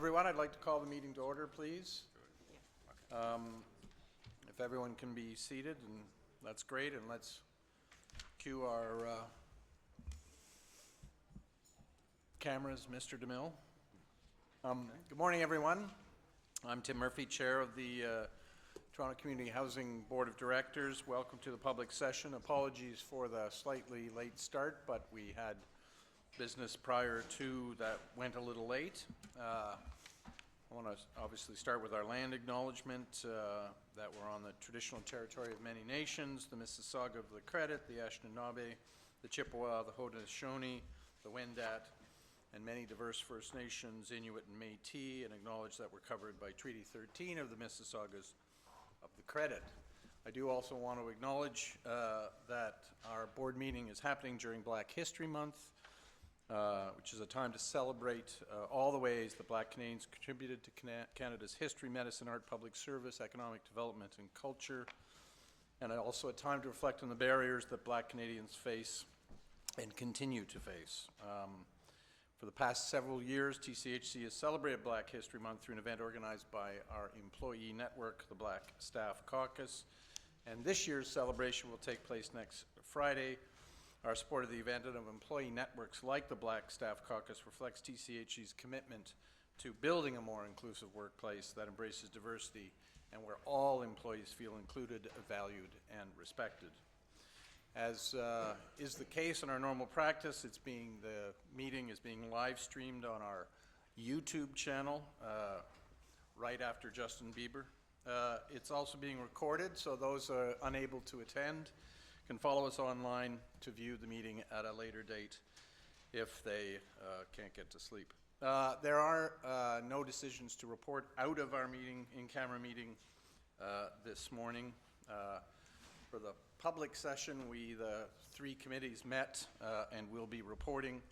everyone. I'd like to call the meeting to order, please. If everyone can be seated, and that's great, and let's cue our cameras, Mr. DeMille. Good morning, everyone. I'm Tim Murphy, Chair of the Toronto Community Housing Board of Directors. Welcome to the public session. Apologies for the slightly late start, but we had business prior to that went a little late. I want to obviously start with our land acknowledgement that we're on the traditional territory of many nations, the Mississauga of the Credit, the Anishinaabe, the Chippewa, the Haudenosaunee, the Wendat, and many diverse First Nations, Inuit and Métis, and acknowledge that we're covered by Treaty 13 of the Mississaugas of the Credit. I do also want to acknowledge that our board meeting is happening during Black History Month, which is a time to celebrate all the ways that Black Canadians contributed to Canada's history, medicine, art, public service, economic development, and culture, and also a time to reflect on the barriers that Black Canadians face and continue to face. For the past several years, TCHC has celebrated Black History Month through an event organized by our employee network, the Black Staff Caucus, and this year's celebration will take place next Friday. Our support of the event and of employee networks like the Black Staff Caucus reflects TCHC's commitment to building a more inclusive workplace that embraces diversity and where all employees feel included, valued, and respected. As is the case in our normal practice, the meeting is being live streamed on our YouTube channel right after Justin Bieber. It's also being recorded, so those unable to attend can follow us online to view the meeting at a later date if they can't get to sleep. There are no decisions to report out of our meeting, in-camera meeting this morning. For the public session, the three committees met and will be reporting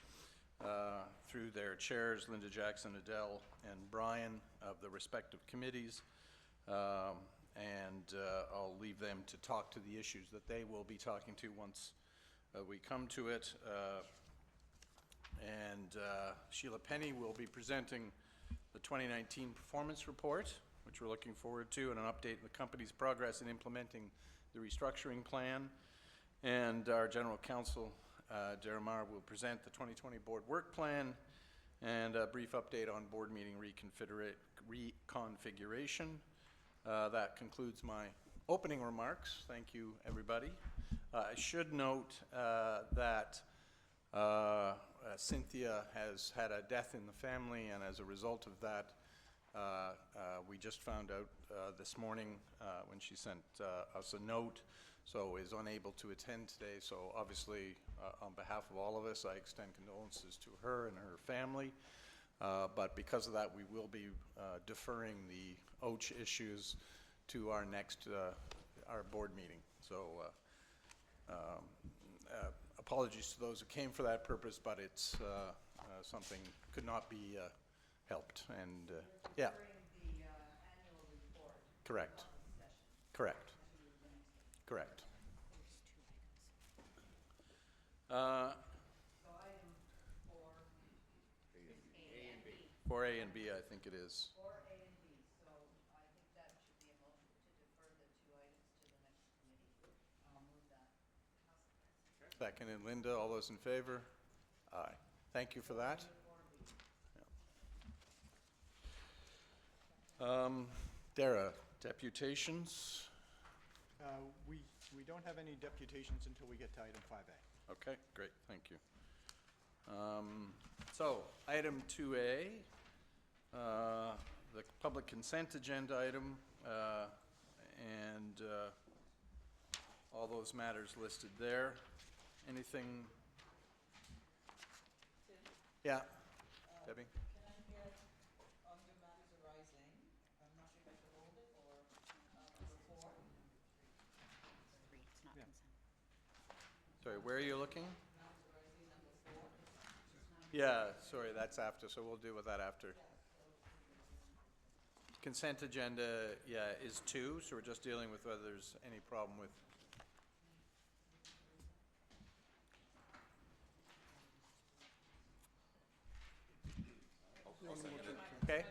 through their chairs, Linda Jackson, Adele, and Brian of the respective committees. I'll leave them to talk to the issues that they will be talking to once we come to it. Sheila Penny will be presenting the 2019 performance report, which we're looking forward to, and an update on the company's progress in implementing the restructuring plan. And our General Counsel, Deramar, will present the 2020 board work plan and a brief update on board meeting reconfiguration. That concludes my opening remarks. Thank you, everybody. I should note that Cynthia has had a death in the family, and as a result of that, we just found out this morning when she sent us a note, so is unable to attend today. So obviously, on behalf of all of us, I extend condolences to her and her family. But because of that, we will be deferring the OACH issues to our next our board meeting. So apologies to those who came for that purpose, but it's something could not be helped. And yeah. The annual report. Correct. Correct. Correct. For A and B, I think it is. For A and B, so I think that should be a motion to defer the two items to the next committee. I'll move that. Okay. Second, and Linda, all those in favor? Aye. Thank you for that. Yeah. Dara, deputations? We don't have any deputations until we get to item 5A. Okay, great, thank you. So, item 2A, the public consent agenda item, and all those matters listed there. Anything? Yeah, Debbie? Can I get under matters arising? I'm not sure if I should hold it or number 4. 3, it's not consent. Sorry, where are you looking? Matters arising, number 4. Yeah, sorry, that's after, so we'll deal with that after. Consent agenda, yeah, is 2, so we're just dealing with whether there's any problem with. Okay.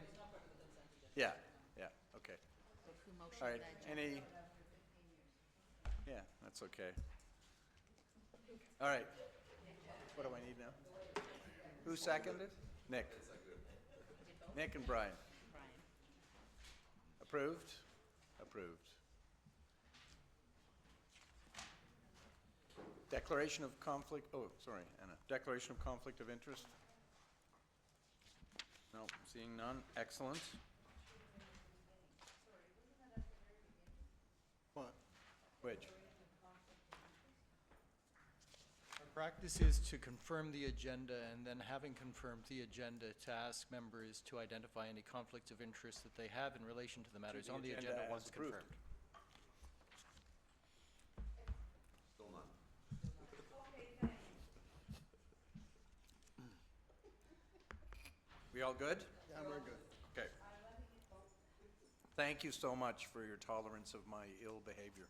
Yeah, yeah, okay. So who motioned All right, that? any? Yeah, that's okay. All right. What do I need now? Who seconded? Nick. Nick and Brian. Brian. Approved? Approved. Declaration of conflict, oh, sorry, Anna. Declaration of conflict of interest? No, seeing none. Excellent. What? Which? Our practice is to confirm the agenda, and then having confirmed the agenda, to ask members to identify any conflicts of interest that they have in relation to the matters the on the agenda agenda as once approved. confirmed. We all good? Yeah, we're good. Okay. Thank you so much for your tolerance of my ill behavior.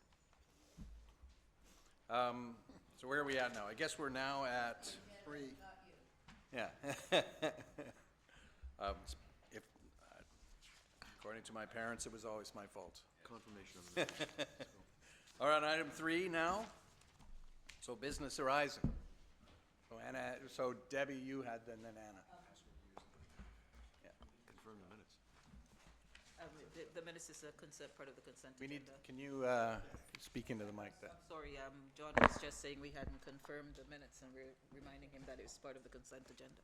So where are we at now? I guess we're now at, 3. yeah. If, according to my parents, it was always my fault. Confirmation of the All right, item 3 now. So business arising. So Anna, so Debbie, you had, and then Anna. confirm the minutes. The minutes is a consent, part of the consent We need, agenda. can you speak into the mic then? Sorry, John was just saying we hadn't confirmed the minutes, and we're reminding him that it was part of the consent agenda.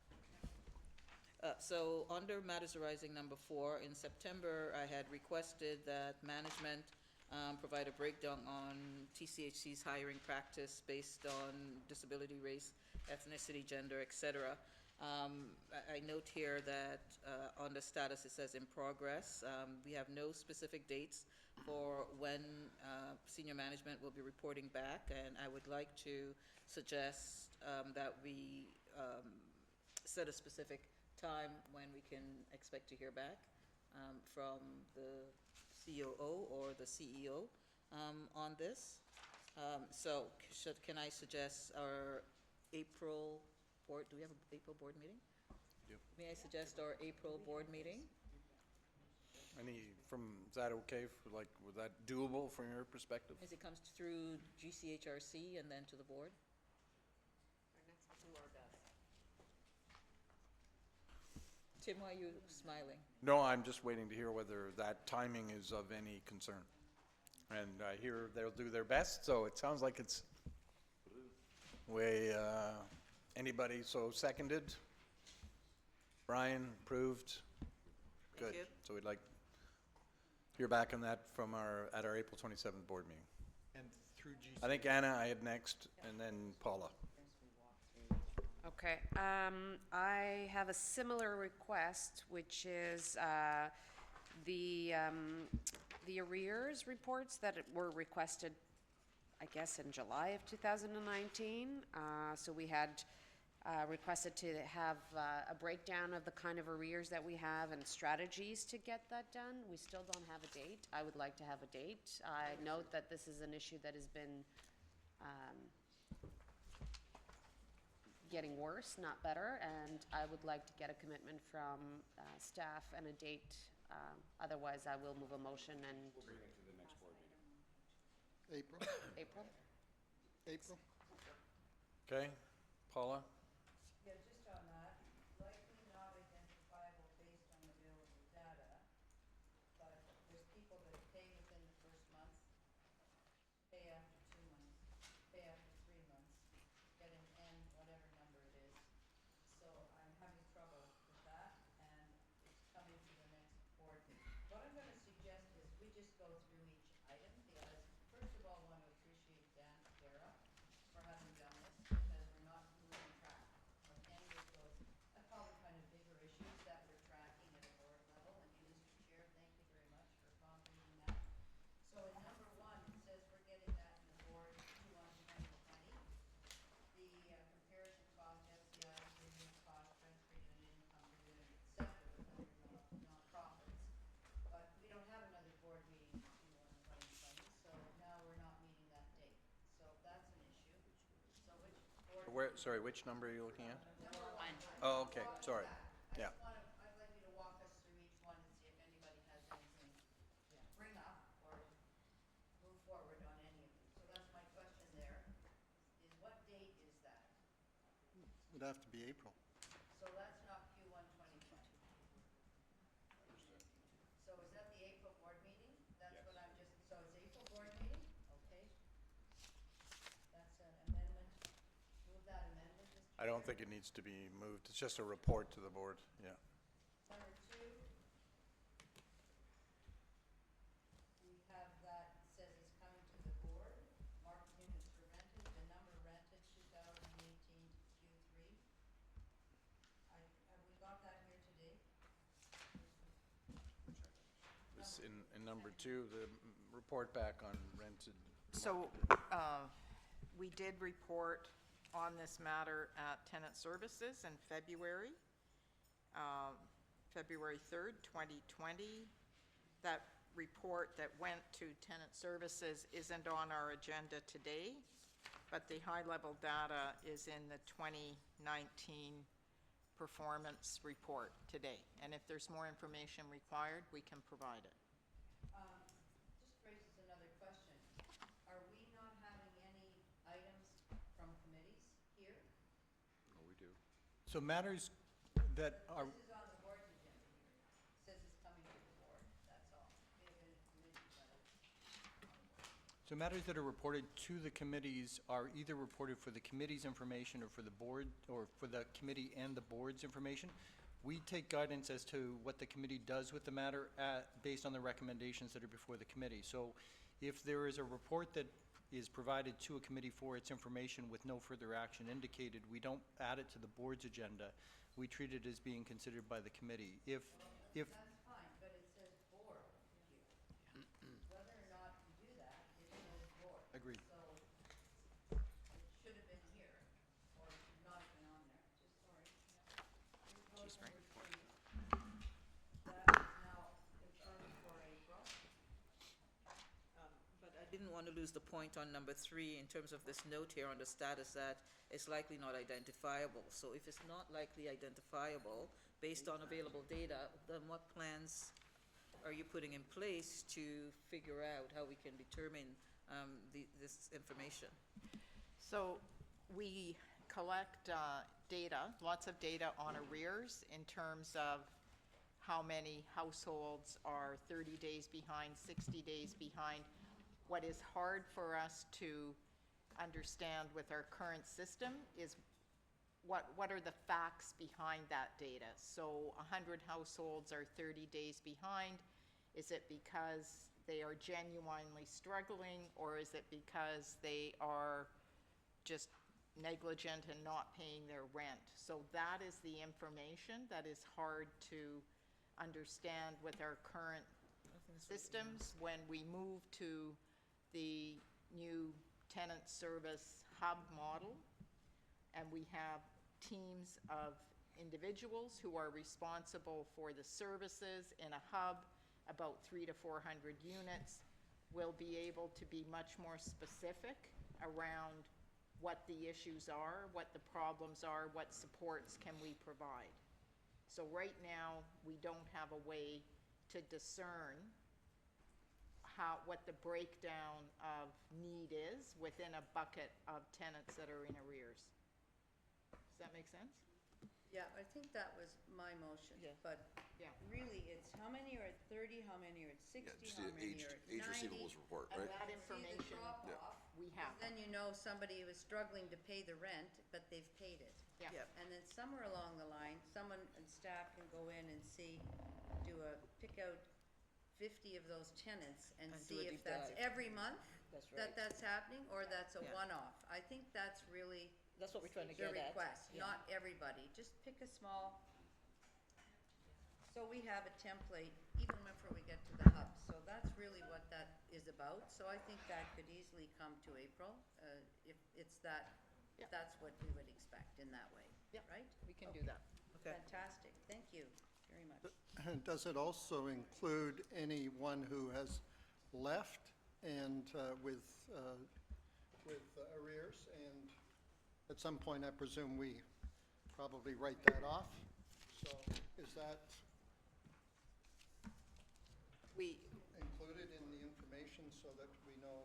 So under matters arising number 4, in September, I had requested that management provide a breakdown on TCHC's hiring practice based on disability, race, ethnicity, gender, et cetera. I note here that on the status it says in progress. We have no specific dates for when senior management will be reporting back, and I would like to suggest that we set a specific time when we can expect to hear back from the COO or the CEO on this. So can I suggest our April board, do we have an April board meeting? Yep. May I suggest our April board meeting? Is that okay for, like, was that doable from your perspective? As it comes through GCHRC and then to the board? Tim, why are you smiling? No, I'm just waiting to hear whether that timing is of any concern. And I hear they'll do their best, so it sounds like it's way, anybody so seconded? Brian, approved? Thank Good. you. So we'd like to hear back on that from at our April 27th board meeting. And through GC. I think Anna, I had next, and then Paula. Okay, I have a similar request, which is the arrears reports that were requested, I guess, in July of 2019. So we had requested to have a breakdown of the kind of arrears that we have and strategies to get that done. We still don't have a date. I would like to have a date. I note that this is an issue that has been getting worse, not better, and I would like to get a commitment from staff and a date. Otherwise, I will move a motion and. We'll bring it to the next board meeting. April? April? April? Okay, Paula? Yeah, just on that, likely not identifiable based on available data, but there's people that pay within the first month, pay after 2 months, pay after 3 months, get an end, whatever number it is. So I'm having trouble with that, and it's coming to the next board meeting. What I'm gonna suggest is we just go through each item, because first of all, I want to appreciate Dan Guerra for having done this, because we're not losing track of any of those, I call them kind of bigger issues that we're tracking at a board level. And you, Mr. Chair, thank you very much for completing that. So in number 1, it says we're getting that in the board 2/1/2020. The comparison cost, FCI, per unit cost, rent per unit, income per unit, et cetera, with other nonprofits. But we don't have another board meeting in 2/1/2020, so now we're not meeting that date. So that's an issue. So which board? Sorry, which number are you looking at? Number 1. Oh, okay, sorry. Yeah. I'd like you to walk us through each one and see if anybody has It'd have to be April. So that's not Q1 2020. So is that the April board meeting? That's what I'm just, so it's April board meeting? Okay. That's an amendment. Move that amendment, Mr. I don't Chair. think it needs to be moved. It's just a report to the board, yeah. Number 2, we have that says it's coming to the board. Marked units for rented, the number rented 2018 to Q3. Have we got that here today? This in number 2, the report back on rented. So, we did report on this matter at Tenant Services in February, February 3rd, 2020. That report that went to Tenant Services isn't on our agenda today, but the high-level data is in the 2019 performance report today. And if there's more information required, we can provide it. Just raises another question. Are we not having any items from committees here? Oh, we do. So matters that are, This is on the board's agenda here. It says it's coming to the board, that's all. May have been a committee, but so matters that are reported to the committees are either reported for the committee's information or for the board, or for the committee and the board's information. We take guidance as to what the committee does with the matter based on the recommendations that are before the committee. So if there is a report that is provided to a committee for its information with no further action indicated, we don't add it to the board's agenda. We treat it as being considered by the committee. If that's fine, but it says board here. Whether or not you do that, it says board. Agreed. So it should have been here, or it should not have been on there, just sorry. Here's vote number 3. That is now confirmed for April. But I didn't want to lose the point on number 3 in terms of this note here on the status that it's likely not identifiable. So if it's not likely identifiable, based on available data, then what plans are you putting in place to figure out how we can determine this information? So we collect data, lots of data on arrears in terms of how many households are 30 days behind, 60 days behind. What is hard for us to understand with our current system is what are the facts behind that data. So 100 households are 30 days behind. Is it because they are genuinely struggling, or is it because they are just negligent and not paying their rent? So that is the information that is hard to understand with our current systems. When we move to the new tenant service hub model, and we have teams of individuals who are responsible for the services in a hub, about 300 to 400 units, we'll be able to be much more specific around what the issues are, what the problems are, what supports can we provide. So right now, we don't have a way to discern what the breakdown of need is within a bucket of tenants that are in arrears. Does that make sense? Yeah, I think that was my motion, Yeah. but Yeah. really, it's how many are at 30, how many are at 60, just how the many aged- are at age 90. receivables report, and right? we That can see the information, drop-off, we have. Then you know somebody was struggling to pay the rent, but they've paid it. Yeah. Yep. And then somewhere along the line, someone and staff can go in and see, pick out 50 of those tenants and And do see a if deep that's dive. every month That's right. that's happening, or that's a Yeah. one-off. I think that's really That's what we're trying to the get at. request, Yeah. not everybody. Just pick a small, so we have a template even before we get to the hub. So that's really what that is about. So I think that could easily come to April, if it's that, Yeah. if that's what we would expect in that way. Yeah. Right? We can do that. Okay. Fantastic. Thank you very much. Does it also include anyone who has left and with arrears? And at some point, I presume we probably write that off. So is that We, included in the information so that we know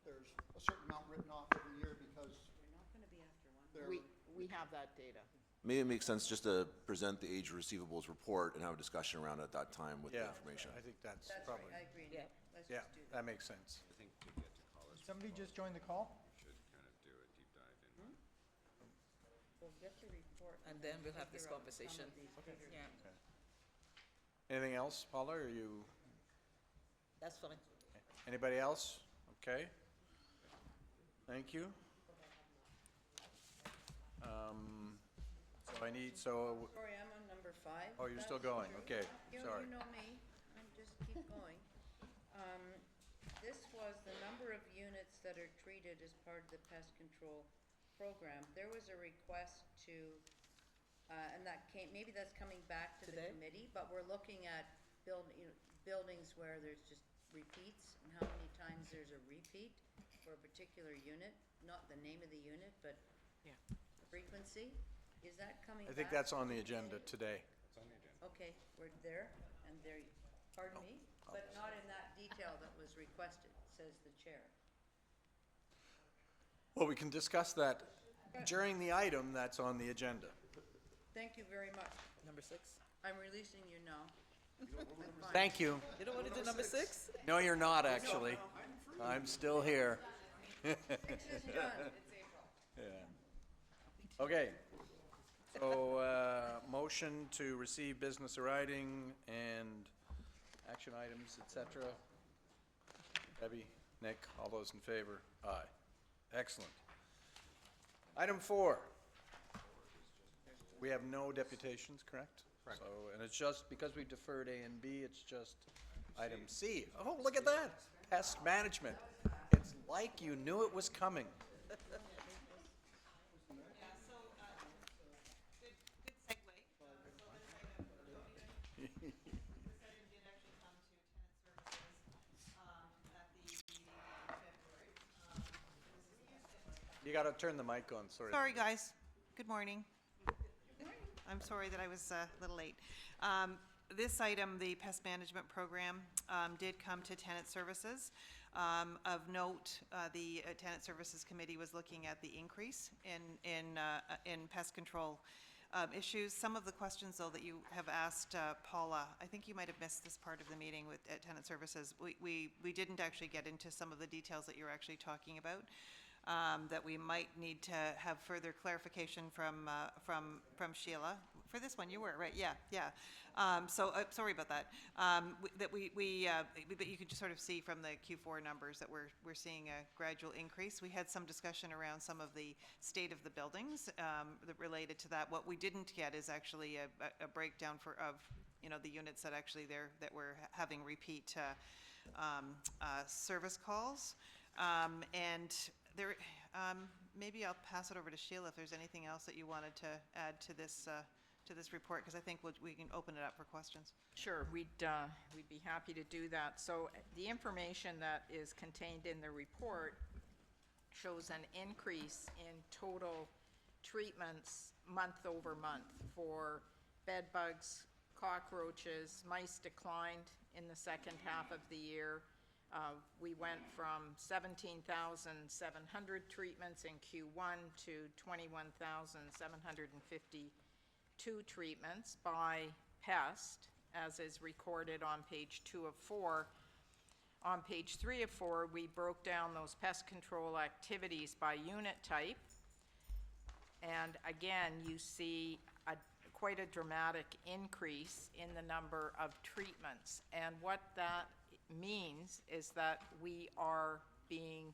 there's a certain amount written off every year because We're not gonna be after one. they're We- we have that data. Maybe it makes sense just to present the age receivables report and have a discussion around it at that time with the Yeah, information. I think that's That's right, probably, I agree, Yeah. Nick. Let's yeah, just do that. that makes sense. I think to get to college, Somebody just joined the call? we should kind of do a deep dive in. We'll get your report. And then we'll have this figure out conversation. some of these figures. Yeah, Anything else, Paula, or you, that's fine. anybody else? Okay. Thank you. So I need, so, Sorry, I'm on number 5. oh, you're That's still going, true. okay, sorry. You know me, I'm just keep going. This was the number of units that are treated as part of the pest control program. There was a request to, and that came, maybe that's coming back to the Today? committee, but we're looking at buildings where there's just repeats, and how many times there's a repeat for a particular unit, not the name of the unit, but Yeah. frequency. Is that coming I back? think that's on the agenda today. It's on the agenda. Okay, we're there, and there, pardon me, but not in that detail that was requested, says the chair. Well, we can discuss that during the item that's on the agenda. Thank you very much. Number 6? I'm releasing you now. I'm fine. Thank you. You don't want to do number 6? No, you're not, actually. I'm still here. 6 is done. Yeah. Okay. So, motion to receive business writing and action items, et cetera. Debbie, Nick, all those in favor? Aye. Excellent. Item 4. We have no deputations, correct? Correct. So, and it's just, because we deferred A and B, it's just item C. Oh, look at that. Pest management. It's like you knew it was coming. You gotta turn the mic on, sorry. Sorry, guys. Good morning. I'm sorry that I was a little late. This item, the pest management program, did come to tenant services. Of note, the tenant services committee was looking at the increase in pest control issues. Some of the questions, though, that you have asked Paula, I think you might have missed this part of the meeting at tenant services. We didn't actually get into some of the details that you're actually talking about. That we might need to have further clarification from Sheila. For this one, you were, right? Yeah. Sorry about that. But you could just sort of see from the Q4 numbers that we're seeing a gradual increase. We had some discussion around some of the state of the buildings that related to that. What we didn't get is actually a breakdown of the units that actually that we're having repeat service calls. And there, maybe I'll pass it over to Sheila if there's anything else that you wanted to add to this report, because I think we can open it up for questions. Sure, we'd be happy to do that. So the information that is contained in the report shows an increase in total treatments month over month for bed bugs, cockroaches. Mice declined in the second half of the year. We went from 17,700 treatments in Q1 to 21,752 treatments by Pest, as is recorded on page 2 of 4. On page 3 of 4, we broke down those pest control activities by unit type. And again, you see quite a dramatic increase in the number of treatments. And what that means is that we are being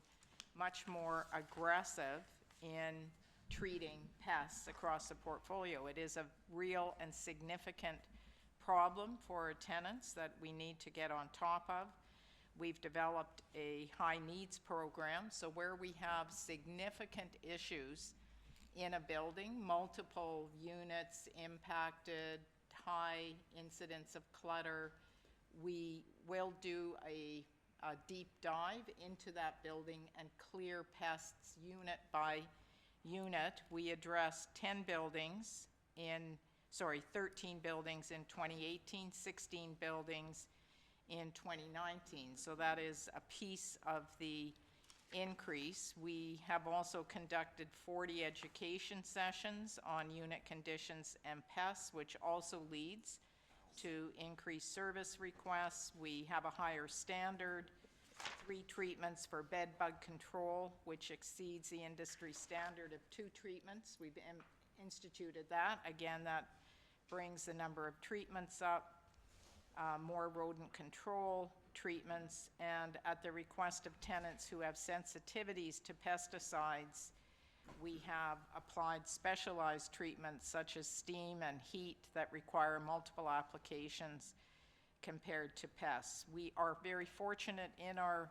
much more aggressive in treating pests across the portfolio. It is a real and significant problem for our tenants that we need to get on top of. We've developed a high needs program, so where we have significant issues in a building, multiple units impacted, high incidence of clutter, we will do a deep dive into that building and clear pests unit by unit. We addressed 13 buildings in 2018, 16 buildings in 2019. So that is a piece of the increase. We have also conducted 40 education sessions on unit conditions and pests, which also leads to increased service requests. We have a higher standard, 3 treatments for bed bug control, which exceeds the industry standard of 2 treatments. We've instituted that. Again, that brings the number of treatments up. More rodent control treatments, and at the request of tenants who have sensitivities to pesticides, we have applied specialized treatments such as steam and heat that require multiple applications compared to pests. We are very fortunate in our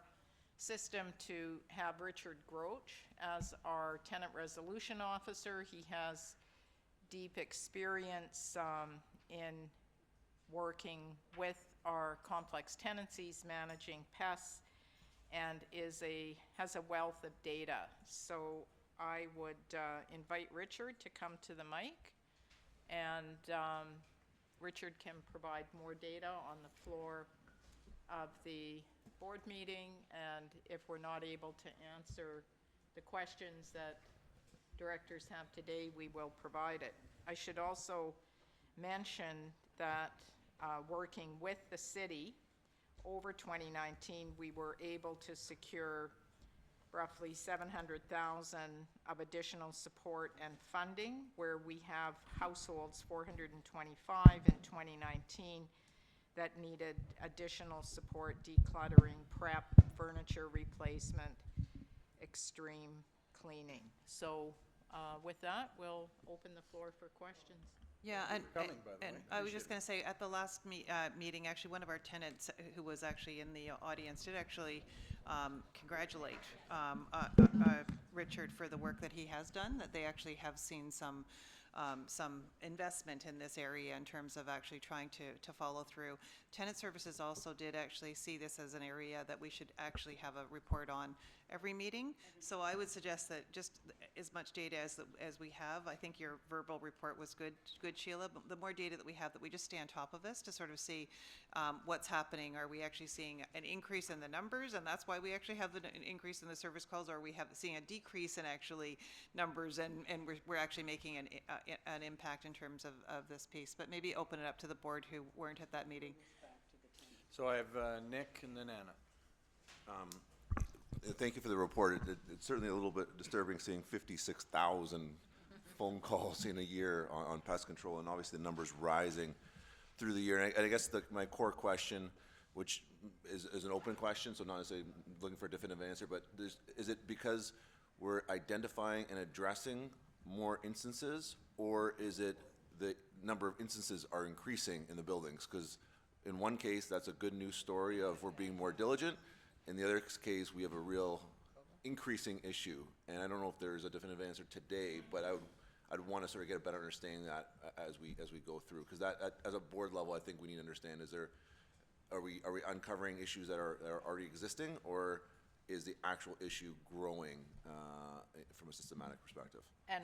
system to have Richard Groach as our tenant resolution officer. He has deep experience in working with our complex tenancies, managing pests, and has a wealth of data. So I would invite Richard to come to the mic, and Richard can provide more data on the floor of the board meeting, and if we're not able to answer the questions that directors have today, we will provide it. I should also mention that working with the city over 2019, we were able to secure roughly $700,000 of additional support and funding, where we have households, 425 in 2019, that needed additional support, decluttering, prep, furniture replacement, extreme cleaning. So with that, we'll open the floor for questions. Yeah, and coming, by the way. I was just going to say, at the last meeting, actually, one of our tenants who was actually in the audience did actually congratulate Richard for the work that he has done, that they actually have seen some investment in this area in terms of actually trying to follow through. Tenant Services also did actually see this as an area that we should actually have a report on every meeting. So I would suggest that just as much data as we have, I think your verbal report was good, Sheila, but the more data that we have, that we just stay on top of this to sort of see what's happening. Are we actually seeing an increase in the numbers, and that's why we actually have an increase in the service calls, or are we seeing a decrease in actually numbers, and we're actually making an impact in terms of this piece? But maybe open it up to the board who weren't at that meeting. So I have Nick and then Anna. Thank you for the report. It's certainly a little bit disturbing seeing 56,000 phone calls in a year on pest control, and obviously the numbers rising through the year. And I guess my core question, which is an open question, so not necessarily looking for a definitive answer, but is it because we're identifying and addressing more instances, or is it the number of instances are increasing in the buildings? Because in one case, that's a good news story of we're being more diligent. In the other case, we have a real increasing issue. And I don't know if there's a definitive answer today, but I'd want to sort of get a better understanding of that as we go through. Because that, as a board level, I think we need to understand, are we uncovering issues that are already existing, or is the actual issue growing from a systematic perspective? And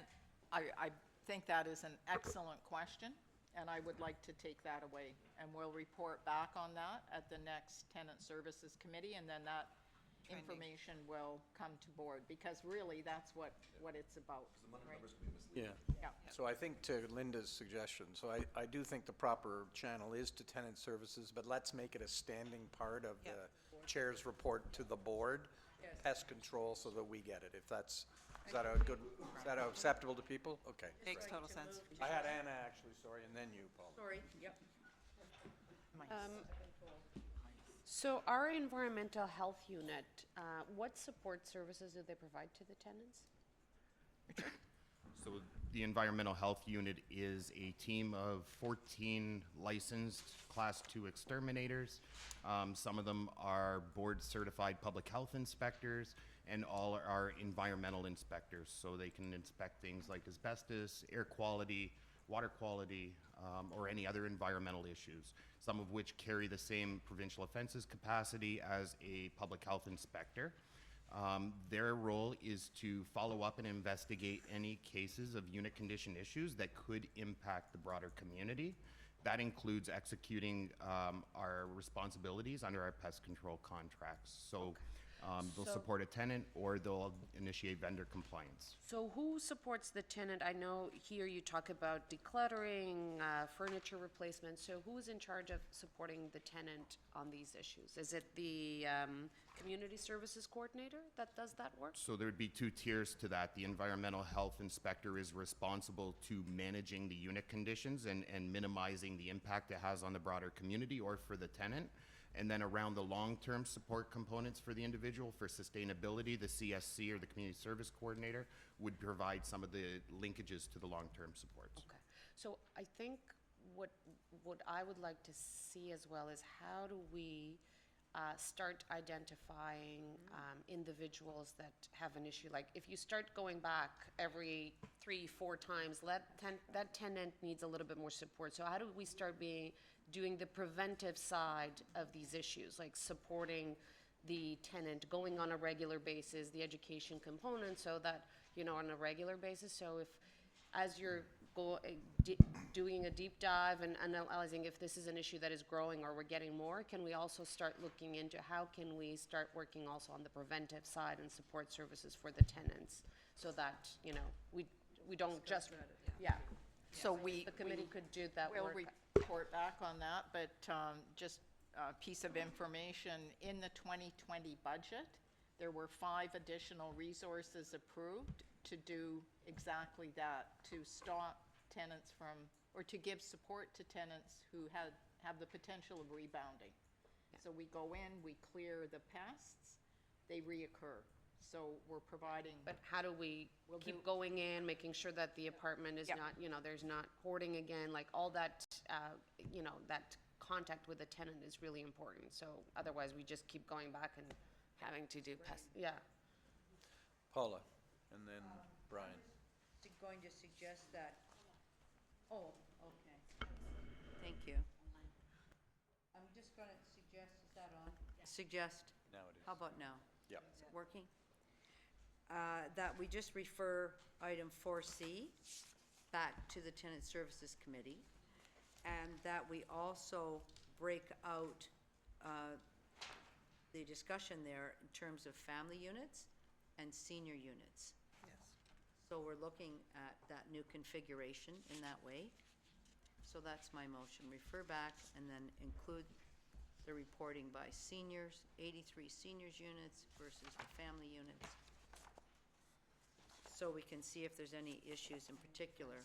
I think that is an excellent question, and I would like to take that away, and we'll report back on that at the next Tenant Services Committee, and then that information will come to board, because really that's what it's about, right? Yeah. Yeah. So I think to Linda's suggestion, so I do think the proper channel is to tenant services, but let's make it a standing part of the chair's report to the board, pest control, so that we get it. If that's, is that acceptable to people? Okay. Makes total sense. I had Anna actually, sorry, and then you, Paul. Sorry, yep. So our environmental health unit, what support services do they provide to the tenants? So the environmental health unit is a team of 14 licensed Class 2 exterminators. Some of them are board-certified public health inspectors, and all are environmental inspectors. So they can inspect things like asbestos, air quality, water quality, or any other environmental issues, some of which carry the same provincial offenses capacity as a public health inspector. Their role is to follow up and investigate any cases of unit condition issues that could impact the broader community. That includes executing our responsibilities under our pest control contracts. So They'll So- support a tenant, or they'll initiate vendor compliance. So who supports the tenant? I know here you talk about decluttering, furniture replacement, so who is in charge of supporting the tenant on these issues? Is it the community services coordinator that does that work? So there would be two tiers to that. The environmental health inspector is responsible to managing the unit conditions and minimizing the impact it has on the broader community or for the tenant. And then around the long-term support components for the individual, for sustainability, the CSC or the community service coordinator would provide some of the linkages to the long-term supports. Okay, so I think what I would like to see as well is how do we start identifying individuals that have an issue? Like, if you start going back every 3-4 times, that tenant needs a little bit more support. So how do we start doing the preventive side of these issues, like supporting the tenant, going on a regular basis, the education component, so that, on a regular basis, so if, as you're doing a deep dive and analyzing if this is an issue that is growing or we're getting more, can we also start looking into how can we start working also on the preventive side and support services for the tenants, so that, we don't just, yeah. So The committee could do that We'll work. report back on that, but just a piece of information, in the 2020 budget, there were 5 additional resources approved to do exactly that, to stop tenants from, or to give support to tenants who have the potential of rebounding. So we go in, we clear the pests, they reoccur. So we're providing. But how do we keep going in, making sure that the apartment is Yep. not, there's not hoarding again, like all that, that contact with the tenant is really important. So otherwise, we just keep going back and having to do pest, yeah. Paula, and then Brian. Going to suggest that, oh, okay. Thank you. I'm just gonna suggest, is that on? Suggest. Now it is. How about now? Yep. Is it working? That we just refer item 4C back to the Tenant Services Committee, and that we also break out the discussion there in terms of family units and senior units. Yes. So we're looking at that new configuration in that way. So that's my motion, refer back and then include the reporting by seniors, 83 seniors units versus the family units. So we can see if there's any issues in particular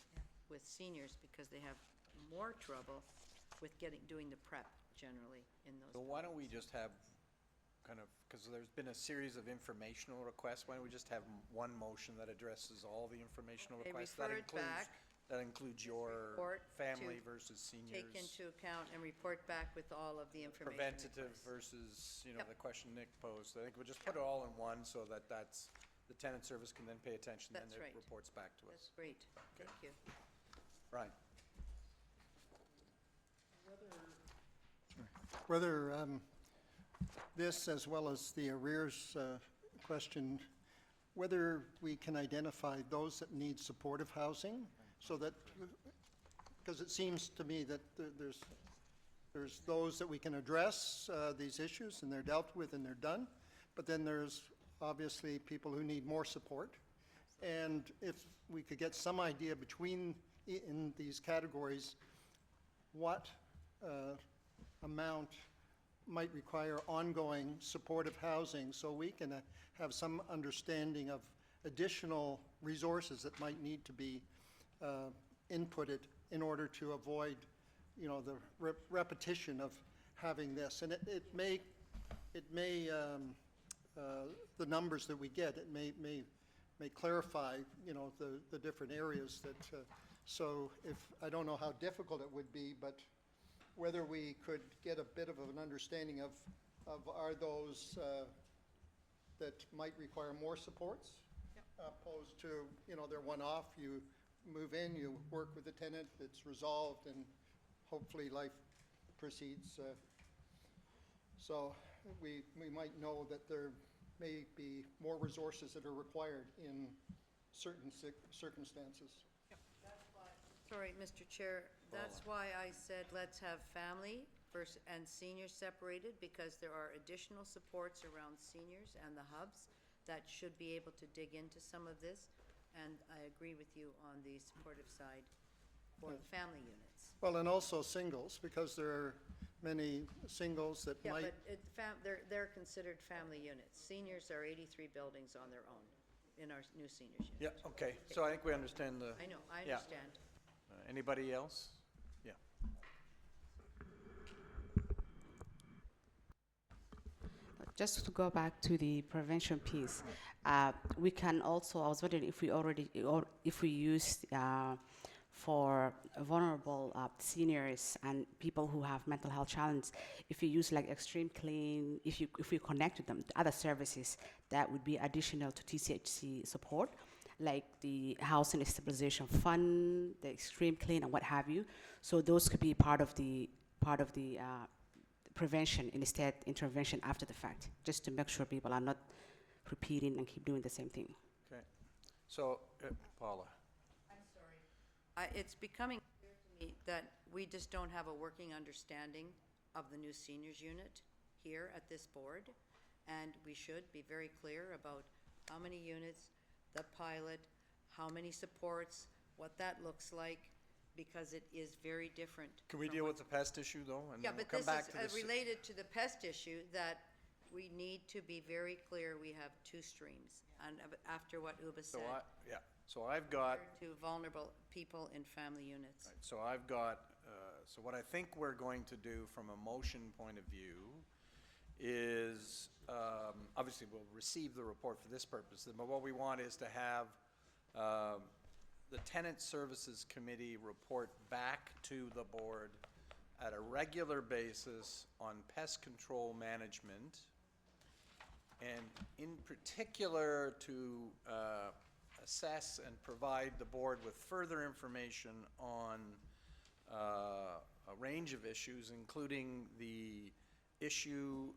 with seniors, because they have more trouble with doing the prep generally in those. So why don't we just have kind of, because there's been a series of informational requests, why don't we just have one motion that addresses all the informational Okay, requests? refer it back. That includes your Report family to versus seniors. Take into account and report back with all of the information. Preventative requests. versus, Yep. the question Nick posed. I think we'll just put it all in one, so that the tenant service can then pay attention, then That's it right. reports back to That's us. great, thank you. Brian? Whether this, as well as the arrears question, whether we can identify those that need supportive housing, so that, because it seems to me that there's those that we can address these issues, and they're dealt with and they're done, but then there's obviously people who need more support. And if we could get some idea in these categories, what amount might require ongoing supportive housing, so we can have some understanding of additional resources that might need to be inputted in order to avoid, the repetition of having this. And it may the numbers that we get, it may clarify, the different areas that, so if, I don't know how difficult it would be, but whether we could get a bit of an understanding of are those that might require more supports, opposed to, they're one-off, you move in, you work with the tenant, it's resolved, and hopefully life proceeds. So we might know that there may be more resources that are required in certain circumstances. Sorry, Mr. Chair, that's why I said let's have family and seniors separated, because there are additional supports around seniors and the hubs that should be able to dig into some of this. And I agree with you on the supportive side for the family units. Well, and also singles, because there are many singles that Yeah, might, but they're considered family units. Seniors are 83 buildings on their own in our new seniors unit. Yeah, okay, so I think we understand the. I know, I Yeah. understand. Anybody else? Yeah. Just to go back to the prevention piece, we can also, I was wondering if we already, or if we use for vulnerable seniors and people who have mental health challenges, if you use like Extreme Clean, if we connect with them to other services that would be additional to TCHC support, like the Housing Stabilization Fund, the Extreme Clean, and what have you. So those could be part of the prevention instead intervention after the fact, just to make sure people are not repeating and keep doing the same thing. Okay, so, Paula. I'm sorry. It's becoming clear to me that we just don't have a working understanding of the new seniors unit here at this board. And we should be very clear about how many units, the pilot, how many supports, what that looks like, because it is very different. Can we from deal what- with the pest issue, though? And Yeah, then we'll but come this back to is this. related to the pest issue, that we need to be very clear, we have two streams. And after what Uba So said, yeah, so I've got, to vulnerable people in family units. so I've got, so what I think we're going to do from a motion point of view is, obviously we'll receive the report for this purpose, but what we want is to have the Tenant Services Committee report back to the board at a regular basis on pest control management, and in particular to assess and provide the board with further information on a range of issues, including the issue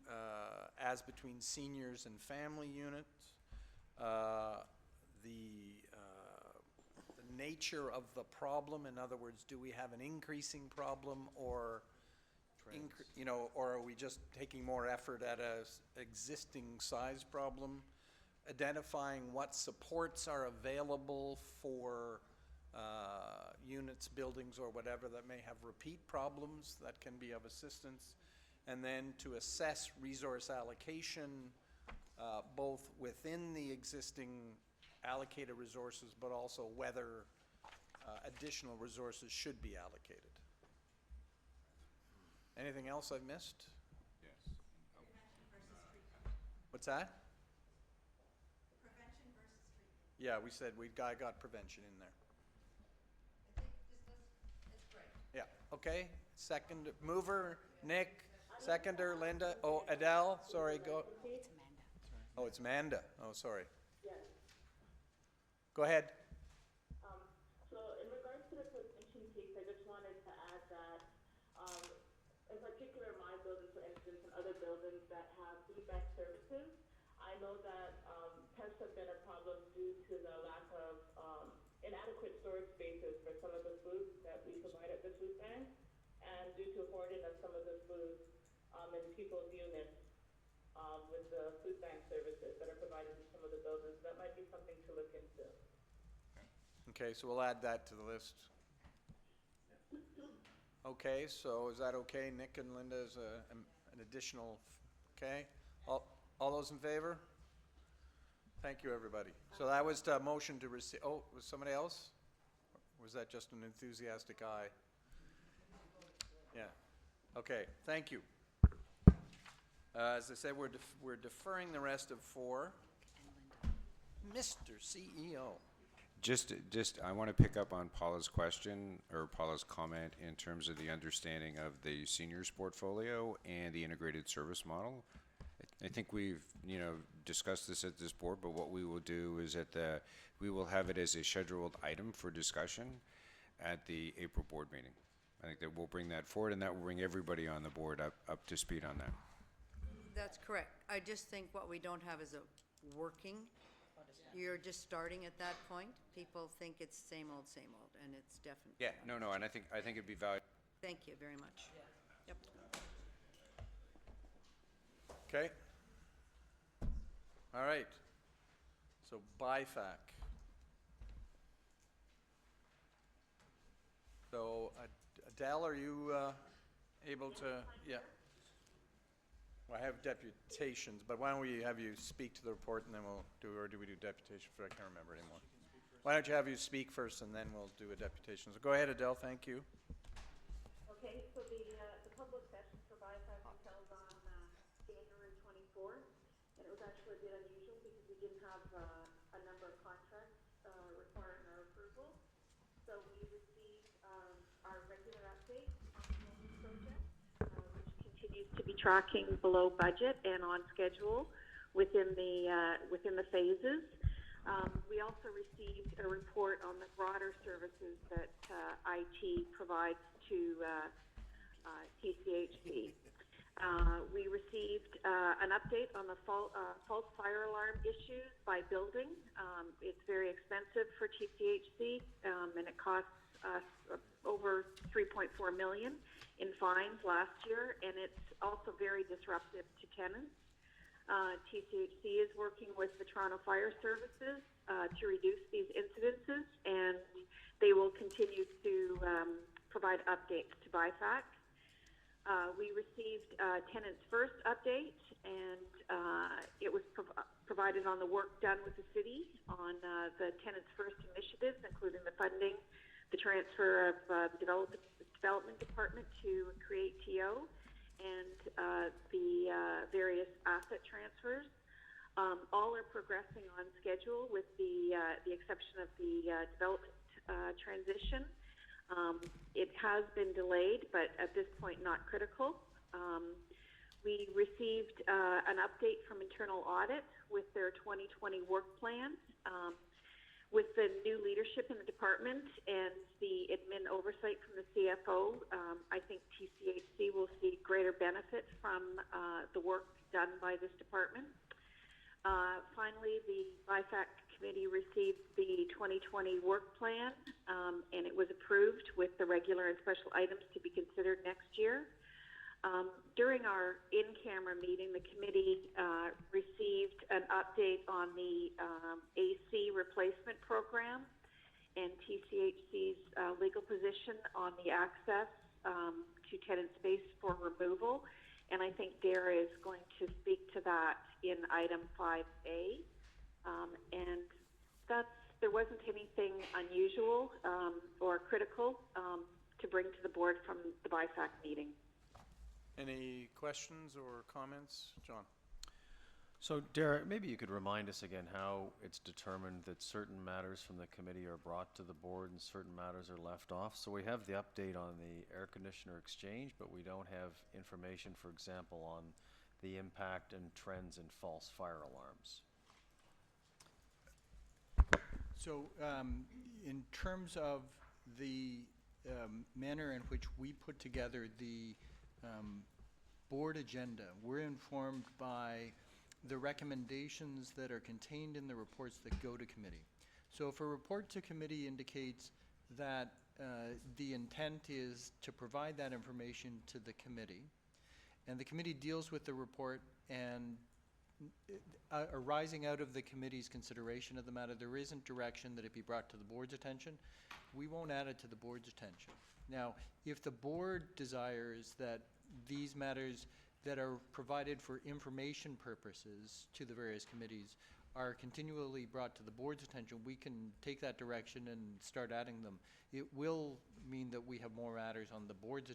as between seniors and family units, the nature of the problem. In other words, do we have an increasing problem, or or are we just taking more effort at a existing size problem? Identifying what supports are available for units, buildings, or whatever that may have repeat problems that can be of assistance, and then to assess resource allocation both within the existing allocated resources, but also whether additional resources should be allocated. Anything else I've missed? Yes. What's that? Prevention versus treatment. Yeah, we said I got prevention in there. I think it's great. Yeah, okay. Second, mover, Nick. Seconder, Linda. Oh, Adele, sorry, go. It's Amanda. Oh, it's Amanda. Oh, sorry. Go ahead. So in regards to the prevention piece, I just wanted to add that, in particular my building, for instance, and other buildings that have food bank services, I know that pests have been a problem due to the lack of inadequate storage spaces for some of the food that we provide at the food bank, and due to hoarding of some of the food in people's units with the food bank services that are provided in some of the buildings. That might be something to look into. Okay, so we'll add that to the list. Okay, so is that okay? Nick and Linda is an additional, okay? All those in favor? Thank you, everybody. So that was the motion to receive, oh, was somebody else? Or was that just an enthusiastic aye? Yeah, okay, thank you. As I said, we're deferring the rest of 4. Mr. CEO. Just, I want to pick up on Paula's question, or Paula's comment, in terms of the understanding of the seniors portfolio and the integrated service model. I think we've, discussed this at this board, but what we will do is we will have it as a scheduled item for discussion at the April board meeting. I think that we'll bring that forward, and that will bring everybody on the board up to speed on that. That's correct. I just think what we don't have is a working, you're just starting at that point. People think it's same old, and it's definitely. Yeah, no, and I think it'd be valuable. Thank you very much. Yep. Okay. All right. So BIFAC. So Adele, are you able to? Yeah. Well, I have deputations, but why don't we have you speak to the report and then we'll do, or do we do deputation for, I can't remember anymore. Why don't you have you speak first and then we'll do a deputation. So go ahead, Adele, thank you. Okay, so the public session for BIFAC was held on January 24th, and it was actually a bit unusual because we didn't have a number of contracts requiring our approval. So we received our regular update on the building project, which continues to be tracking below budget and on schedule within the phases. We also received a report on the broader services that IT provides to TCHC. We received an update on the false fire alarm issues by building. It's very expensive for TCHC, and it costs us over $3.4 million in fines last year, and it's also very disruptive to tenants. TCHC is working with the Toronto Fire Services to reduce these incidences, and they will continue to provide updates to BIFAC. We received Tenants First update, and it was provided on the work done with the city on the Tenants First initiatives, including the funding, the transfer of the development department to create TO, and the various asset transfers. All are progressing on schedule with the exception of the development transition. It has been delayed, but at this point not critical. We received an update from internal audit with their 2020 work plan. With the new leadership in the department and the admin oversight from the CFO, I think TCHC will see greater benefit from the work done by this department. Finally, the BIFAC committee received the 2020 work plan, and it was approved with the regular and special items to be considered next year. During our in-camera meeting, the committee received an update on the AC replacement program and TCHC's legal position on the access to tenant space for removal. And I think Dara is going to speak to that in item 5A. And there wasn't anything unusual or critical to bring to the board from the BIFAC meeting. Any questions or comments? John? So, Dara, maybe you could remind us again how it's determined that certain matters from the committee are brought to the board and certain matters are left off. So we have the update on the air conditioner exchange, but we don't have information, for example, on the impact and trends in false fire alarms. So, in terms of the manner in which we put together the board agenda, we're informed by the recommendations that are contained in the reports that go to committee. So if a report to committee indicates that the intent is to provide that information to the committee, and the committee deals with the report, and arising out of the committee's consideration of the matter, there isn't direction that it be brought to the board's attention, we won't add it to the board's attention. Now, if the board desires that these matters that are provided for information purposes to the various committees are continually brought to the board's attention, we can take that direction and start adding them. It will mean that we have more matters on the board's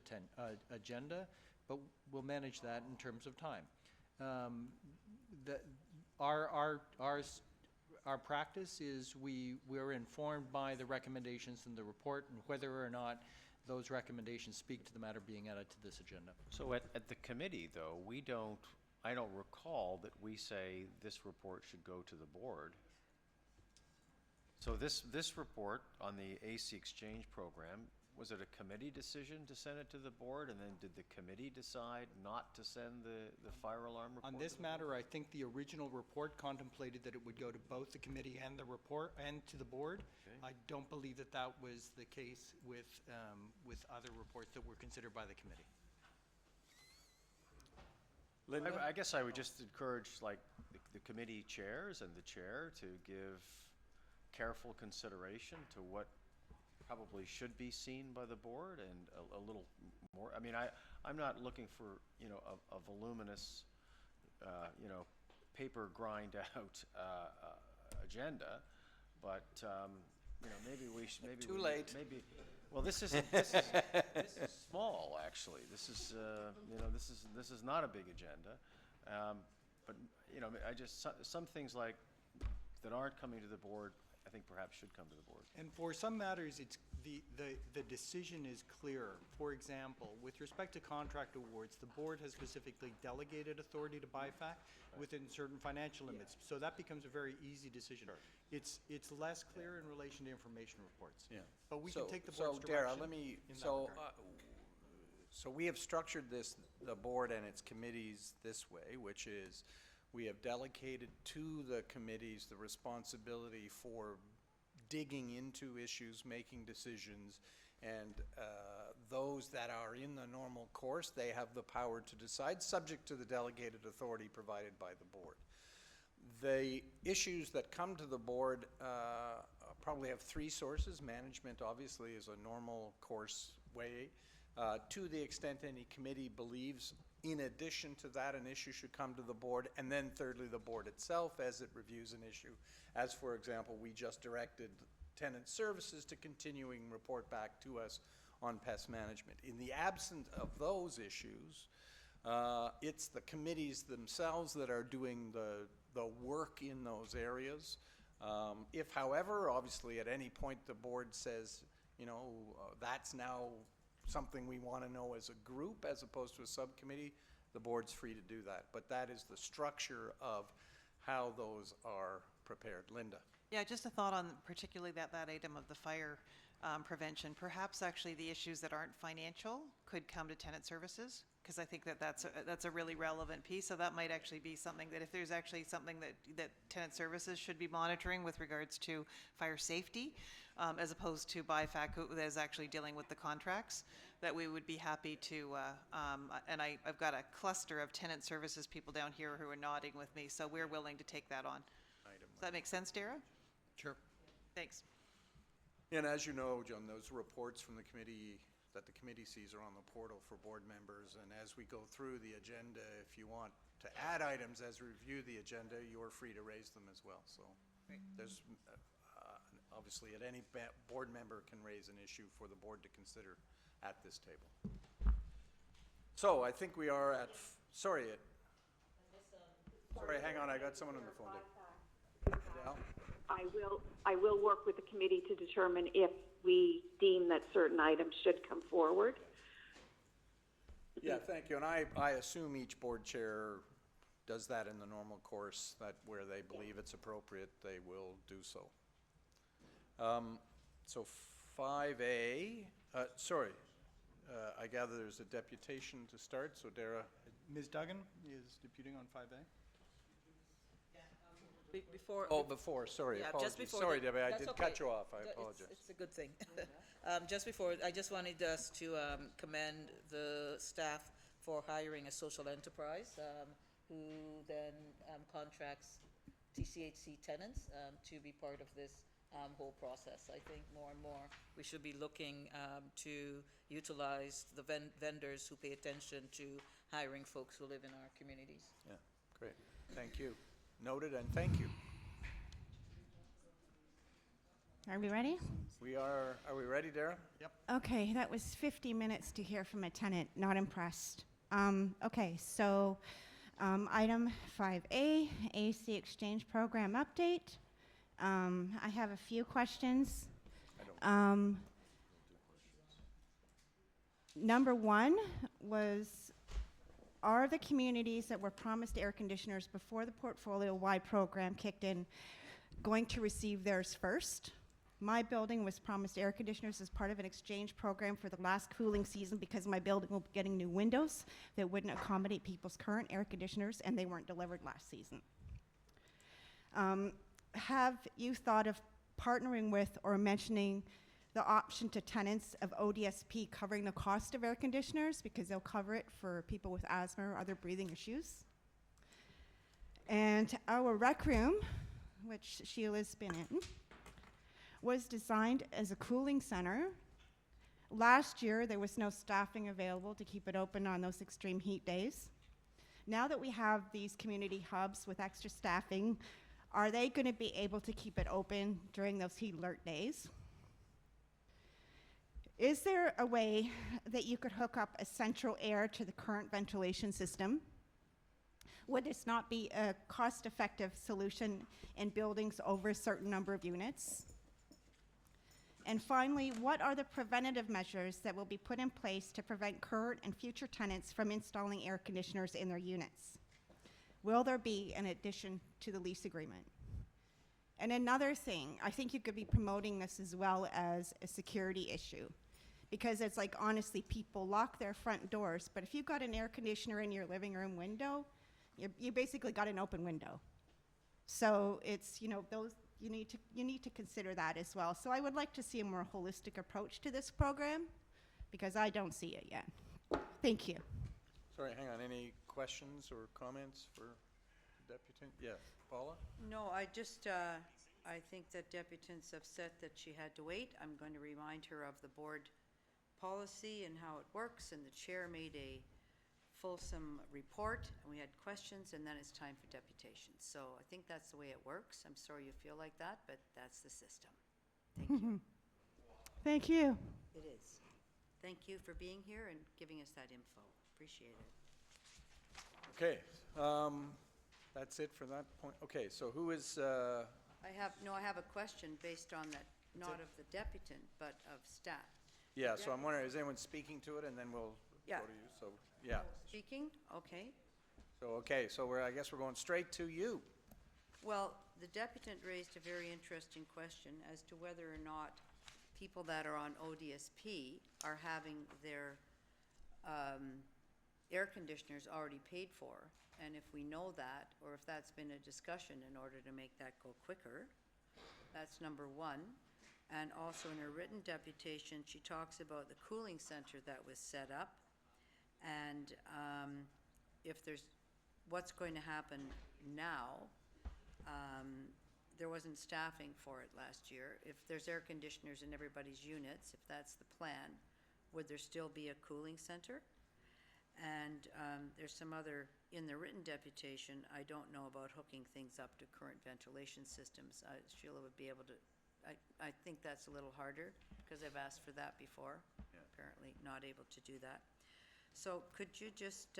agenda, but we'll manage that in terms of time. Our practice is we're informed by the recommendations in the report and whether or not those recommendations speak to the matter being added to this agenda. So at the committee, though, I don't recall that we say this report should go to the board. So this report on the AC exchange program, was it a committee decision to send it to the board, and then did the committee decide not to send the fire alarm report? On this matter, I think the original report contemplated that it would go to both the committee and the report and to the board. Okay. I don't believe that that was the case with other reports that were considered by the committee. Linda? I guess I would just encourage, like, the committee chairs and the chair to give careful consideration to what probably should be seen by the board and a little more. I mean, I'm not looking for, you know, a voluminous, you know, paper grind out agenda, but, you know, maybe we should, maybe. Too late. Maybe, well, this is this is small, actually. This is, you know, this is not a big agenda. But, you know, I just, some things like, that aren't coming to the board, I think perhaps should come to the board. And for some matters, it's, the decision is clearer. For example, with respect to contract awards, the board has specifically delegated authority to BIFAC within certain financial limits. So that becomes a very easy decision. It's less clear in relation to information reports. Yeah. But we can take the board's So, Dara, direction let me, in that so, regard. so we have structured this, the board and its committees this way, which is, we have delegated to the committees the responsibility for digging into issues, making decisions, and those that are in the normal course, they have the power to decide, subject to the delegated authority provided by the board. The issues that come to the board probably have three sources. Management, obviously, is a normal course way. To the extent any committee believes, in addition to that, an issue should come to the board. And then thirdly, the board itself, as it reviews an issue. As, for example, we just directed tenant services to continuing report back to us on pest management. In the absence of those issues, it's the committees themselves that are doing the work in those areas. If, however, obviously at any point the board says, you know, that's now something we want to know as a group as opposed to a subcommittee, the board's free to do that. But that is the structure of how those are prepared. Linda? Yeah, just a thought on particularly that item of the fire prevention. Perhaps actually the issues that aren't financial could come to tenant services, because I think that's a really relevant piece. So that might actually be something that if there's actually something that tenant services should be monitoring with regards to fire safety, as opposed to BIFAC, who is actually dealing with the contracts, that we would be happy to, and I've got a cluster of tenant services people down here who are nodding with me, so we're willing to take that on. Does that make sense, Dara? Sure. Thanks. And as you know, John, those reports from the committee, that the committee sees are on the portal for board members. And as we go through the agenda, if you want to add items as we review the agenda, you're free to raise them as well. So there's, obviously, at any board member can raise an issue for the board to consider at this table. So I think we are at, sorry, hang on, I got someone on the phone. Adele? I will work with the committee to determine if we deem that certain items should come forward. Yeah, thank you. And I assume each board chair does that in the normal course, that where they believe it's appropriate, they will do so. So 5A, I gather there's a deputation to start, so Dara. Ms. Duggan is deputing on 5A. Before, sorry, yeah, apologies. just before Sorry, the- Debbie, I that's did okay. cut you off, I It's- apologize. It's a good thing. Just before, I just wanted us to commend the staff for hiring a social enterprise who then contracts TCHC tenants to be part of this whole process. I think more and more we should be looking to utilize the vendors who pay attention to hiring folks who live in our communities. Yeah, great, thank you. Noted, and thank you. Are we ready? Are we ready, Dara? Yep. Okay, that was 50 minutes to hear from a tenant. Not impressed. Okay, so item 5A, AC Exchange Program Update. I have a few questions. Number one was, are the communities that were promised air conditioners before the portfolio-wide program kicked in going to receive theirs first? My building was promised air conditioners as part of an exchange program for the last cooling season because my building will be getting new windows that wouldn't accommodate people's current air conditioners, and they weren't delivered last season. Have you thought of partnering with or mentioning the option to tenants of ODSP covering the cost of air conditioners, because they'll cover it for people with asthma or other breathing issues. And our rec room, which Sheila's been in, was designed as a cooling center. Last year, there was no staffing available to keep it open on those extreme heat days. Now that we have these community hubs with extra staffing, are they going to be able to keep it open during those heat alert days? Is there a way that you could hook up a central air to the current ventilation system? Would this not be a cost-effective solution in buildings over a certain number of units? And finally, what are the preventative measures that will be put in place to prevent current and future tenants from installing air conditioners in their units? Will there be an addition to the lease agreement? And another thing, I think you could be promoting this as well as a security issue, because it's like, honestly, people lock their front doors, but if you've got an air conditioner in your living room window, you basically got an open window. So it's, you know, those, you need to consider that as well. So I would like to see a more holistic approach to this program, because I don't see it yet. Thank you. Sorry, hang on, any questions or comments for Deputant? Yeah, Paula? No, I just, I think that Deputant's upset that she had to wait. I'm going to remind her of the board policy and how it works, and the chair made a fulsome report, and we had questions, and then it's time for deputations. So I think that's the way it works. I'm sorry you feel like that, but that's the system. Thank you. Thank you. It is. Thank you for being here and giving us that info. Appreciate it. Okay, that's it for that point. Okay, so who is, I have a question based on that, not of the deputant, but of staff. yeah, so I'm wondering, is anyone speaking to it, and then we'll Yeah. go to you, so, yeah. Speaking? Okay. So I guess we're going straight to you. Well, the deputant raised a very interesting question as to whether or not people that are on ODSP are having their air conditioners already paid for, and if we know that, or if that's been a discussion in order to make that go quicker. That's number one. And also in her written deputation, she talks about the cooling center that was set up, and if there's, what's going to happen now. There wasn't staffing for it last year. If there's air conditioners in everybody's units, if that's the plan, would there still be a cooling center? And there's some other, in the written deputation, I don't know about hooking things up to current ventilation systems. Sheila would be able to, I think that's a little harder, because I've asked for that before. Yeah. Apparently not able to do that. So could you just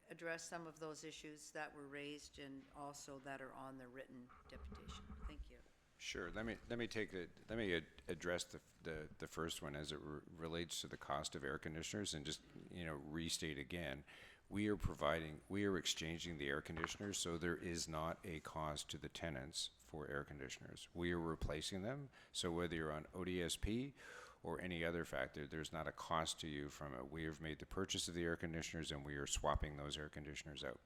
address some of those issues that were raised and also that are on the written deputation? Thank you. Sure. Let me address the first one as it relates to the cost of air conditioners, and just, you know, restate again. We are exchanging the air conditioners, so there is not a cost to the tenants for air conditioners. We are replacing them, so whether you're on ODSP or any other factor, there's not a cost to you from it. We have made the purchase of the air conditioners, and we are swapping those air conditioners out.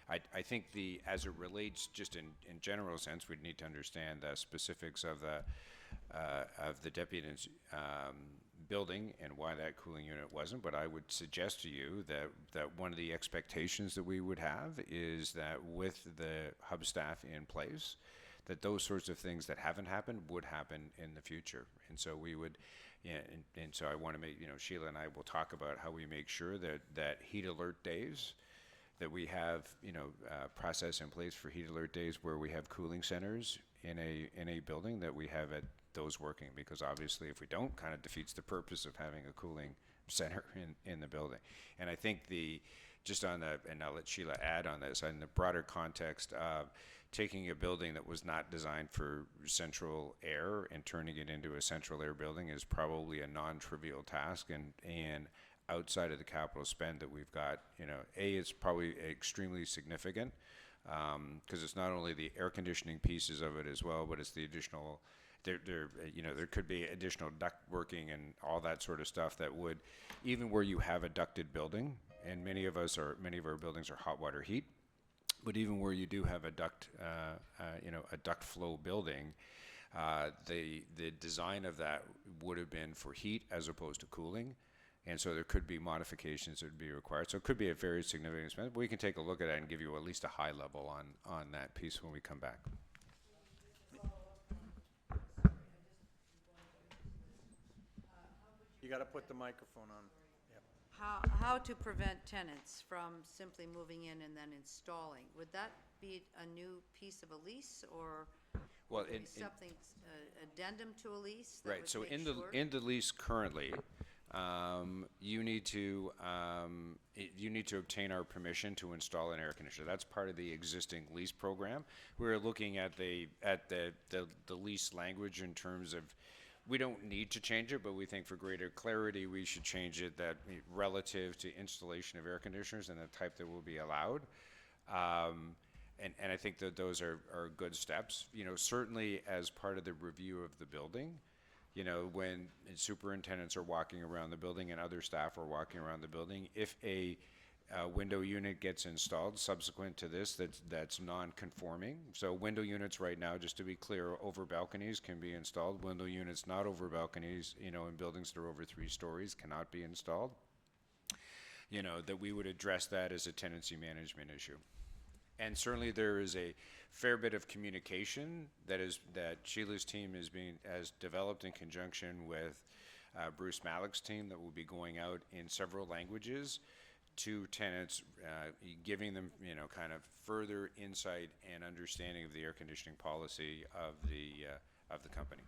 I think as it relates, just in general sense, we'd need to understand the specifics of the deputy's building and why that cooling unit wasn't. But I would suggest to you that one of the expectations that we would have is that with the hub staff in place, that those sorts of things that haven't happened would happen in the future. And so we would, yeah, and so I want to make, you know, Sheila and I will talk about how we make sure that heat alert days, that we have, you know, process in place for heat alert days where we have cooling centers in a building, that we have those working, because obviously if we don't, kind of defeats the purpose of having a cooling center in the building. And I think just on the, and I'll let Sheila add on this, in the broader context of taking a building that was not designed for central air and turning it into a central air building is probably a non-trivial task, and outside of the capital spend that we've got, you know, it's probably extremely significant, because it's not only the air conditioning pieces of it as well, but it's the additional, you know, there could be additional duct working and all that sort of stuff that would, even where you have a ducted building, and many of our buildings are hot water heat, but even where you do have a duct, you know, a duct flow building, The design of that would have been for heat as opposed to cooling. And so there could be modifications that would be required. So it could be a very significant expense, but we can take a look at it and give you at least a high level on that piece when we come back. You got to put the microphone on. Yep. How to prevent tenants from simply moving in and then installing? Would that be a new piece of a lease, or Well, would it be something, addendum to a lease that right. would So make in sure? the lease currently, you need to obtain our permission to install an air conditioner. That's part of the existing lease program. We're looking at the lease language in terms of, we don't need to change it, but we think for greater clarity, we should change it that relative to installation of air conditioners and the type that will be allowed. And I think that those are good steps. You know, certainly as part of the review of the building, you know, when superintendents are walking around the building and other staff are walking around the building, if a window unit gets installed subsequent to this that's non-conforming. So window units right now, just to be clear, over balconies can be installed. Window units not over balconies, you know, in buildings that are over 3 stories cannot be installed. You know, that we would address that as a tenancy management issue. And certainly there is a fair bit of communication that Sheila's team has developed in conjunction with Bruce Malick's team that will be going out in several languages to tenants, giving them, you know, kind of further insight and understanding of the air conditioning policy of the company.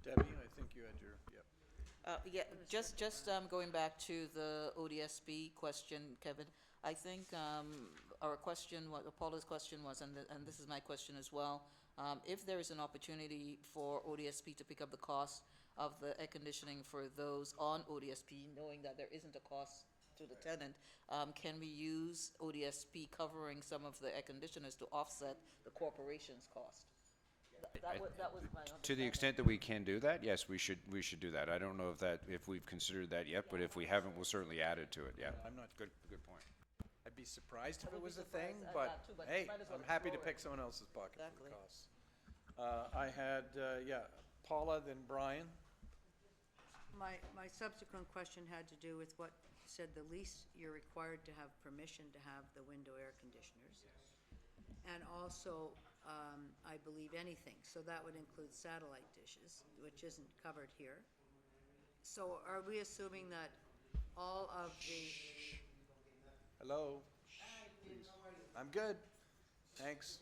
Debbie, I think you had your, yep. Yeah, just going back to the ODSP question, Kevin, I think our question, Paula's question was, and this is my question as well, if there is an opportunity for ODSP to pick up the cost of the air conditioning for those on ODSP, knowing that there isn't a cost to the tenant, can we use ODSP covering some of the air conditioners to offset the corporation's cost? That was my understanding. To the extent that we can do that, yes, we should do that. I don't know if we've considered that yet, but if we haven't, we'll certainly add it to it. Yeah, I'm not good point. I'd be surprised if I it would was be a thing, surprised at but that too, but hey, might as well I'm happy to explore pick someone else's pocket for Exactly. the costs. I had, Paula, then Brian. My subsequent question had to do with what you said, the lease, you're required to have permission to have the window air conditioners. And also, I believe anything, so that would include satellite dishes, which isn't covered here. So are we assuming that all of the, Hello? Please. I'm good. Thanks.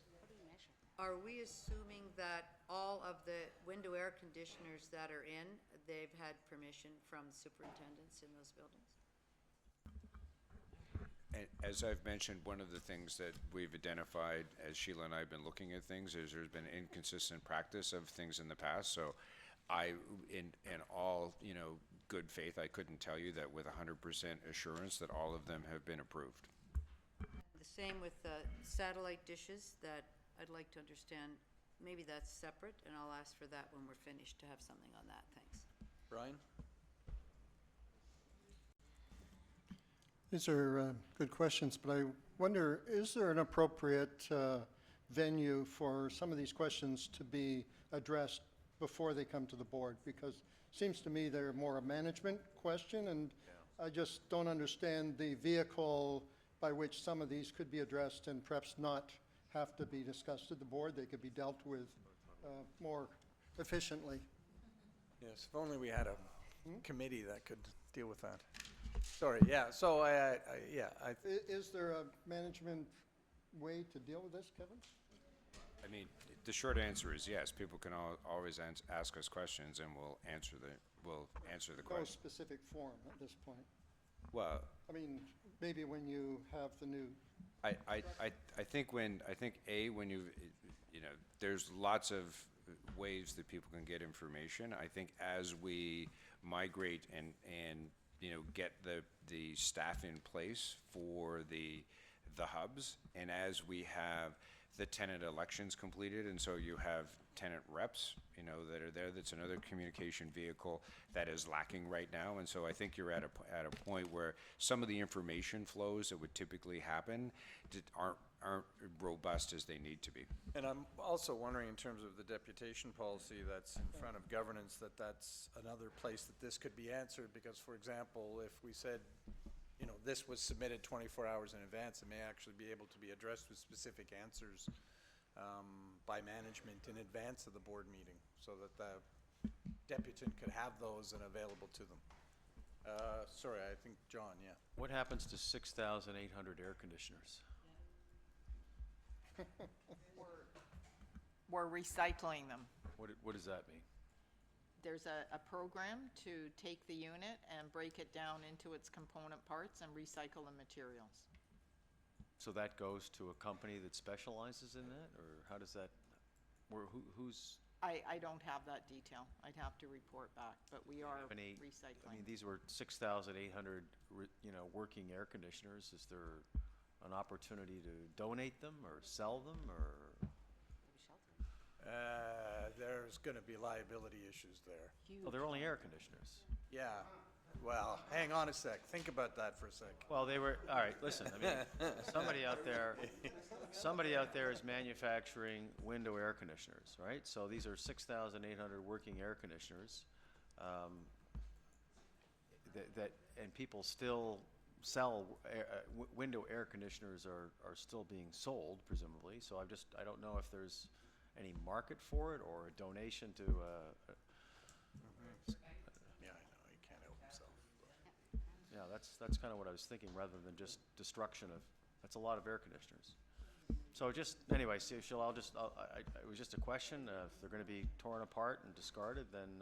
are we assuming that all of the window air conditioners that are in, they've had permission from superintendents in those buildings? And as I've mentioned, one of the things that we've identified as Sheila and I have been looking at things is there's been inconsistent practice of things in the past. So in all, you know, good faith, I couldn't tell you that with 100% assurance that all of them have been approved. The same with the satellite dishes, that I'd like to understand, maybe that's separate, and I'll ask for that when we're finished to have something on that, thanks. Brian? These are good questions, but I wonder, is there an appropriate venue for some of these questions to be addressed before they come to the board? Because it seems to me they're more a management question, and I just don't understand the vehicle by which some of these could be addressed and perhaps not have to be discussed at the board. They could be dealt with more efficiently. Yes, if only we had a committee that could deal with that. Sorry, yeah, so Is there a management way to deal with this, Kevin? I mean, the short answer is yes. People can always ask us questions, and we'll answer the No question. specific form at this point. Well, I mean, maybe when you have the new, I think when you know, there's lots of ways that people can get information. I think as we migrate and you know, get the staff in place for the hubs, and as we have the tenant elections completed, and so you have tenant reps, that are there. That's another communication vehicle that is lacking right now, and so I think you're at a point where some of the information flows that would typically happen aren't robust as they need to be. And I'm also wondering, in terms of the deputation policy that's in front of governance, that's another place that this could be answered, because, for example, if we said, this was submitted 24 hours in advance, it may actually be able to be addressed with specific answers by management in advance of the board meeting, so that the deputant could have those and available to them. Sorry, I think John, yeah. What happens to 6,800 air conditioners? We're recycling them. What does that mean? There's a program to take the unit and break it down into its component parts and recycle the materials. So that goes to a company that specializes in that, or how does that, who's? I don't have that detail. I'd have to report back, but we are recycling. I mean, these were 6,800, working air conditioners. Is there an opportunity to donate them or sell them, or? There's going to be liability issues there. Well, they're only air conditioners. Yeah. Well, hang on a sec. Think about that for a sec. Well, they were, all right, listen, I mean, somebody out there is manufacturing window air conditioners, right? So these are 6,800 working air conditioners, and people still sell, window air conditioners are still being sold, presumably. So I don't know if there's any market for it or a donation to, Yeah, I know. He can't help himself. yeah, that's kind of what I was thinking, rather than just destruction of, that's a lot of air conditioners. So anyway, see, it was just a question. If they're going to be torn apart and discarded, then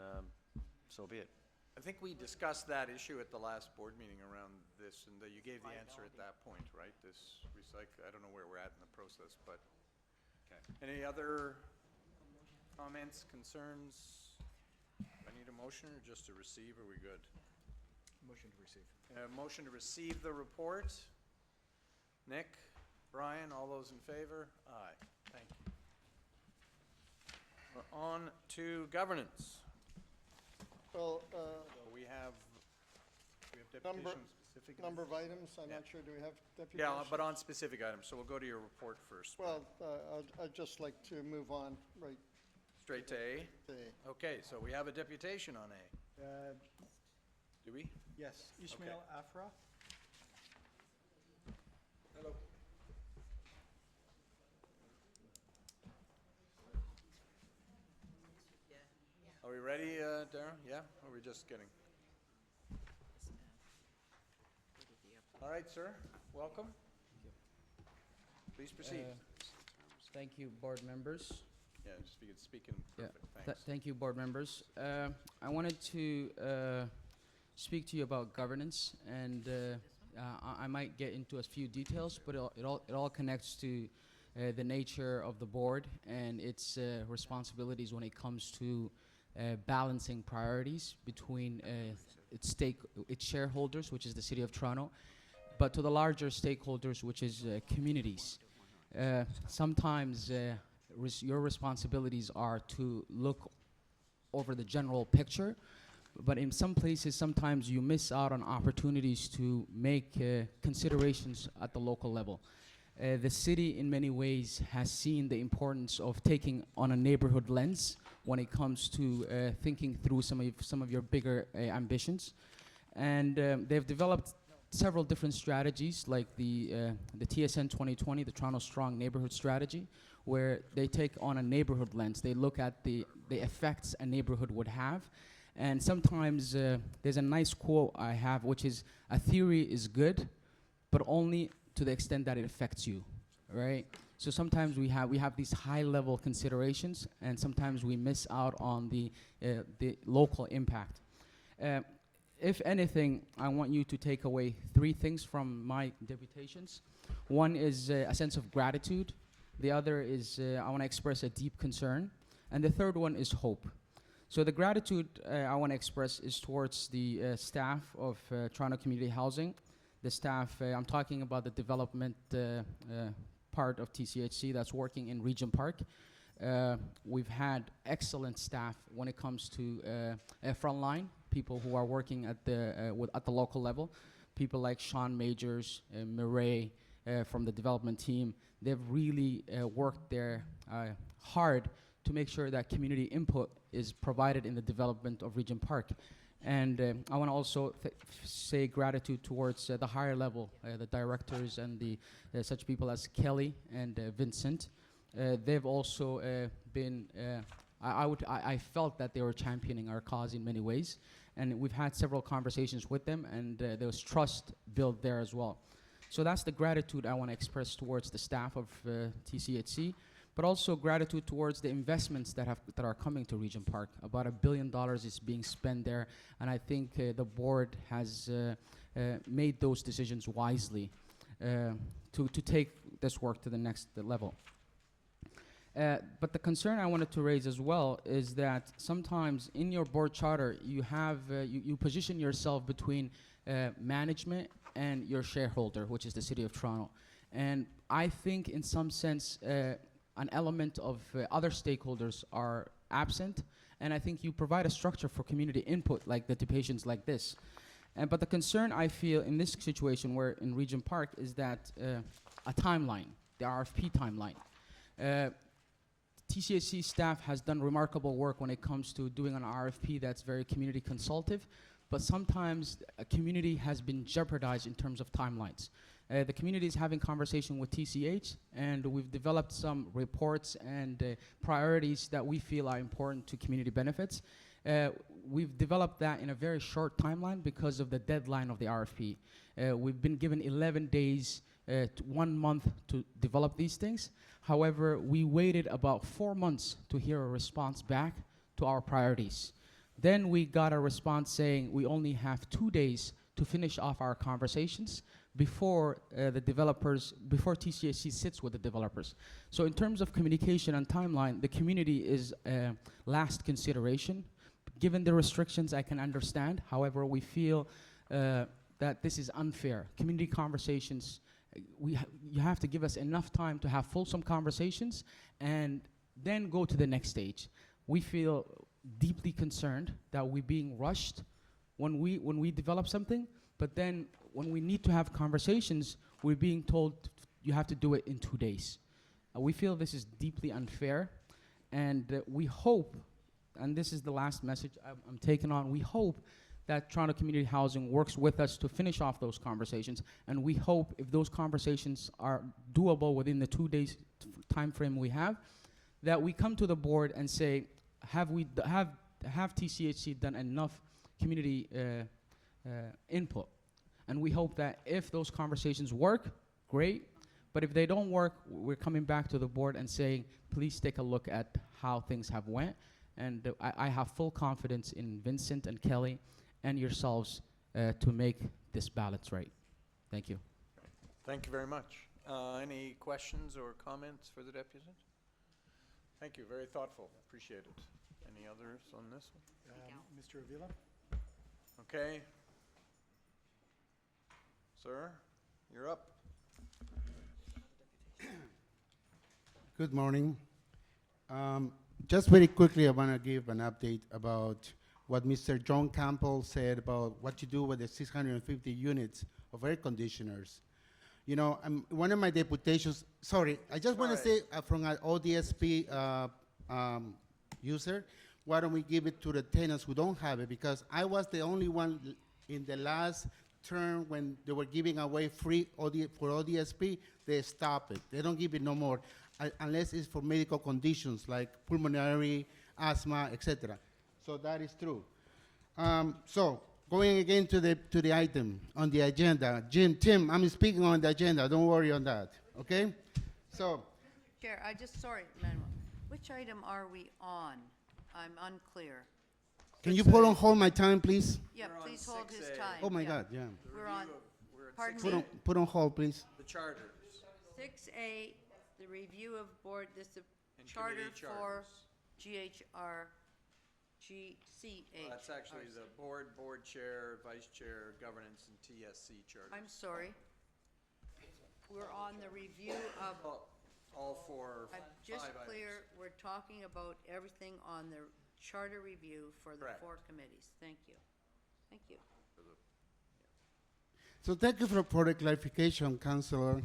so be it. I think we discussed that issue at the last board meeting around this, and you gave the answer at that point, right? This recycle, I don't know where we're at in the process, but. Any other comments, concerns? I need a motion or just to receive? Are we good? Motion to receive. Motion to receive the report. Nick, Brian, all those in favor? Aye. Thank you. We're on to governance. Well, So we have deputation specific. number of items, I'm Yeah. not sure, do we have deputation? Yeah, but on specific items, so we'll go to your report first. Well, I'd just like to move on right Straight to A? to A. Okay, so we have a deputation on A. Do we? Yes, Ishmael Afra. Hello. Are we ready, Darren? Yeah? Or are we just getting? All right, sir. Welcome. Please proceed. Thank you, board members. Yeah, just if you could speak in Yeah, perfect. Thanks. thank you, board members. I wanted to speak to you about governance, and I might get into a few details, but it all connects to the nature of the board and its responsibilities when it comes to balancing priorities between its shareholders, which is the City of Toronto, but to the larger stakeholders, which is communities. Sometimes your responsibilities are to look over the general picture, but in some places, sometimes you miss out on opportunities to make considerations at the local level. The city, in many ways, has seen the importance of taking on a neighborhood lens when it comes to thinking through some of your bigger ambitions. And they've developed several different strategies, like the TSN 2020, the Toronto Strong Neighborhood Strategy, where they take on a neighborhood lens. They look at the effects a neighborhood would have. And sometimes there's a nice quote I have, which is, a theory is good, but only to the extent that it affects you, right? So sometimes we have these high-level considerations, and sometimes we miss out on the local impact. If anything, I want you to take away 3 things from my deputations. One is a sense of gratitude. The other is I want to express a deep concern. And the third one is hope. So the gratitude I want to express is towards the staff of Toronto Community Housing. The staff, I'm talking about the development part of TCHC that's working in Regent Park. We've had excellent staff when it comes to frontline, people who are working at the local level. People like Sean Majors, Murray from the development team. They've really worked there hard to make sure that community input is provided in the development of Regent Park. And I want to also say gratitude towards the higher level, the directors and the such people as Kelly and Vincent. They've also been, I felt that they were championing our cause in many ways. And we've had several conversations with them, and there was trust built there as well. So that's the gratitude I want to express towards the staff of TCHC, but also gratitude towards the investments that are coming to Regent Park. About $1 billion is being spent there, and I think the board has made those decisions wisely to take this work to the next level. But the concern I wanted to raise as well is that sometimes in your board charter you have you position yourself between management and your shareholder, which is the City of Toronto. And I think in some sense an element of other stakeholders are absent, and I think you provide a structure for community input like the patients like this. But the concern I feel in this situation where in Regent Park is that a timeline, the RFP timeline. TCHC staff has done remarkable work when it comes to doing an RFP that's very community consultative, but sometimes a community has been jeopardized in terms of timelines. The community is having conversation with TCH, and we've developed some reports and priorities that we feel are important to community benefits. We've developed that in a very short timeline because of the deadline of the RFP. We've been given 11 days, 1 month to develop these things. However, we waited about 4 months to hear a response back to our priorities. Then we got a response saying we only have 2 days to finish off our conversations before before TCHC sits with the developers. So in terms of communication and timeline, the community is last consideration. Given the restrictions, I can understand. However, we feel that this is unfair. Community conversations, you have to give us enough time to have fulsome conversations and then go to the next stage. We feel deeply concerned that we're being rushed when we develop something, but then when we need to have conversations, we're being told you have to do it in 2 days. We feel this is deeply unfair, and we hope, and this is the last message I'm taking on, we hope that Toronto Community Housing works with us to finish off those conversations, and we hope if those conversations are doable within the 2 days time frame we have, that we come to the board and say, have TCHC done enough community input? And we hope that if those conversations work, great, but if they don't work, we're coming back to the board and saying, please take a look at how things have went, and I have full confidence in Vincent and Kelly and yourselves to make this balance right. Thank you. Thank you very much. Any questions or comments for the deputy? Thank you, very thoughtful, appreciate it. Any others on this one? Mr. Avila? Okay. Sir, you're up. Good morning. Just very quickly, I want to give an update about what Mr. John Campbell said about what to do with the 650 units of air conditioners. You know, one of my deputations, sorry, I just want to say from an ODSP user, why don't we give it to the tenants who don't have it? Because I was the only one in the last term when they were giving away free for ODSP, they stop it. They don't give it no more, unless it's for medical conditions like pulmonary, asthma, etc. So that is true. So going again to the item on the agenda, Tim, I'm speaking on the agenda. Don't worry on that. Okay. So. Chair, sorry, Manuel. Which item are we on? I'm unclear. Can you put on hold my time, please? Yeah, please hold his time. Oh my God, yeah. We're on, pardon me? Put on hold, please. The charters. 6A, the review of board, this is And charter committee for charters. GCH. That's actually the board chair, vice chair, governance, and TSC charters. I'm sorry. We're on on the review of, All for just 5 items. clear, we're talking about everything on the charter review for the Correct. 4 committees. Thank you. Thank you. So thank you for the clarification, Councilor.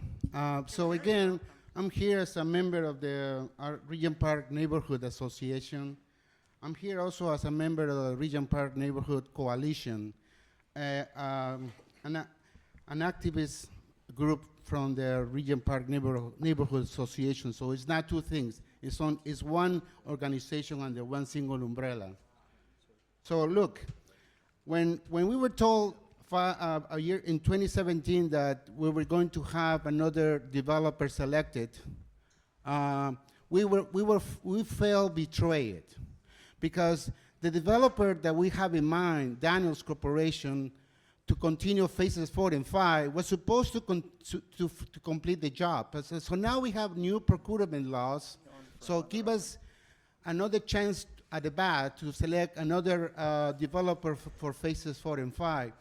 So again, I'm here as a member of the Region Park Neighborhood Association. I'm here also as a member of the Region Park Neighborhood Coalition, an activist group from the Region Park Neighborhood Association. So it's not two things. It's one organization under one single umbrella. So look, when we were told a year in 2017 that we were going to have another developer selected, we felt betrayed, because the developer that we have in mind, Daniels Corporation, to continue phases 4 and 5, was supposed to complete the job. So now we have new procurement laws. So give us another chance at the bat to select another developer for phases 4 and 5.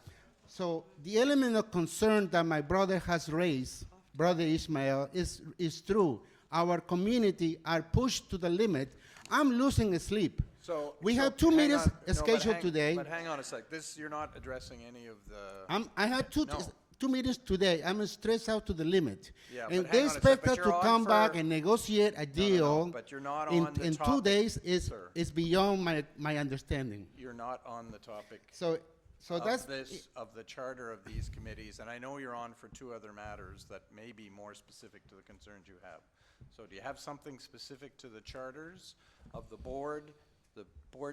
So the element of concern that my brother has raised, Brother Ishmael, is true. Our community are pushed to the limit. I'm losing sleep. So we have 2 hang meetings on- no, but scheduled today. But hang on a sec. You're not addressing any of the. I had two meetings today. I'm stressed out to the limit. Yeah, And but they hang on a sec, expect but us you're to on come back for- and negotiate a deal. But you're not in, on the in 2 topic, days sir. is beyond my understanding. You're not on the topic. So that's Of the charter of these committees, and I know you're on for 2 other matters that may be more specific to the concerns you have. So do you have something specific to the charters of the board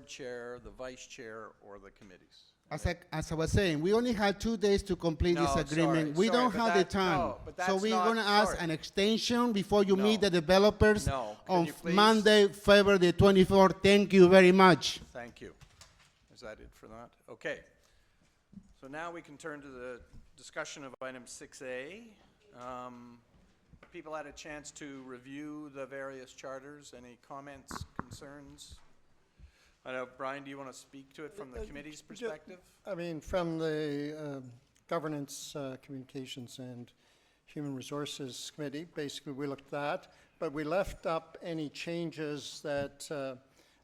chair, the vice chair, or the committees? as I was saying, we only had 2 days to complete this No, agreement. sorry, we sorry, don't but have the that- time. no, but So that's we're not- going to ask sorry. an extension before you meet No. the developers No. Can on you please? Monday, February the 24th. Thank you very much. Thank you. Is that it for that? Okay. So now we can turn to the discussion of item 6A. People had a chance to review the various charters. Any comments, concerns? I know, Brian, do you want to speak to it from the committee's perspective? I mean, from the Governance, Communications, and Human Resources Committee, basically we looked at that, but we left up any changes that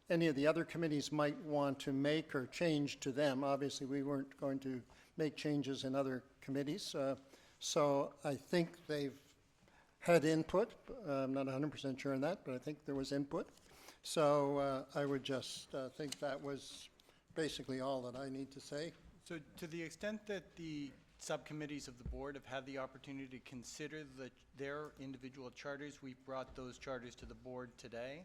any of the other committees might want to make or change to them. Obviously, we weren't going to make changes in other committees, so I think they've had input. I'm not 100% sure on that, but I think there was input. So I would just think that was basically all that I need to say. So to the extent that the subcommittees of the board have had the opportunity to consider their individual charters, we've brought those charters to the board today.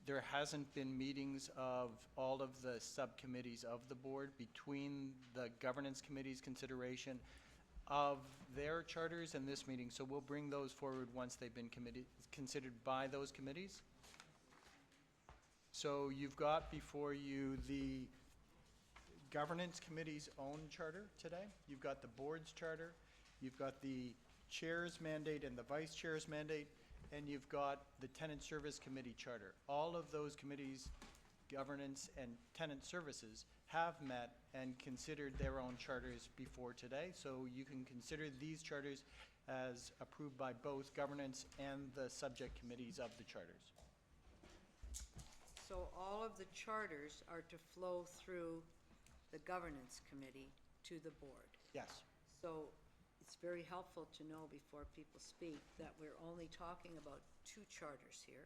There hasn't been meetings of all of the subcommittees of the board between the governance committee's consideration of their charters and this meeting. So we'll bring those forward once they've been considered by those committees. So you've got before you the governance committee's own charter today. You've got the board's charter. You've got the chair's mandate and the vice chair's mandate. And you've got the tenant service committee charter. All of those committees, governance and tenant services, have met and considered their own charters before today. So you can consider these charters as approved by both governance and the subject committees of the charters. So all of the charters are to flow through the governance committee to the board. Yes. So it's very helpful to know before people speak that we're only talking about 2 charters here.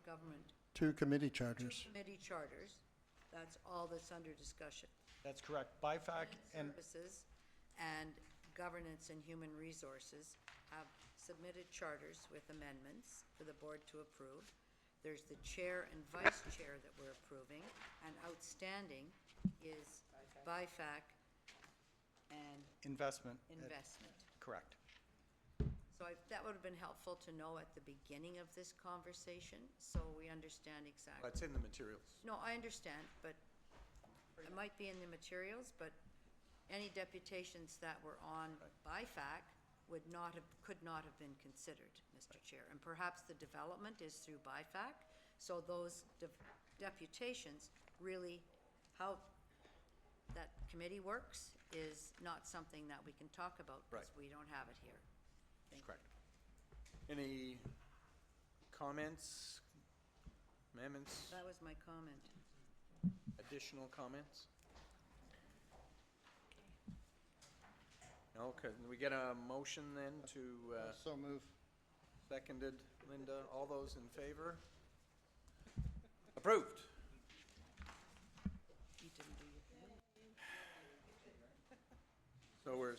Government, 2 committee 2 charters. committee charters. That's all that's under discussion. That's correct. BIFAC and Services and Governance and Human Resources have submitted charters with amendments for the board to approve. There's the chair and vice chair that we're approving, and outstanding is BIFAC and investment. investment. Correct. So that would have been helpful to know at the beginning of this conversation, so we understand exactly. That's in the materials. No, I understand, but it might be in the materials, but any deputations that were on BIFAC could not have been considered, Mr. Chair. And perhaps the development is through BIFAC, so those deputations really, how that committee works is not something that we can talk about because we don't have it here. Thank you. Correct. Any comments, amendments, That was my comment. additional comments? Okay, can we get a motion then to, So move. seconded, Linda, all those in favor? Approved. You didn't do your thing. So we're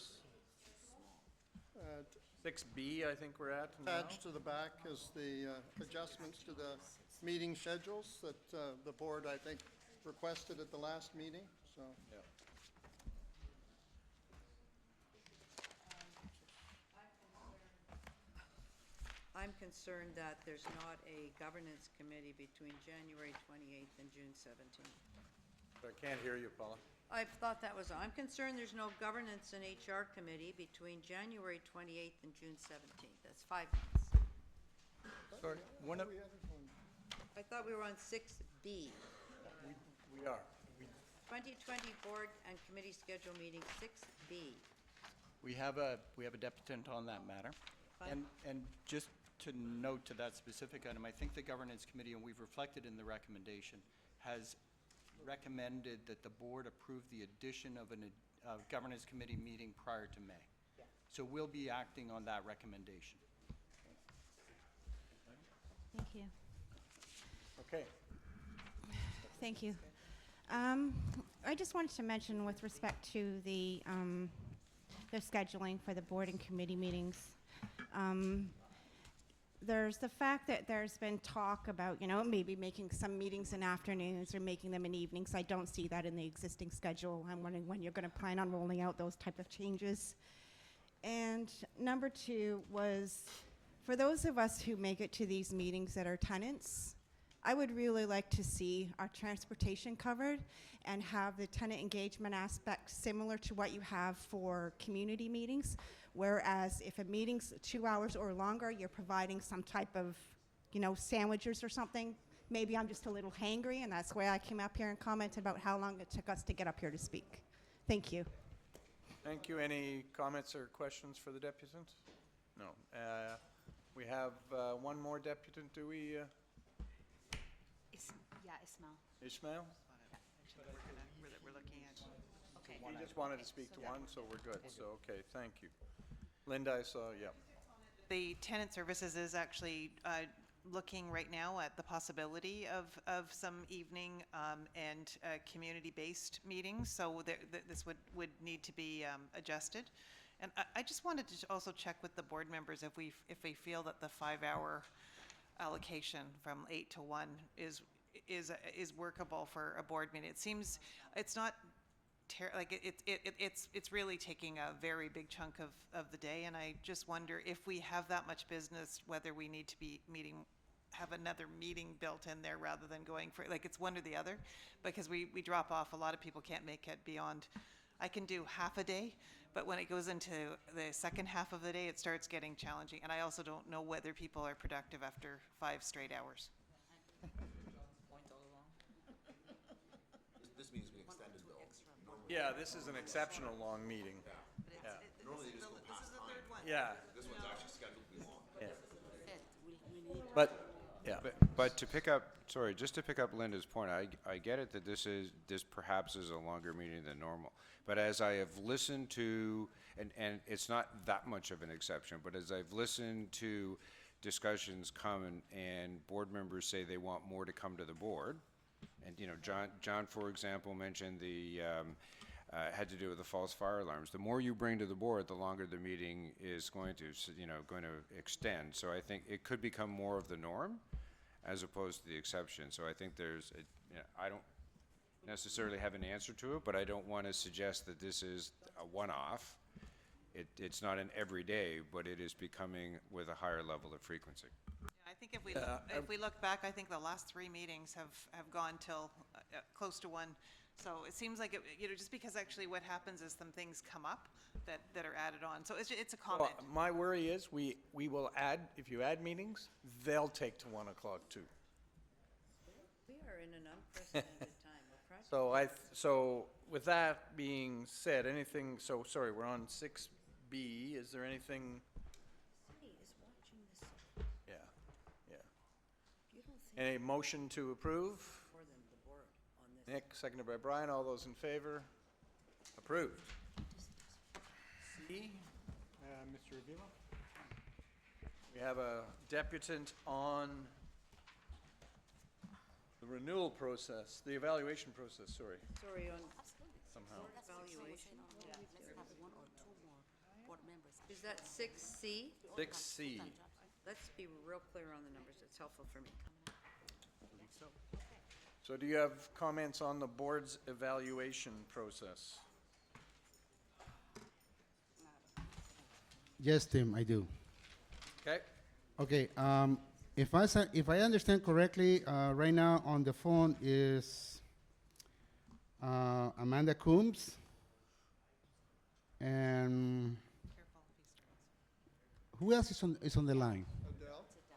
Uh, 6B, I think we're at now. Attached to the back is the adjustments to the meeting schedules that the board, I think, requested at the last meeting, so. Yeah. I'm concerned that there's not a governance committee between January 28th and June 17th. I can't hear you, Paula. I thought that was, I'm concerned there's no governance and HR committee between January 28th and June 17th. That's 5 months. Sorry, one of, I thought we were on 6B. we are. 2020 board and committee schedule meeting 6B. We have a deputant on that matter. Fine. And just to note to that specific item, I think the governance committee, and we've reflected in the recommendation, has recommended that the board approve the addition of a governance committee meeting prior to May. So we'll be acting on that recommendation. Thank you. Okay. Thank you. I just wanted to mention with respect to the scheduling for the board and committee meetings, there's the fact that there's been talk about, maybe making some meetings in afternoons or making them in evenings. I don't see that in the existing schedule. I'm wondering when you're going to plan on rolling out those type of changes. And number 2 was, for those of us who make it to these meetings that are tenants, I would really like to see our transportation covered and have the tenant engagement aspect similar to what you have for community meetings. Whereas if a meeting's 2 hours or longer, you're providing some type of, sandwiches or something. Maybe I'm just a little hangry, and that's why I came up here and commented about how long it took us to get up here to speak. Thank you. Thank you. Any comments or questions for the deputant? No. We have one more deputant, do we, Ismail. Ishmael? We're looking at. Okay. He just wanted to speak to one, so we're good. So, okay, thank you. Linda, I saw, yeah. The tenant services is actually looking right now at the possibility of some evening and community-based meetings, so this would need to be adjusted. And I just wanted to also check with the board members if we feel that the 5-hour allocation from 8 to 1 is workable for a board meeting. It seems it's not it's really taking a very big chunk of the day, and I just wonder if we have that much business, whether we need to be have another meeting built in there rather than going for, it's one or the other, because we drop off. A lot of people can't make it beyond, I can do half a day, but when it goes into the second half of the day, it starts getting challenging, and I also don't know whether people are productive after 5 straight hours. Point all along. This meeting's being extended though. Yeah, this is an exceptional long meeting. Yeah. Normally they just go past time. Yeah. This one's actually scheduled to be long. But, yeah. But to pick up, sorry, just to pick up Linda's point, I get it that this perhaps is a longer meeting than normal. But as I have listened to, and it's not that much of an exception, but as I've listened to discussions come and board members say they want more to come to the board, and John, for example, mentioned the had to do with the false fire alarms. The more you bring to the board, the longer the meeting is going to extend. So I think it could become more of the norm as opposed to the exception. So I think I don't necessarily have an answer to it, but I don't want to suggest that this is a one-off. It's not an everyday, but it is becoming with a higher level of frequency. I think if we look back, I think the last 3 meetings have gone till close to 1. So it seems like just because actually what happens is some things come up that are added on. So it's a comment. Well, my worry is we will add, if you add meetings, they'll take to 1 o'clock too. We are in an unprecedented time. We're practically So with that being said, sorry, we're on 6B. Is there anything Any motion to approve? Nick, seconded by Brian. All those in favor? Approved. C, Mr. Avila? we have a deputant on the renewal process, the evaluation process, sorry, Sorry, on somehow. evaluation. Is that 6C? 6C. Let's be real clear on the numbers. It's helpful for me. So do you have comments on the board's evaluation process? Yes, Tim, I do. Okay, Okay, if I understand correctly, right now on the phone is Amanda Coombs and who else is on the line?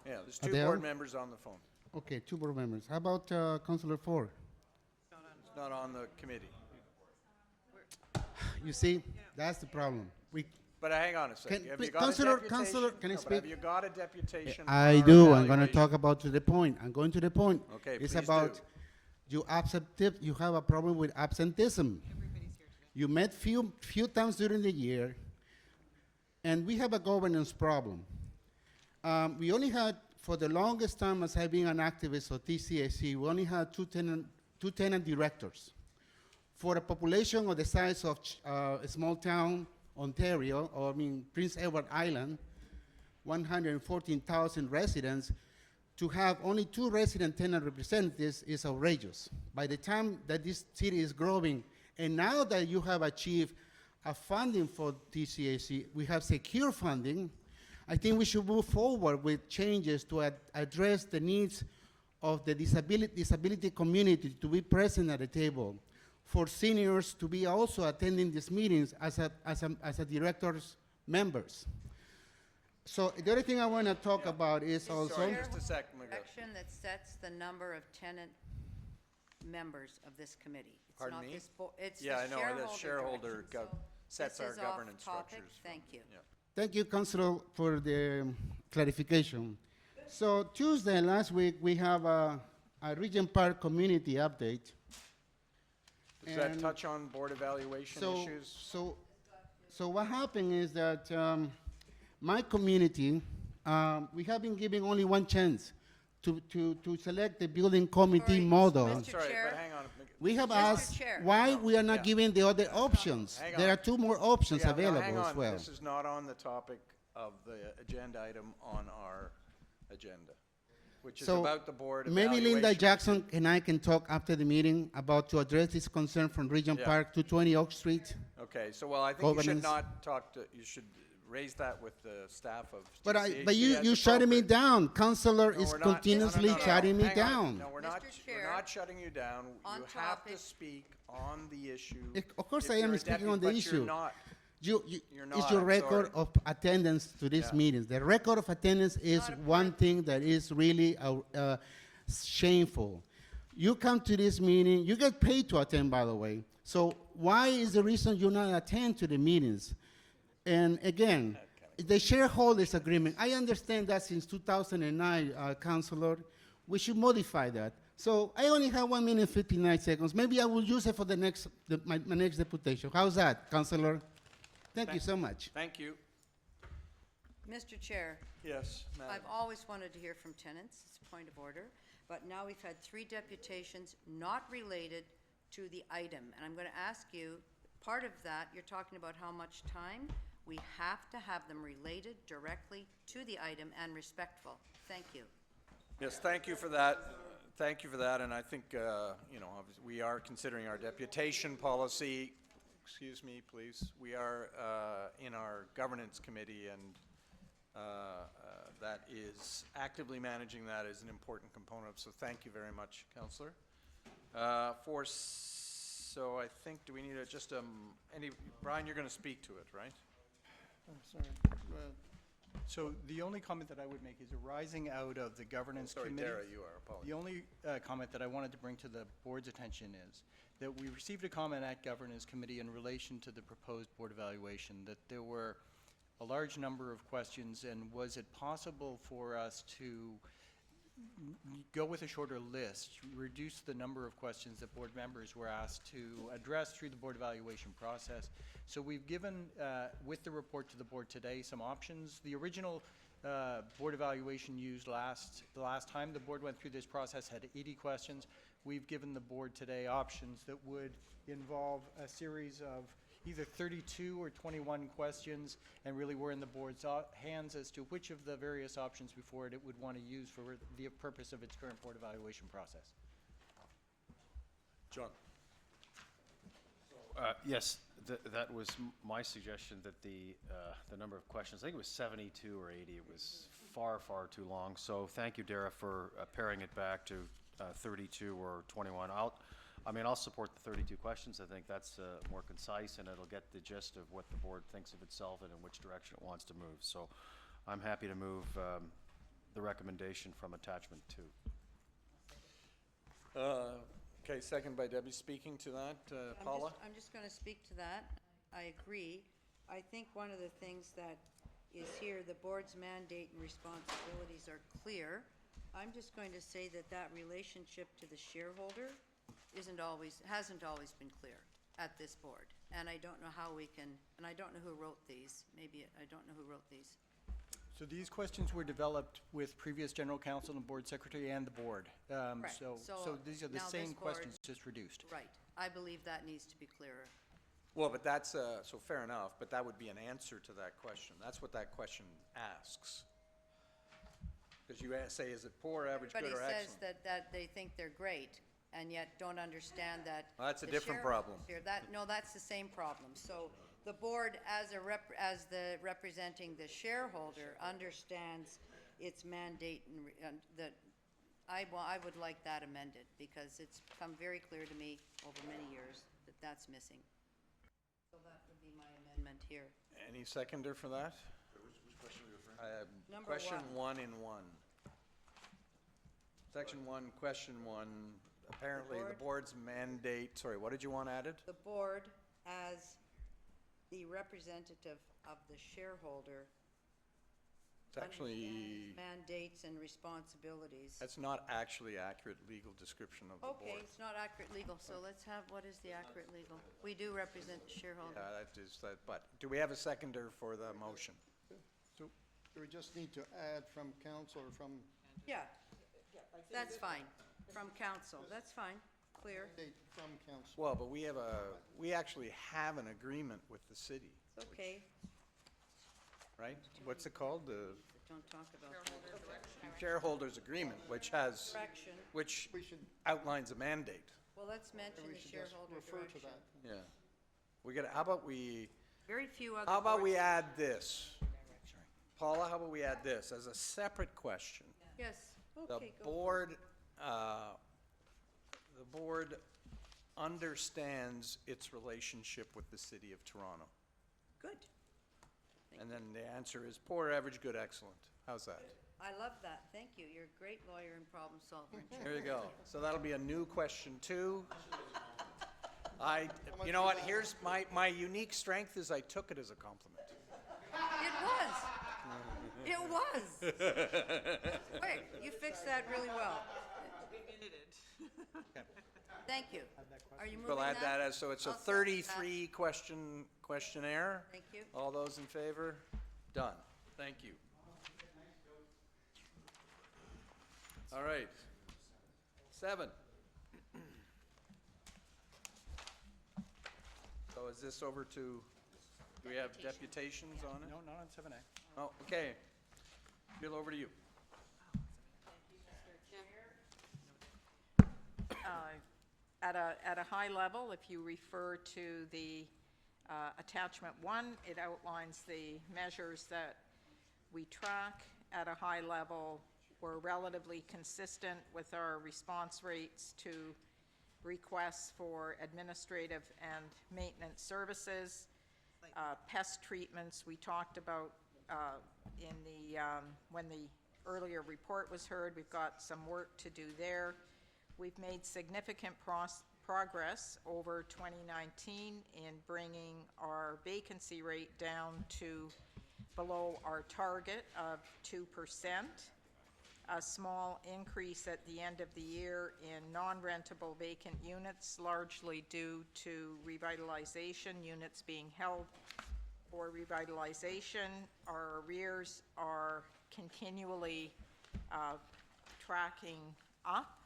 yeah, there's two Adele? board members on the phone. Okay, 2 board members. How about Councilor Ford? It's not on the committee. You see, that's the problem. But hang on a second. Have you got a Councilor, deputation? can I No, but speak? have you got a deputation? I on our do. I'm going to evaluation? talk about to the point. I'm going to the point. Okay, It's please about do. you have a problem with absenteeism. You met few times during the year, and we have a governance problem. We only had, for the longest time as I've been an activist of TCHC, we only had two tenant directors. For a population of the size of a small town, Ontario, or I mean Prince Edward Island, 114,000 residents, to have only 2 resident tenant representatives is outrageous. By the time that this city is growing, and now that you have achieved a funding for TCHC, we have secure funding, I think we should move forward with changes to address the needs of the disability community to be present at the table, for seniors to be also attending these meetings as a director's members. So the other thing I want to talk about is also... Sorry, just a second. Direction that sets the number of tenant members of this committee. It's Pardon not me? this It's Yeah, I the know, the shareholder direction. So sets this our is off governance topic. structures. Thank you. Yeah. Thank you, Councilor, for the clarification. So Tuesday, last week, we have a Regent Park community update. Does that And touch on board evaluation issues? So what happened is that my community, we have been giving only one chance to select the building committee Sorry, model. Mr. Sorry, Chair. but hang on. We have Mr. asked Chair. why we are not Yeah. giving the other options. Hang There on. are 2 more options Yeah, no, available hang as on. well. This is not on the topic of the agenda item on our agenda, which is So about the board maybe evaluation. Linda Jackson and I can talk after the meeting about to address this concern from Regent Yeah. Park, 220 Oak Street. Okay, so well, I think you should Governance. not talk to, you should raise that with the staff of But TCHC as you shutting me appropriate. down. Counselor No, is we're not. No, no, continuously no, no. shutting me Hang on. down. No, we're Mr. not, we're Chair, not shutting you down. on You have to topic. speak on the issue. Of course if I am you're a speaking deputy, on the but issue. you're not. You're not, it's your I'm record sorry. of attendance to these Yeah. meetings. The record of attendance is Not a one point. thing that is really shameful. You come to this meeting, you get paid to attend, by the way. So why is the reason you not attend to the meetings? And again, the shareholders agreement, I understand that since 2009, Councilor, we should modify that. So I only have 1 minute 59 seconds. Maybe I will use it for my next deputation. How's that, Councilor? Thank you so much. Thank you. Mr. Chair, Yes, madam. I've always wanted to hear from tenants. It's a point of order. But now we've had 3 deputations not related to the item. And I'm going to ask you, part of that, you're talking about how much time. We have to have them related directly to the item and respectful. Thank you. Yes, thank you for that. Thank you for that, and I think, you know, we are considering our deputation policy. Excuse me, please. We are in our governance committee, and that is actively managing that is an important component. So thank you very much, Councillor. So I think, do we need Brian, you're going to speak to it, right? Oh, sorry. So the only comment that I would make is arising out of the governance Sorry, committee. Dara, you are. Apologies. The only comment that I wanted to bring to the board's attention is that we received a comment at governance committee in relation to the proposed board evaluation, that there were a large number of questions, and was it possible for us to go with a shorter list, reduce the number of questions that board members were asked to address through the board evaluation process. So we've given, with the report to the board today, some options. The original board evaluation used the last time the board went through this process had 80 questions. We've given the board today options that would involve a series of either 32 or 21 questions, and really we're in the board's hands as to which of the various options before it would want to use for the purpose of its current board evaluation process. John? Yes, that was my suggestion, that the number of questions, I think it was 72 or 80, it was far, far too long. So thank you, Dara, for paring it back to 32 or 21. I'll support the 32 questions. I think that's more concise, and it'll get the gist of what the board thinks of itself and in which direction it wants to move. So I'm happy to move the recommendation from attachment 2. Okay, second by Debbie. Speaking to that, Paula? I'm just going to speak to that. I agree. I think one of the things that is here, the board's mandate and responsibilities are clear. I'm just going to say that that relationship to the shareholder hasn't always been clear at this board. And I don't know how we can, and I don't know who wrote these. I don't know who wrote these. So these questions were developed with previous general counsel and board secretary and the board. Correct. So these are the now same this board- questions, just reduced. Right. I believe that needs to be clearer. Well, but that's, so fair enough, but that would be an answer to that question. That's what that question asks. Because you say, is it poor, average, good, or Everybody excellent? says that they think they're great, and yet don't understand that. Well, that's a the different shareholders problem. here- No, that's the same problem. So the board, as the representing the shareholder, understands its mandate and that I would like that amended, because it's become very clear to me over many years that that's missing. So that would be my amendment here. Any seconder for that? Which question are you referring to? Number Question one. 1 in 1. Section 1, question 1. Apparently, the board- board's mandate, sorry, what did you want added? The board, as the representative of the shareholder, It's actually, understands mandates and responsibilities. that's not actually accurate legal description of the board. Okay, it's not accurate legal, so let's have, what is the accurate legal? We do represent the shareholder. Yeah, that is, that. But do we have a seconder for the motion? So we just need to add from council or from Yeah, that's fine. From council, that's fine, clear. date from council. Well, but we actually have an agreement with the city, It's okay, right? What's it called? The don't talk about that. shareholders agreement, which has, Correction. which We should, outlines a mandate. Well, let's mention we the should just shareholder refer to direction. that. Yeah. We got, how about we, Very few other how about we boards- add this? Paula, how about we add this as a separate question? Yes, The okay, go. board understands its relationship with the city of Toronto. Good. And then the answer is poor, average, good, excellent. How's that? I love that, thank you. You're a great lawyer and problem solver. There you go. So that'll be a new question 2. You know what, here's my unique strength is I took it as a compliment. It was. Wait, you fixed that really well. Thank you. Are you moving We'll add that that? as, so it's a I'll second that. 33 question questionnaire. Thank you. All those in favor? Done. Thank you. All right. 7. So is this over to, do we have deputations on it? No, not on 7A. Oh, okay. Bill, over to you. At a high level, if you refer to the attachment 1, it outlines the measures that we track. At a high level, we're relatively consistent with our response rates to requests for administrative and maintenance services. Pest treatments, we talked about in the, when the earlier report was heard. We've got some work to do there. We've made significant progress over 2019 in bringing our vacancy rate down to below our target of 2%. a small increase at the end of the year in non-rentable vacant units, largely due to revitalization, units being held for revitalization. Our arrears are continually tracking up,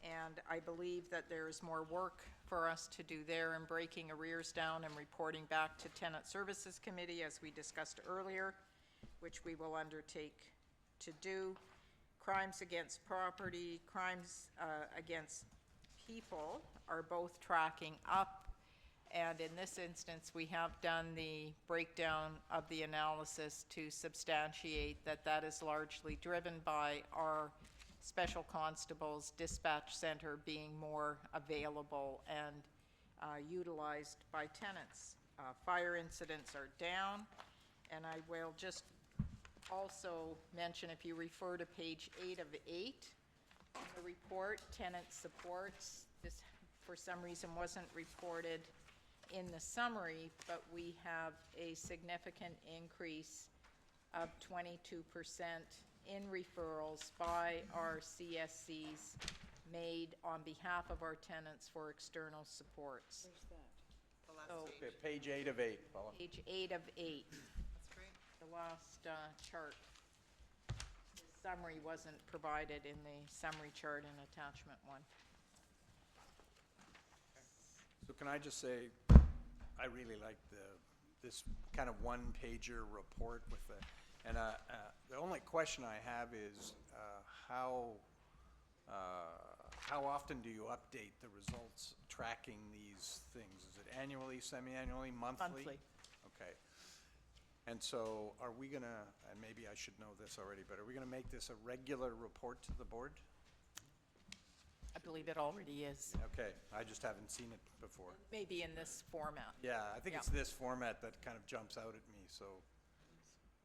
and I believe that there is more work for us to do there in breaking arrears down and reporting back to Tenant Services Committee, as we discussed earlier, which we will undertake to do. Crimes against property, crimes against people are both tracking up. And in this instance, we have done the breakdown of the analysis to substantiate that that is largely driven by our special constables dispatch center being more available and utilized by tenants. Fire incidents are down, and I will just also mention, if you refer to page 8 of 8 in the report, tenant supports. This, for some reason, wasn't reported in the summary, but we have a significant increase of 22% in referrals by our CSCs made on behalf of our tenants for external supports. Where's that? The last Oh. page. Okay, page 8 of 8, Paula. Page 8 of 8, That's great. the last chart. The summary wasn't provided in the summary chart in attachment 1. So can I just say, I really like this kind of one-pager report with the, and the only question I have is how often do you update the results tracking these things? Is it annually, semi-annually, monthly? Monthly. Okay. And so are we gonna, and maybe I should know this already, but are we gonna make this a regular report to the board? I believe it already is. Okay, I just haven't seen it before. Maybe in this format. Yeah, I think Yeah. it's this format that kind of jumps out at me, so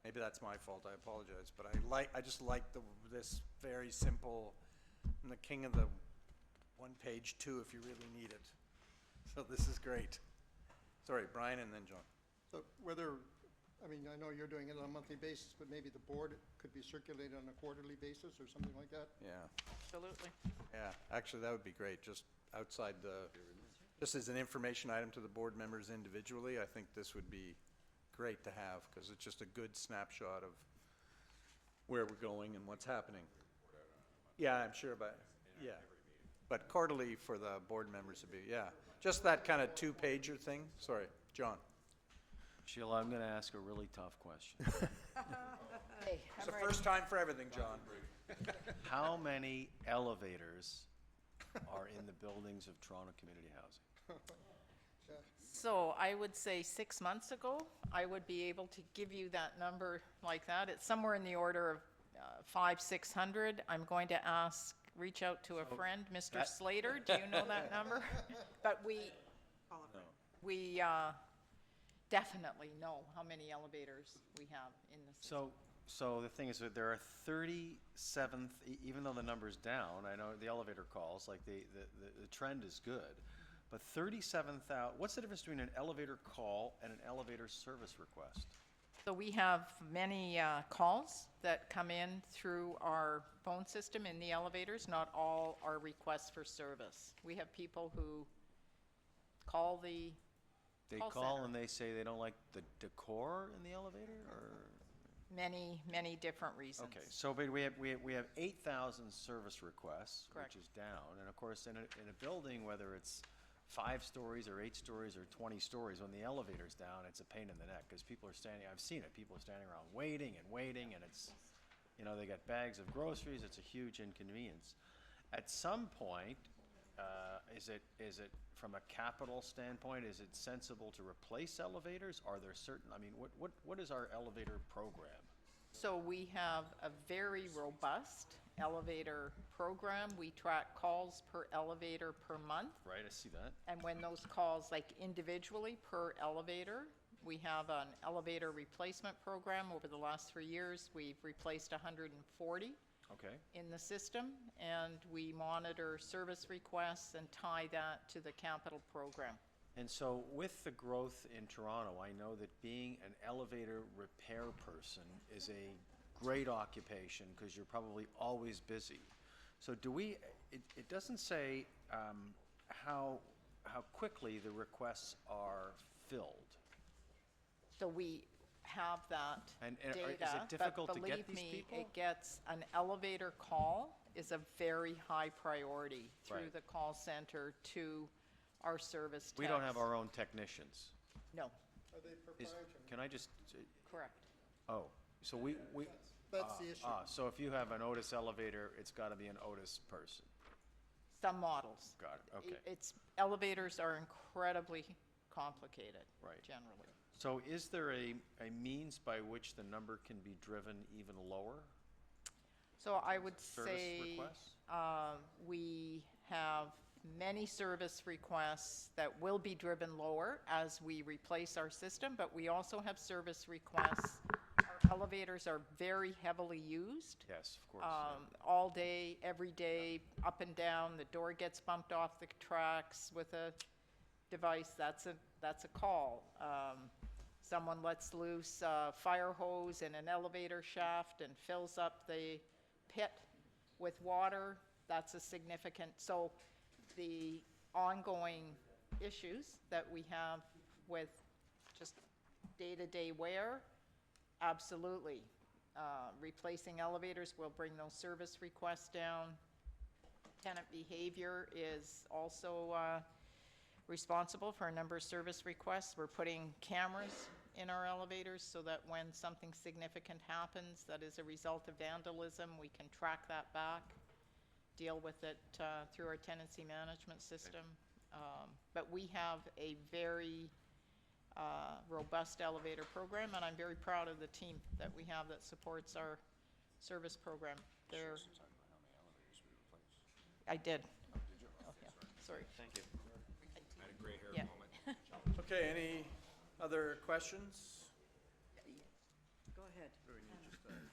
maybe that's my fault, I apologize. But I just like this very simple, I'm the king of the one-page two if you really need it. So this is great. Sorry, Brian and then John. So whether, I mean, I know you're doing it on a monthly basis, but maybe the board could be circulated on a quarterly basis or something like that? Yeah, Absolutely. yeah, actually, that would be great, just outside just as an information item to the board members individually, I think this would be great to have, because it's just a good snapshot of where we're going and what's happening. Yeah, I'm sure, but, yeah. But quarterly for the board members would be, yeah. Just that kind of two-pager thing. Sorry, John. Sheila, I'm going to ask a really tough question. Hey, It's the first time for everything, John. How many elevators are in the buildings of Toronto Community Housing? So I would say 6 months ago, I would be able to give you that number like that. It's somewhere in the order of 500-600. I'm going to reach out to a friend, Mr. that- Slater. Do you know that number? But we definitely know how many elevators we have in the system. So the thing is that there are 37, even though the number's down, I know the elevator calls, like the trend is good, but 37,000, what's the difference between an elevator call and an elevator service request? So we have many calls that come in through our phone system in the elevators. Not all are requests for service. We have people who call the They call call center. and they say they don't like the decor in the elevator, or? Many different reasons. Okay, so but we have 8,000 service requests, Correct. which is down, and of course, in a building, whether it's 5 stories or 8 stories or 20 stories, when the elevator's down, it's a pain in the neck, because people are standing, I've seen it, people are standing around waiting, and it's, you know, they got bags of groceries, it's a huge inconvenience. At some point, is it, from a capital standpoint, is it sensible to replace elevators? Are there certain, I mean, what is our elevator program? So we have a very robust elevator program. We track calls per elevator per month. Right, I see that. And when those calls, like individually per elevator, we have an elevator replacement program. Over the last 3 years, we've replaced 140 Okay. in the system, and we monitor service requests and tie that to the capital program. And so with the growth in Toronto, I know that being an elevator repair person is a great occupation, because you're probably always busy. So do we, it doesn't say how quickly the requests are filled. So we have that And data. is it difficult to get these But people? believe me, it gets, an elevator call is a very high priority through Right. the call center to our service techs. We don't have our own technicians. No, Are they Is- proprietary? Can I just, correct. oh, so we. That's the issue. So if you have an Otis elevator, it's gotta be an Otis person. Some models. Got it, okay. It's, elevators are incredibly complicated. Right. Generally. So is there a means by which the number can be driven even lower? So I would Service say, requests? we have many service requests that will be driven lower as we replace our system, but we also have service requests. Our elevators are very heavily used. Yes, of course. Yeah. All day, every day, up and down, the door gets bumped off the tracks with a device, that's a call. Someone lets loose a fire hose in an elevator shaft and fills up the pit with water, that's a significant, so the ongoing issues that we have with just day-to-day wear, absolutely. Replacing elevators will bring those service requests down. Tenant behavior is also responsible for a number of service requests. We're putting cameras in our elevators so that when something significant happens that is a result of vandalism, we can track that back, deal with it through our tenancy management system. But we have a very robust elevator program, and I'm very proud of the team that we have that supports our service program. They're, I did. Oh, yeah. Sorry. Thank you. I had a gray hair Yeah. moment. Okay, any other questions? Go ahead.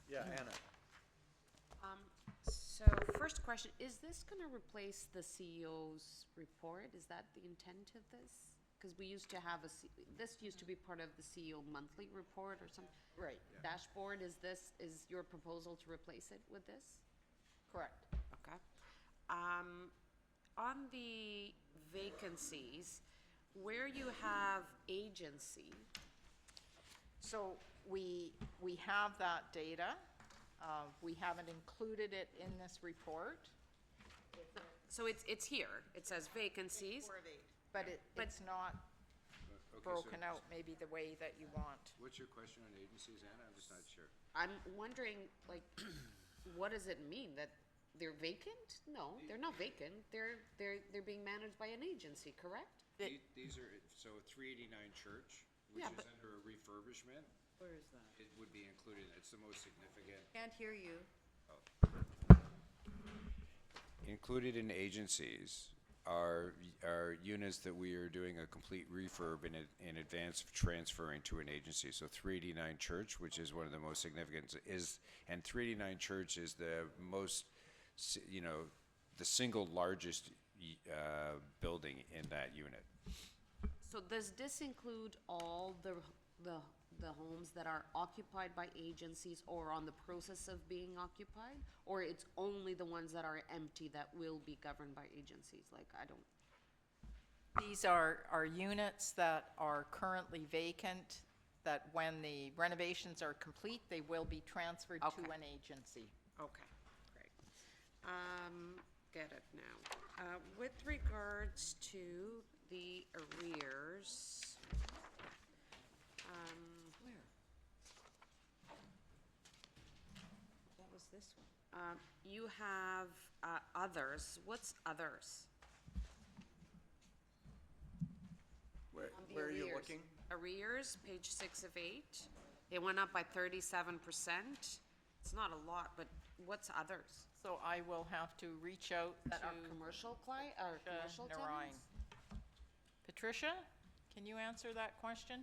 Yeah, Anna. So first question, is this gonna replace the CEO's report? Is that the intent of this? Because we used to have this used to be part of the CEO monthly report or some Right, dashboard. Is your proposal to replace it with this? correct. Okay. On the vacancies, where you have agency, So we have that data. We haven't included it in this report. so it's here. It says vacancies. But it's not Okay, broken so out maybe the way that you want. what's your question on agencies, Anna? I'm just not sure. I'm wondering, like, what does it mean? That they're vacant? No, they're not vacant. They're being managed by an agency, correct? These are, so 389 Church, which Yeah, is but- under a refurbishment, Where is that? it would be included, it's the most significant. Can't hear you. Included in agencies are units that we are doing a complete refurb in advance of transferring to an agency. So 389 Church, which is one of the most significant, and 389 Church is the most, the single largest building in that unit. So does this include all the homes that are occupied by agencies or on the process of being occupied? Or it's only the ones that are empty that will be governed by agencies? Like, I don't. These are units that are currently vacant, that when the renovations are complete, they will be transferred to Okay. an agency. Okay, great. Get it now. With regards to the arrears, Where? That was this one. you have others. What's others? Where are you Arrears. looking? Arrears, page 6 of 8. It went up by 37%. It's not a lot, but what's others? So I will have to reach out That are to commercial commercial Narine. tenants? Patricia, can you answer that question?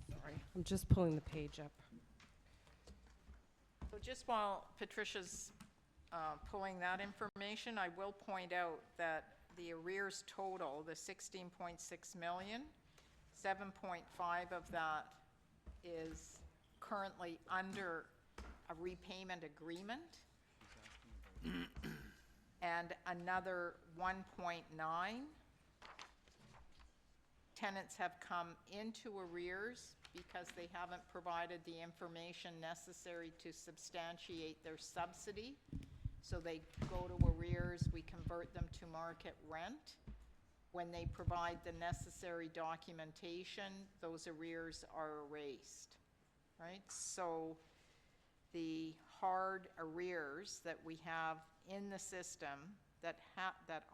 Sorry. I'm just pulling the page up. So just while Patricia's pulling that information, I will point out that the arrears total, the 16.6 million, 7.5 of that is currently under a repayment agreement. And another 1.9 tenants have come into arrears because they haven't provided the information necessary to substantiate their subsidy. So they go to arrears, we convert them to market rent. When they provide the necessary documentation, those arrears are erased, right? So the hard arrears that we have in the system that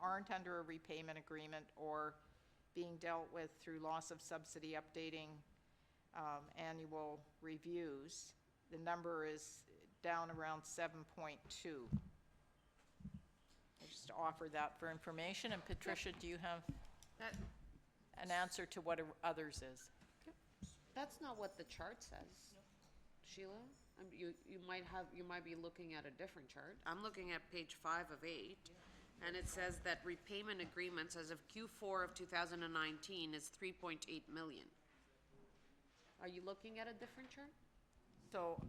aren't under a repayment agreement or being dealt with through loss of subsidy updating annual reviews, the number is down around 7.2. I just offer that for information. And Patricia, do you have an answer to what others is? That's not what the chart says, Sheila. You might be looking at a different chart. I'm looking at page 5 of 8, and it says that repayment agreements as of Q4 of 2019 is 3.8 million. Are you looking at a different chart? So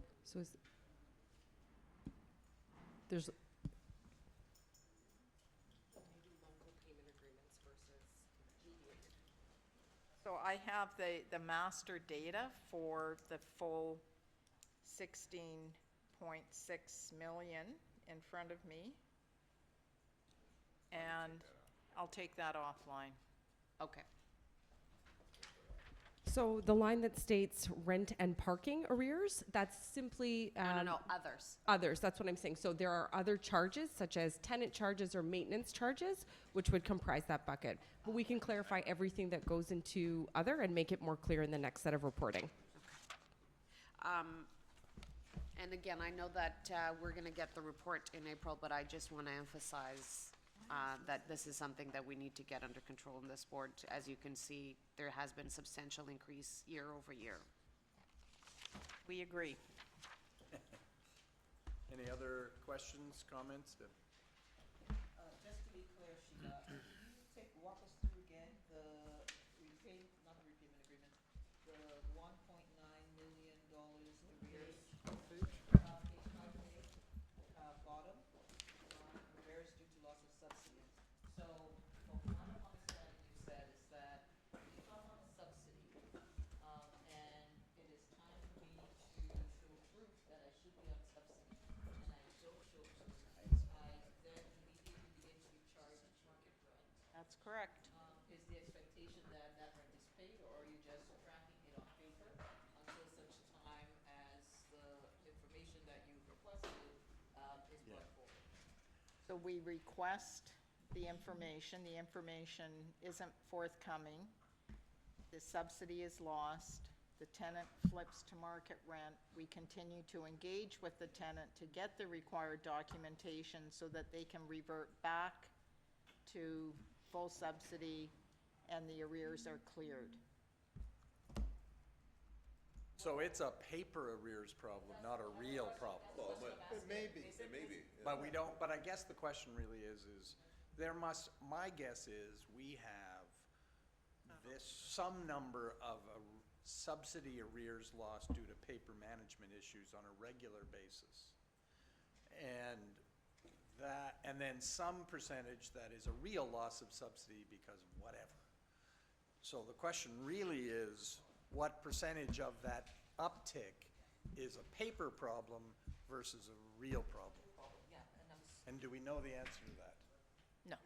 There's, So I have the master data for the full 16.6 million in front of me. And I'll take that offline. Okay. so the line that states rent and parking arrears, that's simply. No, others. Others, that's what I'm saying. So there are other charges, such as tenant charges or maintenance charges, which would comprise that bucket. But we can clarify everything that goes into other and make it more clear in the next set of reporting. And again, I know that we're going to get the report in April, but I just want to emphasize that this is something that we need to get under control in this board. As you can see, there has been substantial increase year over year. We agree. Any other questions, comments? Just to be clear, Sheila, can you walk us through again the not the repayment agreement, the $1.9 million arrears? Page 5A, bottom, arrears due to loss of subsidy. So, from what I'm understanding you said is that if I'm on a subsidy, and it is time for me to show proof that I should be on subsidy, and I don't show proof, I then immediately begin to be charged market rent. That's correct. Is the expectation that that rent is paid, or are you just tracking it on paper until such time as the information that you requested is brought forward? So we request the information isn't forthcoming, the subsidy is lost, the tenant flips to market rent, we continue to engage with the tenant to get the required documentation so that they can revert back to full subsidy and the arrears are cleared. So it's a paper arrears problem, not a real problem. Well, it may be, it may be. But we don't, but I guess the question really is my guess is we have some number of subsidy arrears lost due to paper management issues on a regular basis. And then some percentage that is a real loss of subsidy because of whatever. So the question really is, what percentage of that uptick is a paper problem versus a real problem? Yeah, And do we know the answer to that? No.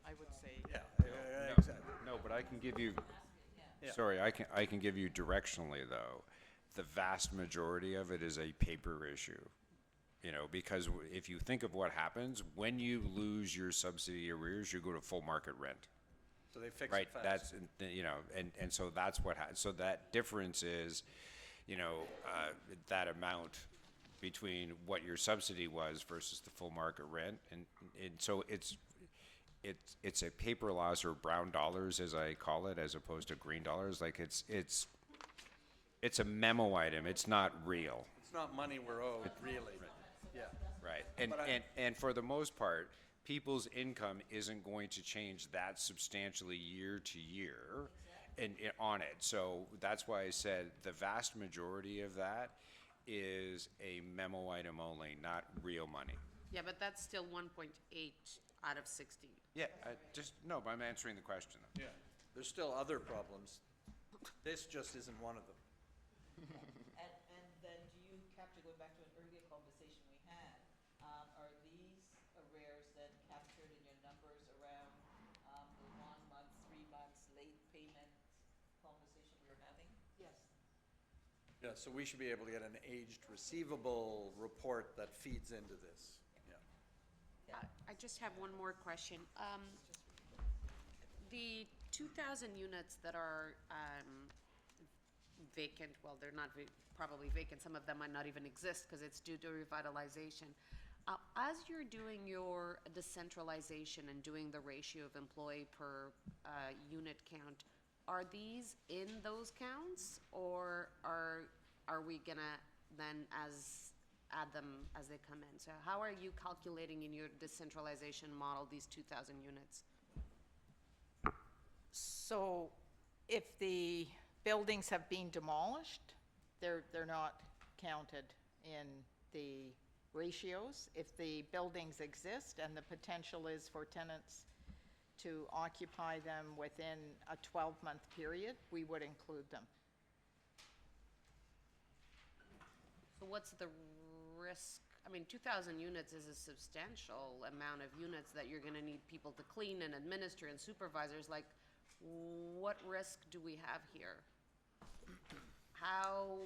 I would say. Yeah, No, exactly. No, but I can give you, Yeah. sorry, I can give you directionally, though. The vast majority of it is a paper issue. You know, because if you think of what happens, when you lose your subsidy arrears, you go to full market rent. So they fix Right, it fast. that's, you know, and so that's what so that difference is, you know, that amount between what your subsidy was versus the full market rent, and so it's a paper loss, or brown dollars, as I call it, as opposed to green dollars. Like it's a memo item, it's not real. It's not money we're owed, really. Yeah. Right, and for the most part, people's income isn't going to change that substantially year to year on it. So that's why I said the vast majority of that is a memo item only, not real money. Yeah, but that's still 1.8 out of 60. Yeah, no, but I'm answering the question. Yeah. There's still other problems. This just isn't one of them. And then do you capture, going back to an earlier conversation we had, are these arrears then captured in your numbers around the 1 month, 3 months late payment conversation we were having? Yes. Yeah, so we should be able to get an aged receivable report that feeds into this. Yeah. I just have one more question. The 2,000 units that are vacant, well, they're not probably vacant, some of them might not even exist because it's due to revitalization. As you're doing your decentralization and doing the ratio of employee per unit count, are these in those counts, or are we gonna then add them as they come in? So how are you calculating in your decentralization model these 2,000 units? So if the buildings have been demolished, they're not counted in the ratios. If the buildings exist and the potential is for tenants to occupy them within a 12-month period, we would include them. So what's the risk? I mean, 2,000 units is a substantial amount of units that you're gonna need people to clean and administer and supervisors. Like, what risk do we have here? How?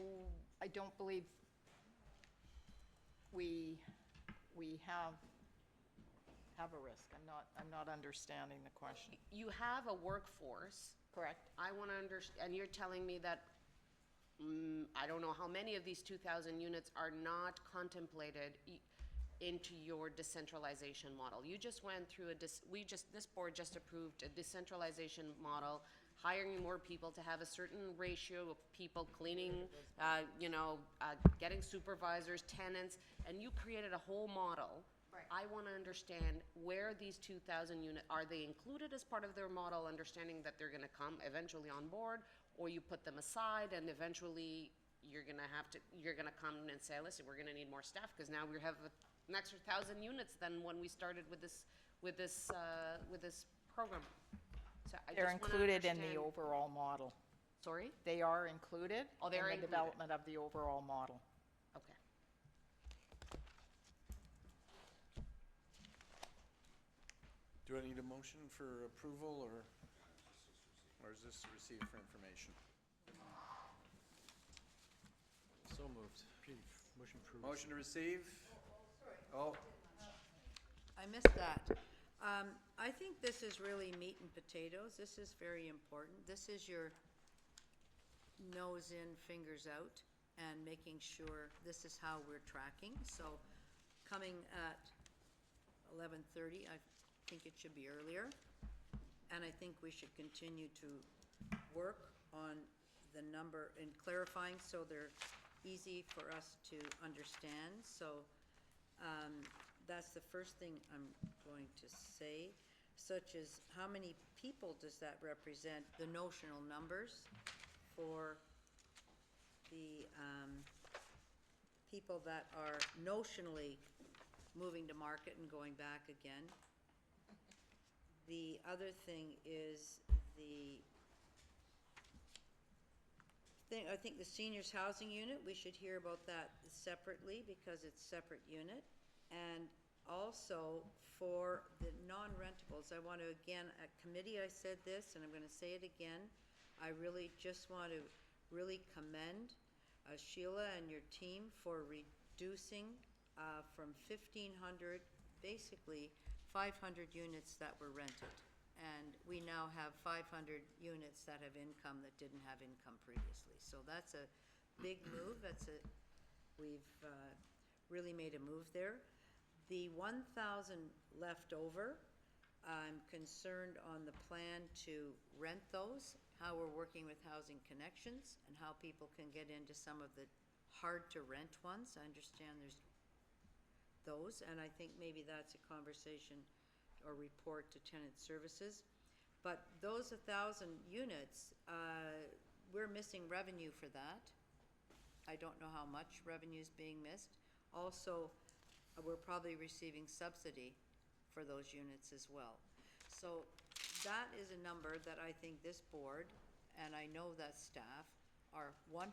I don't believe we have a risk. I'm not understanding the question. You have a workforce. Correct. I wanna understand, and you're telling me that I don't know how many of these 2,000 units are not contemplated into your decentralization model. You just went through this board just approved a decentralization model, hiring more people to have a certain ratio of people cleaning, getting supervisors, tenants, and you created a whole model. Right. I want to understand where these 2,000 units, are they included as part of their model, understanding that they're gonna come eventually on board, or you put them aside and eventually you're gonna come and say, listen, we're gonna need more staff, because now we have an extra 1,000 units than when we started with this program. So I They're just wanna included in the understand- overall model. Sorry? They are included Oh, they are in the included. development of the overall model. Okay. Do I need a motion for approval, or is this received for information? So moved. Motion approved. Motion to receive? Oh, I missed that. I think this is really meat and potatoes. This is very important. This is your nose in, fingers out, and making sure this is how we're tracking. So coming at 11:30, I think it should be earlier. And I think we should continue to work on the number and clarifying so they're easy for us to understand. So that's the first thing I'm going to say, such as how many people does that represent, the notional numbers for the people that are notionally moving to market and going back again. The other thing is I think the seniors housing unit, we should hear about that separately because it's separate unit. And also for the non-rentables, I want to, again, at committee I said this, and I'm going to say it again. I really just want to really commend Sheila and your team for reducing from 1,500, basically 500 units that were rented. And we now have 500 units that have income that didn't have income previously. So that's a big move. We've really made a move there. The 1,000 left over, I'm concerned on the plan to rent those, how we're working with Housing Connections, and how people can get into some of the hard-to-rent ones. I understand there's those, and I think maybe that's a conversation or report to tenant services. But those 1,000 units, we're missing revenue for that. I don't know how much revenue is being missed. Also, we're probably receiving subsidy for those units as well. So that is a number that I think this board, and I know that staff, are 100%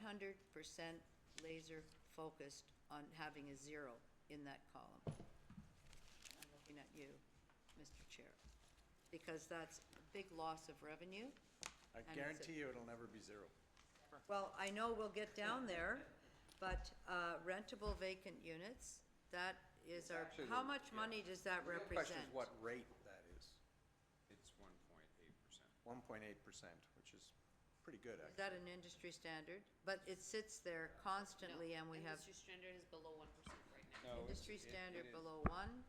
laser focused on having a 0 in that column. I'm looking at you, Mr. Chair, because that's a big loss of revenue. I And it's a- guarantee you it'll never be 0. Well, I know we'll get down there, but rentable vacant units, that is our, actually how the- much money does that The real question represent? is what rate that is. It's 1.8%. 1.8%, which is pretty good, Is actually. that an industry standard? But it sits there constantly and we have standard is below 1% right now. No, industry standard below 1.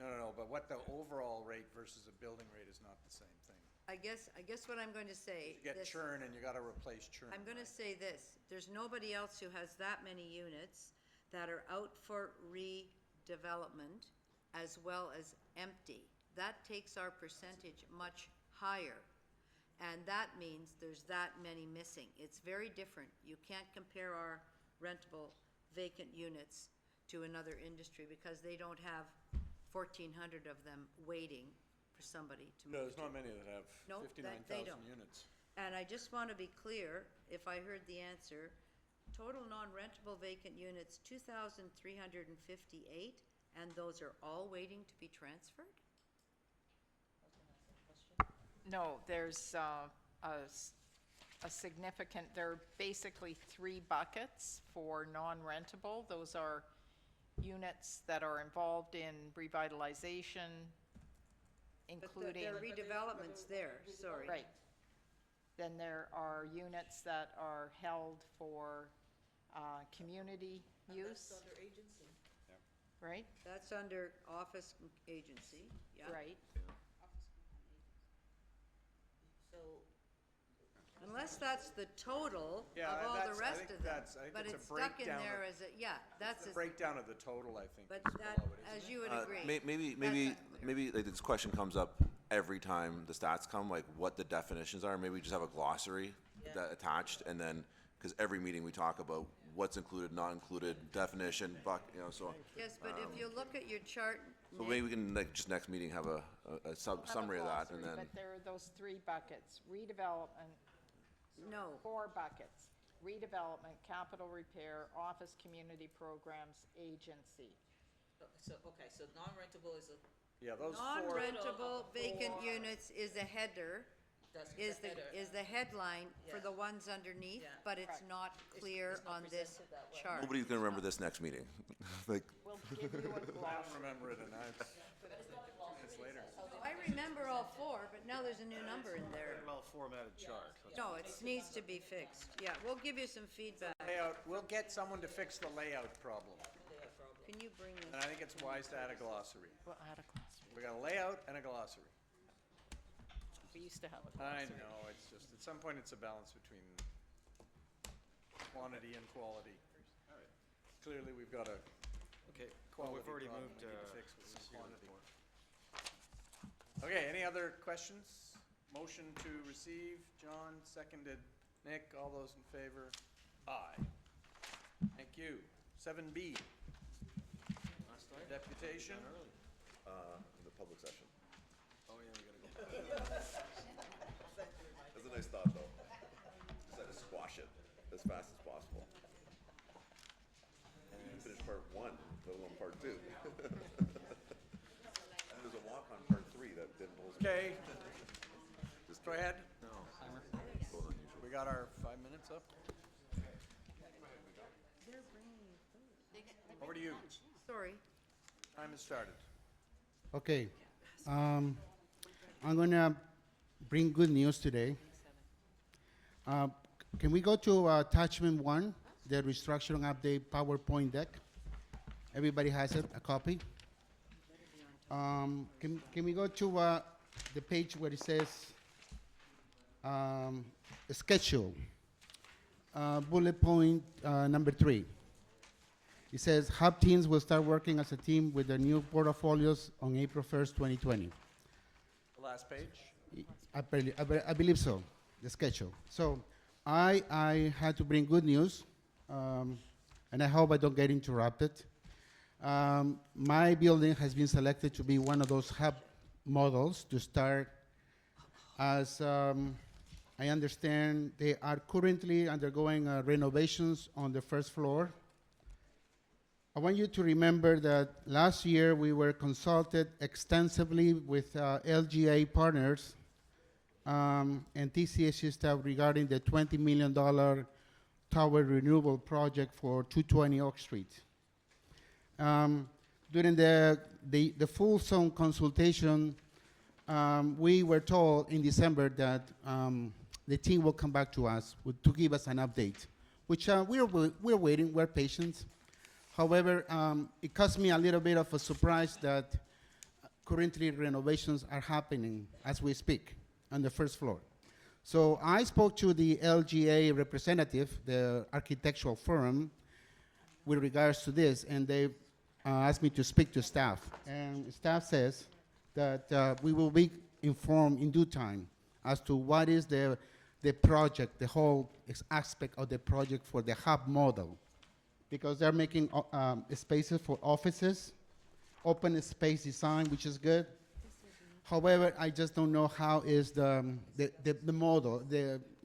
No, but what the overall rate versus a building rate is not the same thing. I guess what I'm going to say. You get this- churn and you gotta replace churn. I'm going to right? say this, there's nobody else who has that many units that are out for redevelopment as well as empty. That takes our percentage much higher. And that means there's that many missing. It's very different. You can't compare our rentable vacant units to another industry because they don't have 1,400 of them waiting for somebody to No, move there's to. not many that have No, they 59,000 don't. units. And I just want to be clear, if I heard the answer, total non-rentable vacant units, 2,358, and those are all waiting to be transferred? No, there's a significant, there are basically 3 buckets for non-rentable. Those are units that are involved in revitalization, But including. there are redevelopments there, sorry. Right. Then there are units that are held for community use. That's under agency. Right? That's under office agency, yeah. Right. So. Unless that's the total Yeah, of all the I rest think of them. that's- I think But it's a it's stuck in breakdown there of- as a, yeah, that's The a, breakdown of the total, I think, but is that, below it, isn't as it? you would agree. Maybe That's unclear. like this question comes up every time the stats come, like what the definitions are. Maybe we just have a glossary that attached, and then because every meeting we talk about what's included, not included, definition, so. Yes, but if you look at your chart, So Nick, maybe we can like just next meeting have a summary of that, and Glossary, then. But there are those 3 buckets, redevelopment, no, 4 buckets, redevelopment, capital repair, office community programs, agency. So, okay, so non-rentable is a, Yeah, those 4, non-rentable vacant units is a header, that's is the header. the headline for Yeah. the ones underneath, Yeah. but it's Correct. not clear it's not on this presented that way. chart. Nobody's gonna remember this next meeting. Like, We'll give you a I don't glossary. remember it, and now it's 2 minutes later. I remember all 4, but now there's a new number in there. Well-formatted chart. No, it needs to be fixed. Yeah, we'll give you some feedback. Layout, we'll get someone to fix the layout problem. Can you bring And this? I think it's wise to add a glossary. We'll add a glossary. We got a layout and a glossary. We used to have a I glossary. know, it's just, at some point, it's a balance between quantity and quality. Clearly, we've got a Okay, well, quality we've already problem moved we need to fix with some CCR quantity. report. Okay, any other questions? Motion to receive, John, seconded. Nick, all those in favor? Aye. Thank you. 7B, Last night? deputation. in the public session. Oh, yeah, we gotta go. That's a nice thought, though. Just had to squash it as fast as possible. We didn't finish part 1, let alone part 2. And there's a walk on part 3 that didn't hold. Okay, Just go ahead. No. We got our 5 minutes up. Over to you. Sorry. Time has started. Okay. I'm going to bring good news today. Can we go to attachment 1, the restructuring update PowerPoint deck? Everybody has it, a copy? Can we go to the page where it says schedule, bullet point number 3? It says hub teams will start working as a team with their new portfolios on April 1st, 2020. The last page? I believe so, the schedule. So I had to bring good news, and I hope I don't get interrupted. My building has been selected to be one of those hub models to start. As I understand, they are currently undergoing renovations on the first floor. I want you to remember that last year we were consulted extensively with LGA partners and TCHC staff regarding the $20 million tower renewal project for 220 Oak Street. During the full zone consultation, we were told in December that the team will come back to us to give us an update, which we're waiting, we're patient. However, it caused me a little bit of a surprise that currently renovations are happening as we speak on the first floor. So I spoke to the LGA representative, the architectural firm, with regards to this, and they asked me to speak to staff. And staff says that we will be informed in due time as to what is the project, the whole aspect of the project for the hub model. Because they're making spaces for offices, open space design, which is good. However, I just don't know how is the model.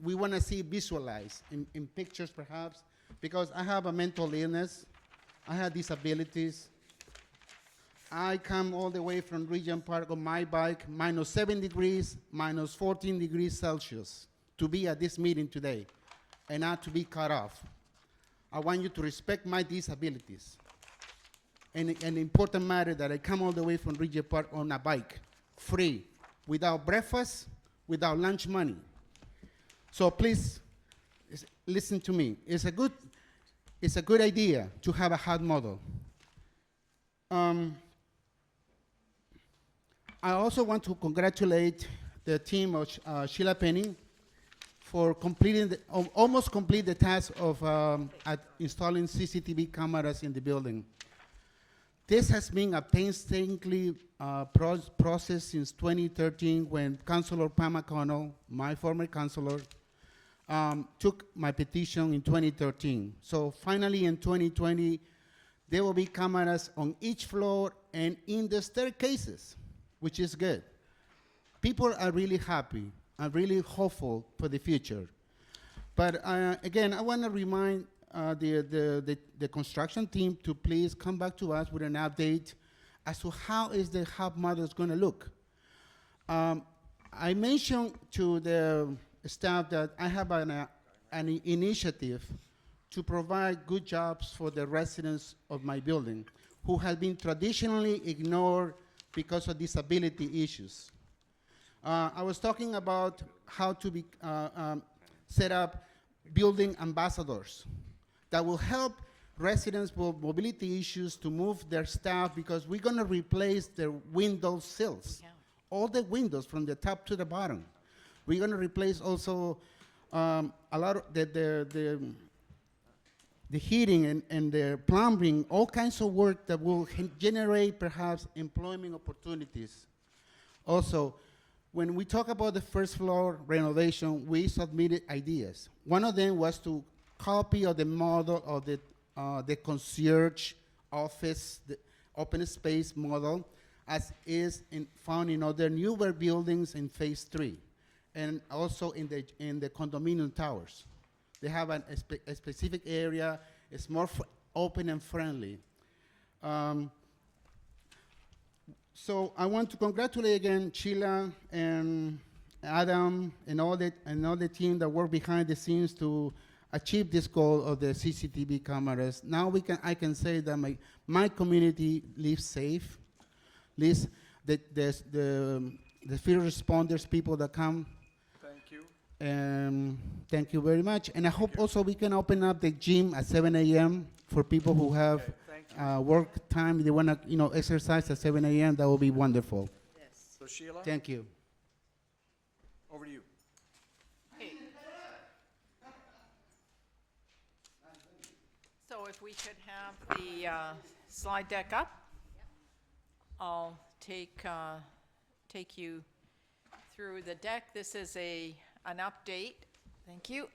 We want to see visualized in pictures, perhaps, because I have a mental illness. I have disabilities. I come all the way from Regent Park on my bike, minus 7 degrees, minus 14 degrees Celsius, to be at this meeting today, and not to be cut off. I want you to respect my disabilities. And an important matter that I come all the way from Regent Park on a bike, free, without breakfast, without lunch money. So please, listen to me. It's a good idea to have a hub model. I also want to congratulate the team of Sheila Penny for completing almost complete the task of installing CCTV cameras in the building. This has been a painstaking process since 2013 when Councilor Pam McConnell, my former councilor, took my petition in 2013. So finally in 2020, there will be cameras on each floor and in the staircases, which is good. People are really happy. I'm really hopeful for the future. But again, I want to remind the construction team to please come back to us with an update as to how is the hub model going to look. I mentioned to the staff that I have an initiative to provide good jobs for the residents of my building who have been traditionally ignored because of disability issues. I was talking about how to set up building ambassadors that will help residents with mobility issues to move their staff because we're going to replace their window sills, all the windows from the top to the bottom. We're going to replace also a lot of the heating and the plumbing, all kinds of work that will generate perhaps employment opportunities. Also, when we talk about the first floor renovation, we submitted ideas. One of them was to copy of the model of the concierge office, the open space model, as is found in other newer buildings in phase 3, and also in the condominium towers. They have a specific area. It's more open and friendly. So I want to congratulate again Sheila and Adam and all the team that work behind the scenes to achieve this goal of the CCTV cameras. Now I can say that my community lives safe. Lives the field responders, people that come. Thank you. Thank you very much. And I hope also we can open up the gym at 7 a.m. for people who have work time. They want to exercise at 7 a.m. That will be wonderful. Yes. So Sheila? Thank you. Over to you. So if we could have the slide deck up. I'll take you through the deck. This is an update. Thank you.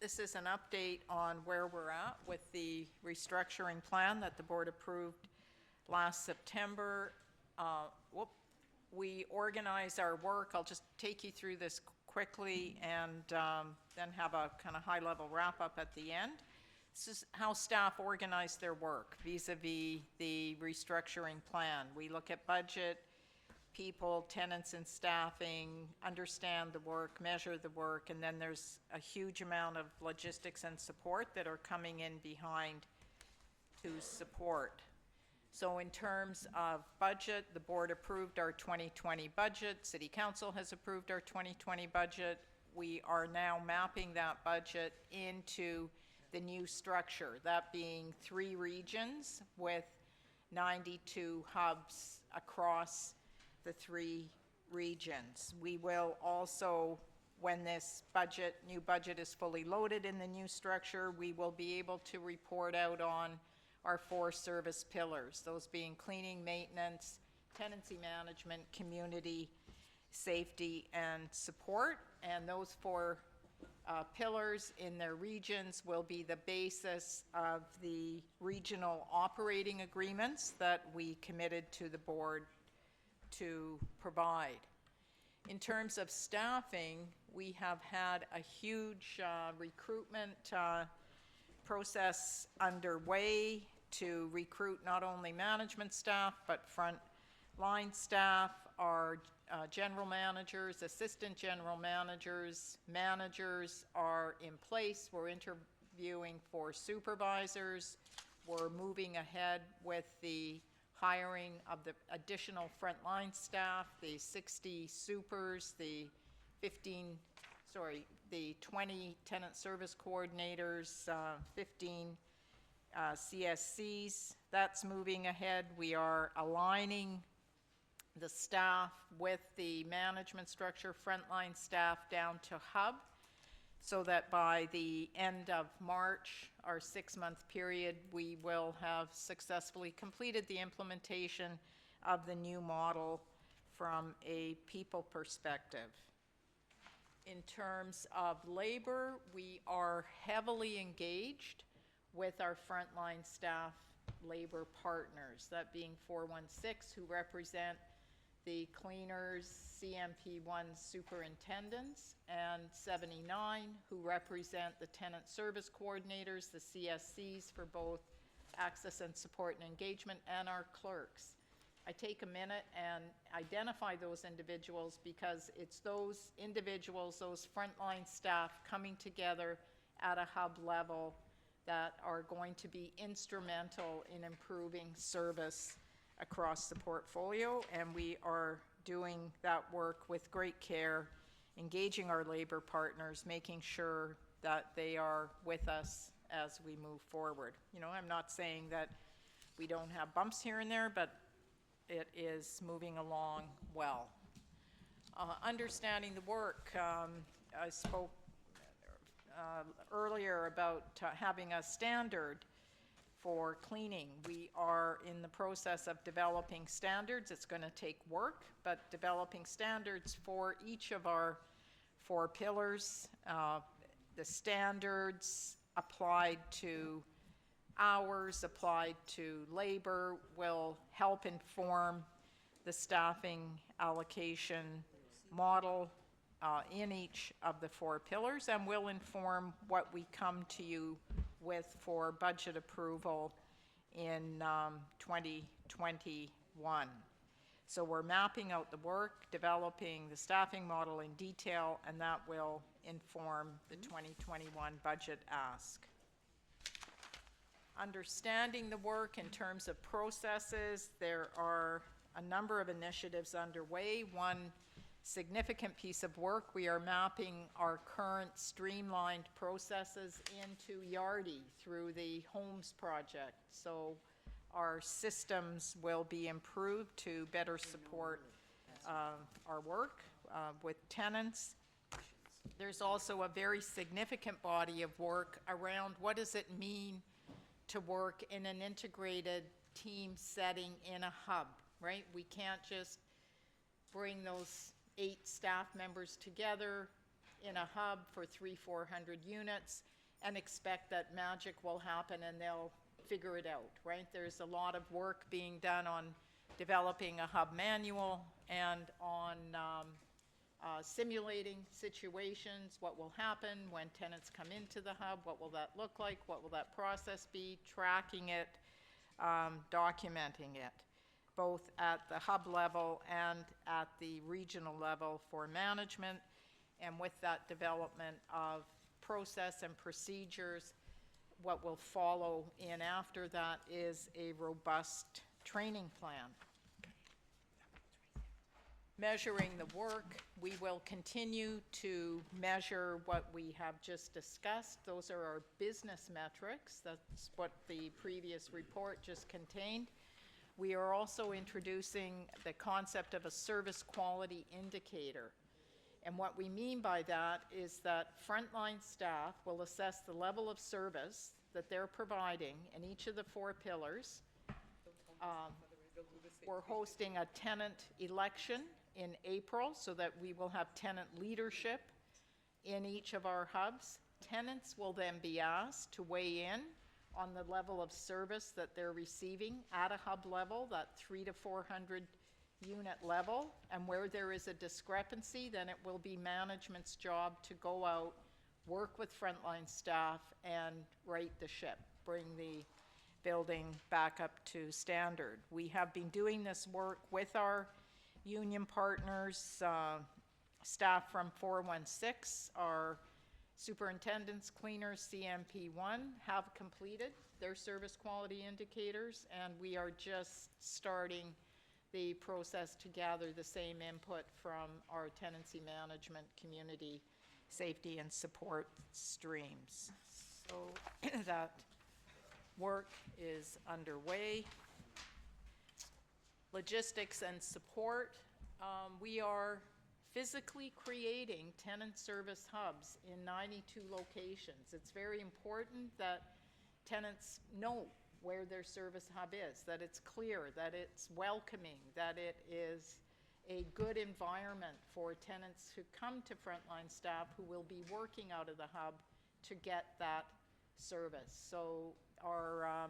This is an update on where we're at with the restructuring plan that the board approved last September. We organize our work. I'll just take you through this quickly and then have a kind of high-level wrap-up at the end. This is how staff organize their work vis-a-vis the restructuring plan. We look at budget, people, tenants, and staffing, understand the work, measure the work, and then there's a huge amount of logistics and support that are coming in behind to support. So in terms of budget, the board approved our 2020 budget. City Council has approved our 2020 budget. We are now mapping that budget into the new structure, that being 3 regions with 92 hubs across the 3 regions. We will also, when this new budget is fully loaded in the new structure, we will be able to report out on our 4 service pillars, those being cleaning, maintenance, tenancy management, community, safety, and support. And those 4 pillars in their regions will be the basis of the regional operating agreements that we committed to the board to provide. In terms of staffing, we have had a huge recruitment process underway to recruit not only management staff but front line staff, our general managers, assistant general managers, managers are in place. We're interviewing for supervisors. We're moving ahead with the hiring of the additional frontline staff, the 60 supers, the 20 tenant service coordinators, 15 CSCs. That's moving ahead. We are aligning the staff with the management structure, frontline staff down to hub, so that by the end of March, our 6-month period, we will have successfully completed the implementation of the new model from a people perspective. In terms of labor, we are heavily engaged with our frontline staff labor partners, that being 416, who represent the cleaners, CMP1 superintendents, and 79, who represent the tenant service coordinators, the CSCs for both access and support and engagement, and our clerks. I take a minute and identify those individuals because it's those individuals, those frontline staff coming together at a hub level that are going to be instrumental in improving service across the portfolio, and we are doing that work with great care, engaging our labor partners, making sure that they are with us as we move forward. You know, I'm not saying that we don't have bumps here and there, but it is moving along well. Understanding the work, I spoke earlier about having a standard for cleaning. We are in the process of developing standards. It's going to take work, but developing standards for each of our 4 pillars. The standards applied to hours, applied to labor, will help inform the staffing allocation model in each of the 4 pillars, and will inform what we come to you with for budget approval in 2021. So we're mapping out the work, developing the staffing model in detail, and that will inform the 2021 budget ask. Understanding the work in terms of processes, there are a number of initiatives underway. One significant piece of work, we are mapping our current streamlined processes into Yardi through the Homes project. So our systems will be improved to better support our work with tenants. There's also a very significant body of work around what does it mean to work in an integrated team setting in a hub, right? We can't just bring those 8 staff members together in a hub for 300-400 units and expect that magic will happen and they'll figure it out, right? There's a lot of work being done on developing a hub manual and on simulating situations, what will happen when tenants come into the hub, what will that look like, what will that process be, tracking it, documenting it, both at the hub level and at the regional level for management. And with that development of process and procedures, what will follow in after that is a robust training plan. Measuring the work, we will continue to measure what we have just discussed. Those are our business metrics. That's what the previous report just contained. We are also introducing the concept of a service quality indicator. And what we mean by that is that frontline staff will assess the level of service that they're providing in each of the 4 pillars. We're hosting a tenant election in April so that we will have tenant leadership in each of our hubs. Tenants will then be asked to weigh in on the level of service that they're receiving at a hub level, that 300 to 400 unit level, and where there is a discrepancy, then it will be management's job to go out, work with frontline staff, and right the ship, bring the building back up to standard. We have been doing this work with our union partners, staff from 416, our superintendents, cleaners, CMP1 have completed their service quality indicators, and we are just starting the process to gather the same input from our tenancy management, community safety and support streams. So that work is underway. Logistics and support. We are physically creating tenant service hubs in 92 locations. It's very important that tenants know where their service hub is, that it's clear, that it's welcoming, that it is a good environment for tenants who come to frontline staff who will be working out of the hub to get that service. So our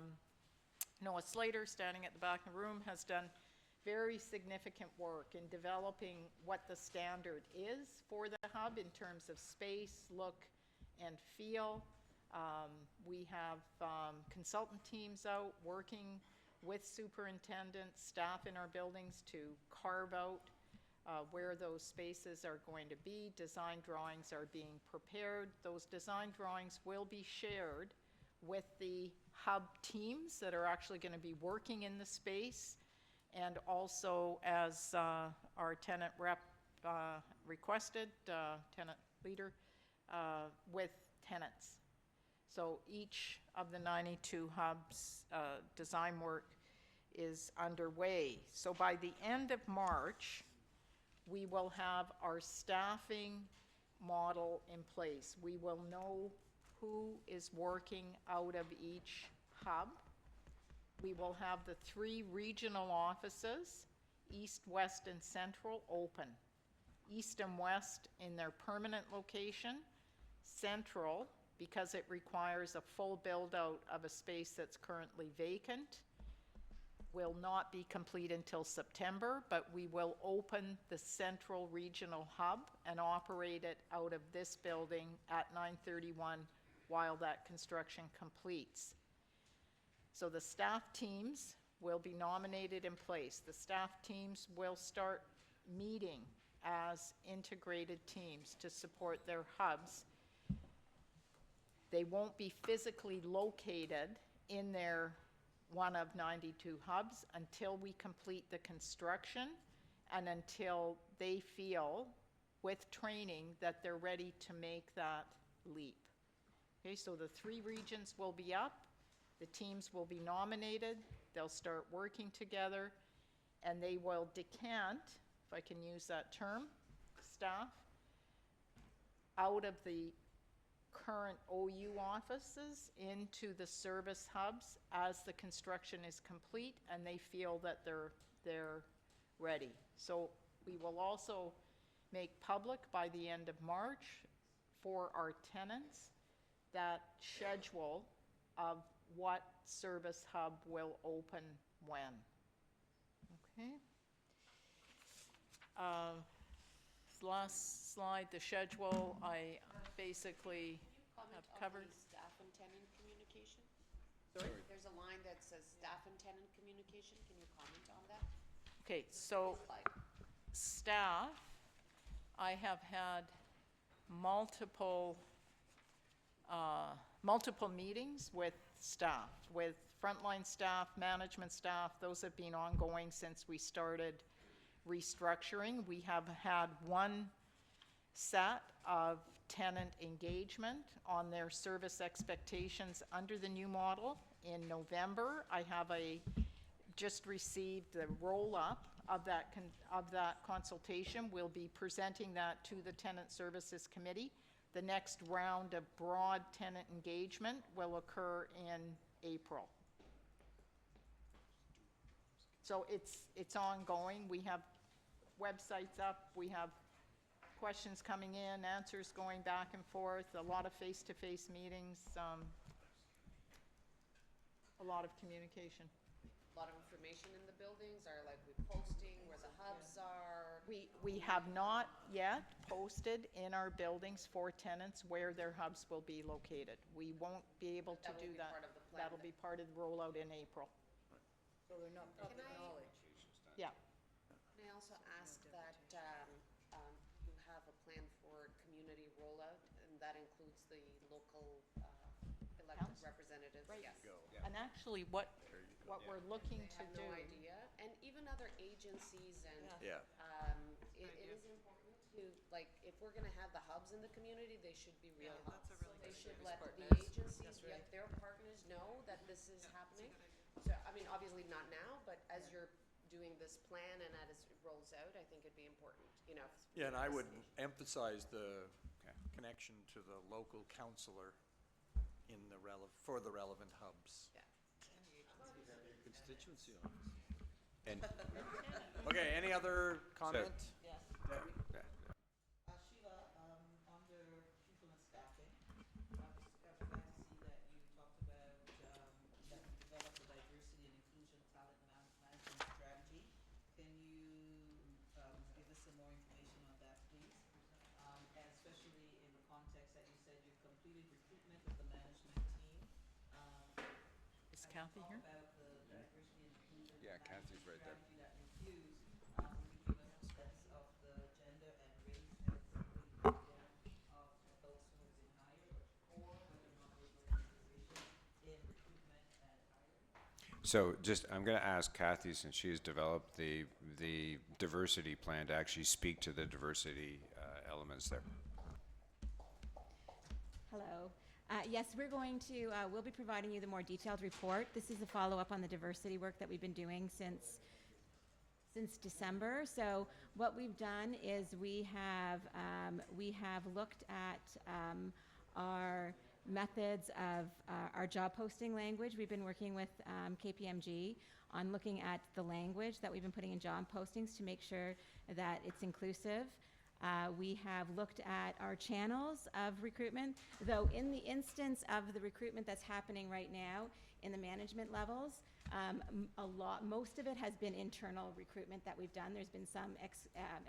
Noah Slater, standing at the back of the room, has done very significant work in developing what the standard is for the hub in terms of space, look, and feel. We have consultant teams out working with superintendents, staff in our buildings to carve out where those spaces are going to be. Design drawings are being prepared. Those design drawings will be shared with the hub teams that are actually going to be working in the space, and also, as our tenant rep requested, tenant leader, with tenants. So each of the 92 hubs design work is underway. So by the end of March, we will have our staffing model in place. We will know who is working out of each hub. We will have the 3 regional offices, East, West, and Central, open. East and West in their permanent location. Central, because it requires a full build-out of a space that's currently vacant, will not be complete until September, but we will open the Central Regional Hub and operate it out of this building at 9/31 while that construction completes. So the staff teams will be nominated in place. The staff teams will start meeting as integrated teams to support their hubs. They won't be physically located in their one of 92 hubs until we complete the construction and until they feel, with training, that they're ready to make that leap. Okay, so the 3 regions will be up. The teams will be nominated, they'll start working together, and they will decant, if I can use that term, staff, out of the current OU offices into the service hubs as the construction is complete and they feel that they're ready. So we will also make public by the end of March for our tenants that schedule of what service hub will open when. Okay. Last slide, the schedule, I basically have covered. Staff and tenant communication? Sorry? There's a line that says staff and tenant communication. Can you comment on that? Okay, so staff, I have had multiple meetings with staff, with frontline staff, management staff. Those have been ongoing since we started restructuring. We have had one set of tenant engagement on their service expectations under the new model. In November, I have just received the roll-up of that consultation. We'll be presenting that to the Tenant Services Committee. The next round of broad tenant engagement will occur in April. So it's ongoing. We have websites up, we have questions coming in, answers going back and forth, a lot of face-to-face meetings, a lot of communication. A lot of information in the buildings, are like we posting where the hubs are? We have not yet posted in our buildings for tenants where their hubs will be located. We won't be able to do that. Part of the plan That'll be part of the rollout in April. So they're not public knowledge. Yeah. Can I also ask that you have a plan for community rollout, and that includes the local elected representatives? Right. Yes. And actually, what we're looking to do. No idea, and even other agencies and Yeah. it is important to, like, if we're gonna have the hubs in the community, they should be real hubs. So they should let the agencies, their partners know that this is happening. So, I mean, obviously not now, but as you're doing this plan and as it rolls out, I think it'd be important, you know. Yeah, and I would emphasize the connection to the local councillor in the for the relevant hubs. Yeah. Constituency office. And Okay, any other comment? Yes. Yeah. Sheila, under people and staffing, I was glad to see that you talked about that you developed a diversity and inclusion talent management strategy. Can you give us some more information on that, please? And especially in the context that you said you completed recruitment of the management team. Is Kathy here? About the diversity and inclusion. Yeah, Kathy's right there. Strategy that you use, can you give us a sense of the gender and race breakdown of those who have been hired, or whether or not there's no consideration in recruitment and hiring? so just, I'm going to ask Kathy, since she has developed the diversity plan, to actually speak to the diversity elements there. Hello. Yes, we'll be providing you the more detailed report. This is a follow-up on the diversity work that we've been doing since December. So what we've done is we have looked at our methods of our job posting language. We've been working with KPMG on looking at the language that we've been putting in job postings to make sure that it's inclusive. We have looked at our channels of recruitment, though in the instance of the recruitment that's happening right now in the management levels, most of it has been internal recruitment that we've done. There's been some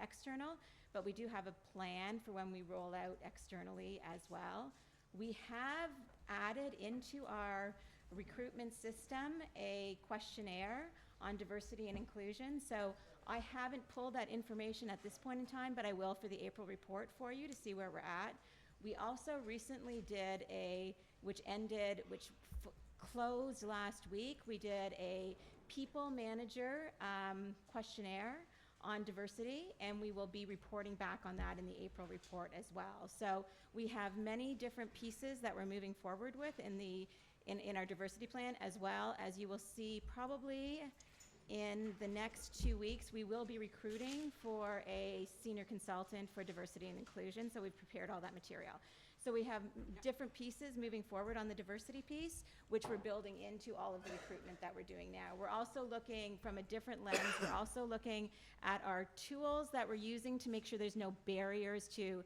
external, but we do have a plan for when we roll out externally as well. We have added into our recruitment system a questionnaire on diversity and inclusion. So I haven't pulled that information at this point in time, but I will for the April report for you to see where we're at. We also recently did which closed last week, we did a people manager questionnaire on diversity, and we will be reporting back on that in the April report as well. So we have many different pieces that we're moving forward with in our diversity plan, as well as you will see probably in the next 2 weeks, we will be recruiting for a senior consultant for diversity and inclusion, so we've prepared all that material. So we have different pieces moving forward on the diversity piece, which we're building into all of the recruitment that we're doing now. We're also looking from a different lens. We're also looking at our tools that we're using to make sure there's no barriers to,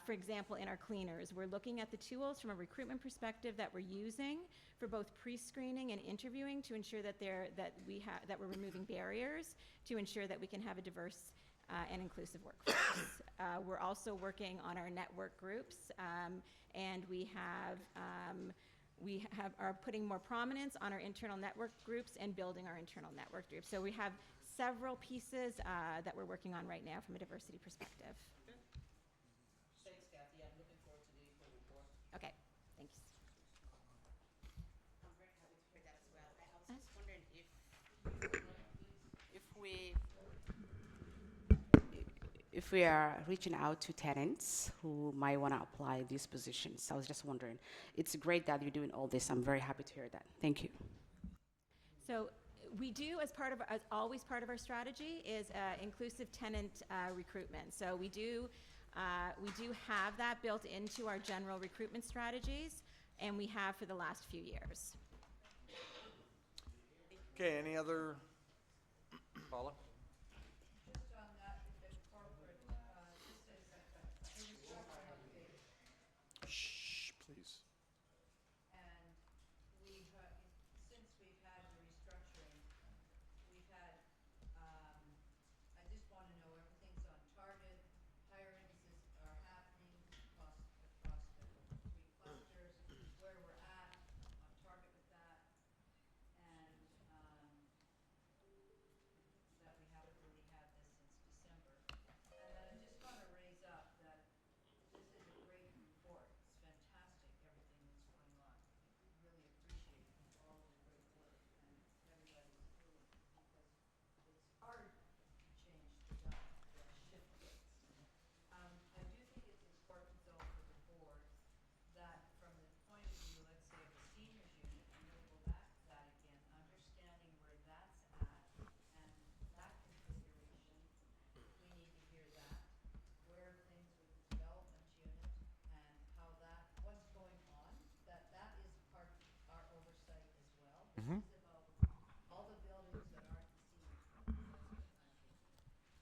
for example, in our cleaners. We're looking at the tools from a recruitment perspective that we're using for both pre-screening and interviewing to ensure that that we're removing barriers to ensure that we can have a diverse and inclusive workforce. We're also working on our network groups, and we are putting more prominence on our internal network groups and building our internal network groups. So we have several pieces that we're working on right now from a diversity perspective. Thanks, Kathy. I'm looking forward to the April report. Okay, thanks. I'm very happy to hear that as well. I was just wondering if we are reaching out to tenants who might want to apply these positions. I was just wondering. It's great that you're doing all this. I'm very happy to hear that. Thank you. So we do, as always part of our strategy, is inclusive tenant recruitment. So we do have that built into our general recruitment strategies, and we have for the last few years. Okay, any other? Paula? Just on that, the corporate, this is a restructuring update, Shh, please. and since we've had the restructuring, we've had, I just want to know everything's on target, hirings are happening across the 3 clusters, where we're at, on target with that, and that we haven't really had this since December. And then I just want to raise up that this is a great report. It's fantastic, everything that's going on. I really appreciate all of the great work and everybody's doing, because it's hard to change the shift dates. I do think it's important, though, for the board that from the point of view, let's say, of the seniors unit, and we'll go back to that again, understanding where that's at and that configuration, we need to hear that, where things with the development unit and how that, what's going on, that is part of our oversight as well. This is about all the buildings that aren't the seniors buildings. That's what I'm thinking.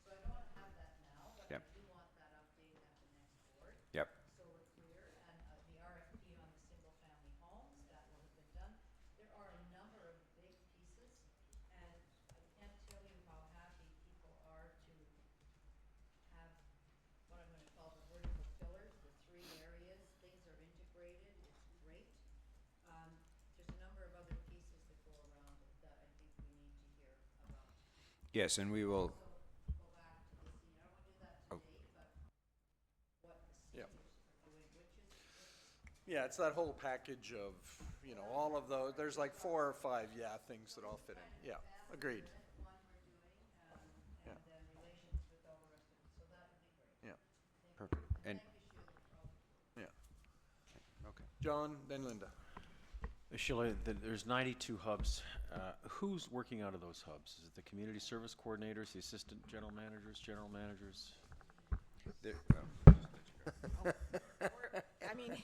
So I don't want to have that now, but Yep. I do want that update at the next board. Yep. So we're clear, and the RFP on the single-family homes, that will have been done. There are a number of big pieces, and I can't tell you how happy people are to have what I'm gonna call the vertical pillars, the 3 areas, things are integrated, it's great. There's a number of other pieces that go around it that I think we need to hear about. Yes, and we will. So go back to the senior, I don't wanna do that today, but what the Yep. seniors are doing, which is Yeah, it's that whole package of, all of those. There's like 4 or 5, things that all fit in. Yeah, agreed. one we're doing, Yeah. and then relations with all the rest of it, so that would be great. Yeah, Perfect. And Thank you, Sheila, for all the work. yeah. okay. John, then Linda. Sheila, there's 92 hubs. Who's working out of those hubs? Is it the community service coordinators, the assistant general managers? There, I mean,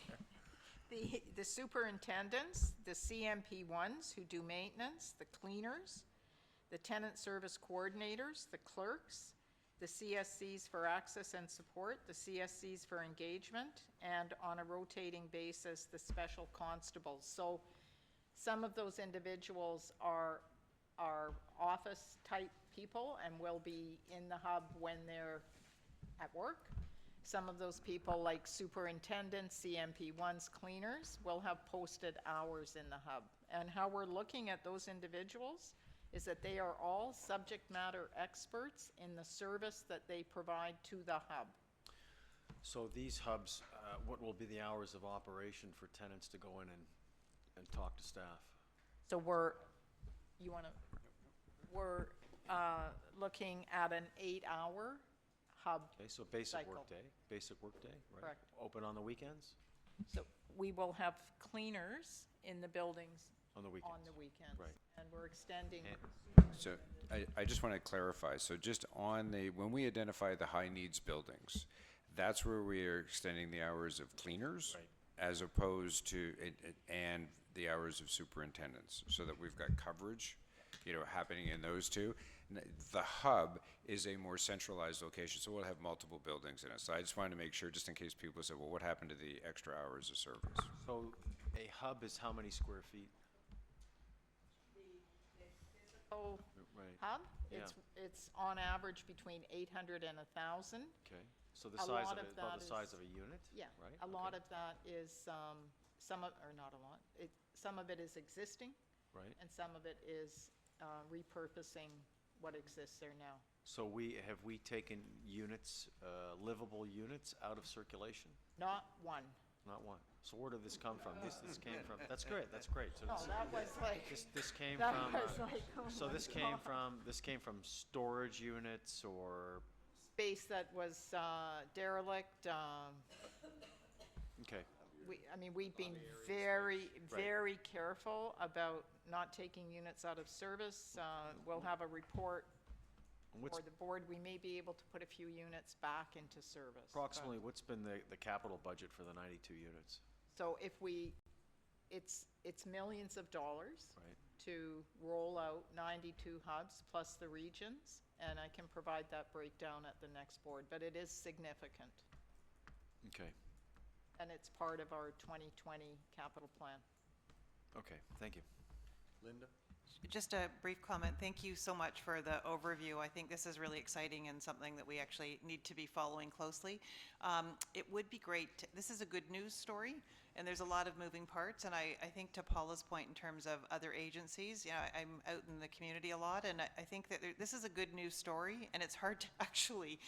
the superintendents, the CMP ones who do maintenance, the cleaners, the tenant service coordinators, the clerks, the CSCs for access and support, the CSCs for engagement, and on a rotating basis, the special constables. So some of those individuals are office-type people and will be in the hub when they're at work. Some of those people, like superintendents, CMP1s, cleaners, will have posted hours in the hub. And how we're looking at those individuals is that they are all subject matter experts in the service that they provide to the hub. So these hubs, what will be the hours of operation for tenants to go in and talk to staff? So we're looking at an 8-hour hub. Okay, so basic cycle. workday, right? Correct. Open on the weekends? So we will have cleaners in the buildings On the weekends. on the weekends. Right. And we're extending. So I just want to clarify. So just when we identify the high needs buildings, that's where we are extending the hours of cleaners? Right. as opposed to, and the hours of superintendents, so that we've got coverage, happening in those two. The hub is a more centralized location, so we'll have multiple buildings in it. So I just wanted to make sure, just in case people say, well, what happened to the extra hours of service? So a hub is how many square feet? Oh, Right. hub, Yeah. it's on average between 800 and 1,000. Okay, so the A size lot of of it, about that the is- size of a unit? Yeah, Right? a lot Okay. of that is, or not a lot, some of it is existing, Right. and some of it is repurposing what exists there now. So have we taken units, livable units out of circulation? Not one. Not one. So where did this come from? This came from, that's great, that's great. So No, this- that was like. This came that from, was like, oh so my this came God. from storage units or, Space that was derelict, okay, we've been very, Right. very careful about not taking units out of service. We'll have a report what's, for the board. We may be able to put a few units back into service. but- approximately, what's been the capital budget for the 92 units? So if it's millions of dollars Right. to roll out 92 hubs plus the regions, and I can provide that breakdown at the next board, but it is significant, Okay, and it's part of our 2020 capital plan. okay, thank you. Linda? Just a brief comment. Thank you so much for the overview. I think this is really exciting and something that we actually need to be following closely. It would be great, this is a good news story, and there's a lot of moving parts, and I think to Paula's point in terms of other agencies, I'm out in the community a lot, and I think that this is a good news story, and it's hard to actually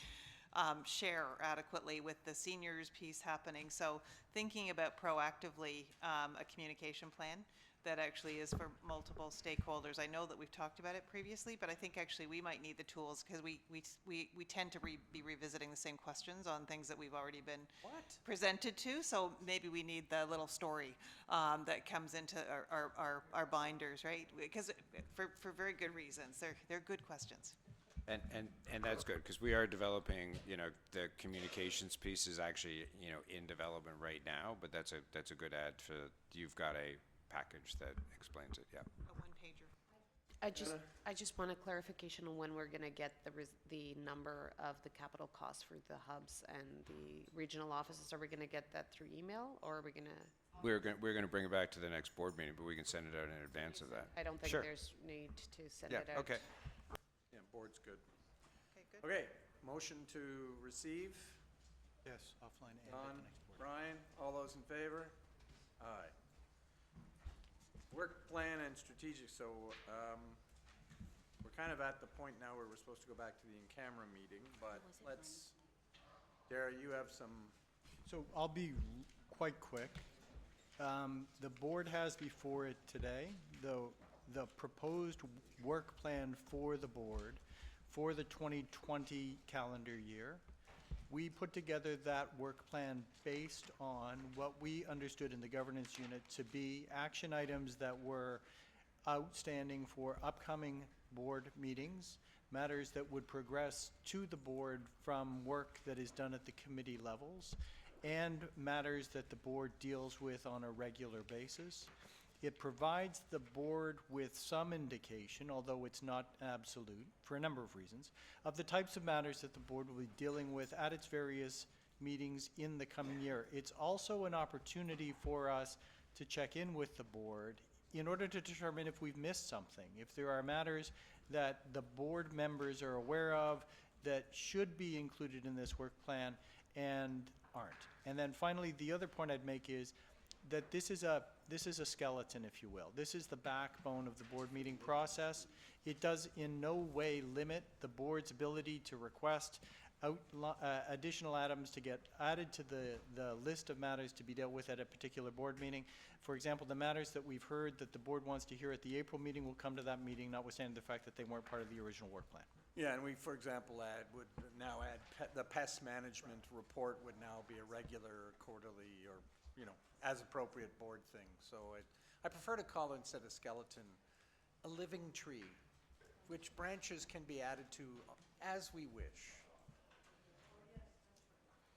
share adequately with the seniors piece happening. So thinking about proactively a communication plan that actually is for multiple stakeholders. I know that we've talked about it previously, but I think actually we might need the tools because we tend to be revisiting the same questions on things that we've already been presented to. So maybe we need the little story that comes into our binders, right? Because for very good reasons. They're good questions. And that's good, because we are developing, the communications piece is actually, in development right now, but that's a good add for, you've got a package that explains it, yeah. A one-pager. I just want a clarification on when we're gonna get the number of the capital costs for the hubs and the regional offices. Are we gonna get that through email, or are we gonna? We're gonna bring it back to the next board meeting, but we can send it out in advance of that. I don't think Sure. there's need to send Yeah, it out. okay. Yeah, board's good. Okay, good. Okay, motion to receive. Yes, offline and at the Don, next board. Brian, all those in favor? Aye. Work plan and strategic, so, we're kind of at the point now where we're supposed to go back to the in-camera meeting, but let's, Dara, you have some, So I'll be quite quick. The board has before it today the proposed work plan for the board for the 2020 calendar year. We put together that work plan based on what we understood in the governance unit to be action items that were outstanding for upcoming board meetings, matters that would progress to the board from work that is done at the committee levels, and matters that the board deals with on a regular basis. It provides the board with some indication, although it's not absolute, for a number of reasons, of the types of matters that the board will be dealing with at its various meetings in the coming year. It's also an opportunity for us to check in with the board in order to determine if we've missed something, if there are matters that the board members are aware of that should be included in this work plan and aren't. And then finally, the other point I'd make is that this is a skeleton, if you will. This is the backbone of the board meeting process. It does in no way limit the board's ability to request additional items to get added to the list of matters to be dealt with at a particular board meeting. For example, the matters that we've heard that the board wants to hear at the April meeting will come to that meeting, notwithstanding the fact that they weren't part of the original work plan. yeah, and we, for example, would now add, the pest management report would now be a regular quarterly or, as appropriate board thing. So I prefer to call it, instead of skeleton, a living tree, which branches can be added to as we wish.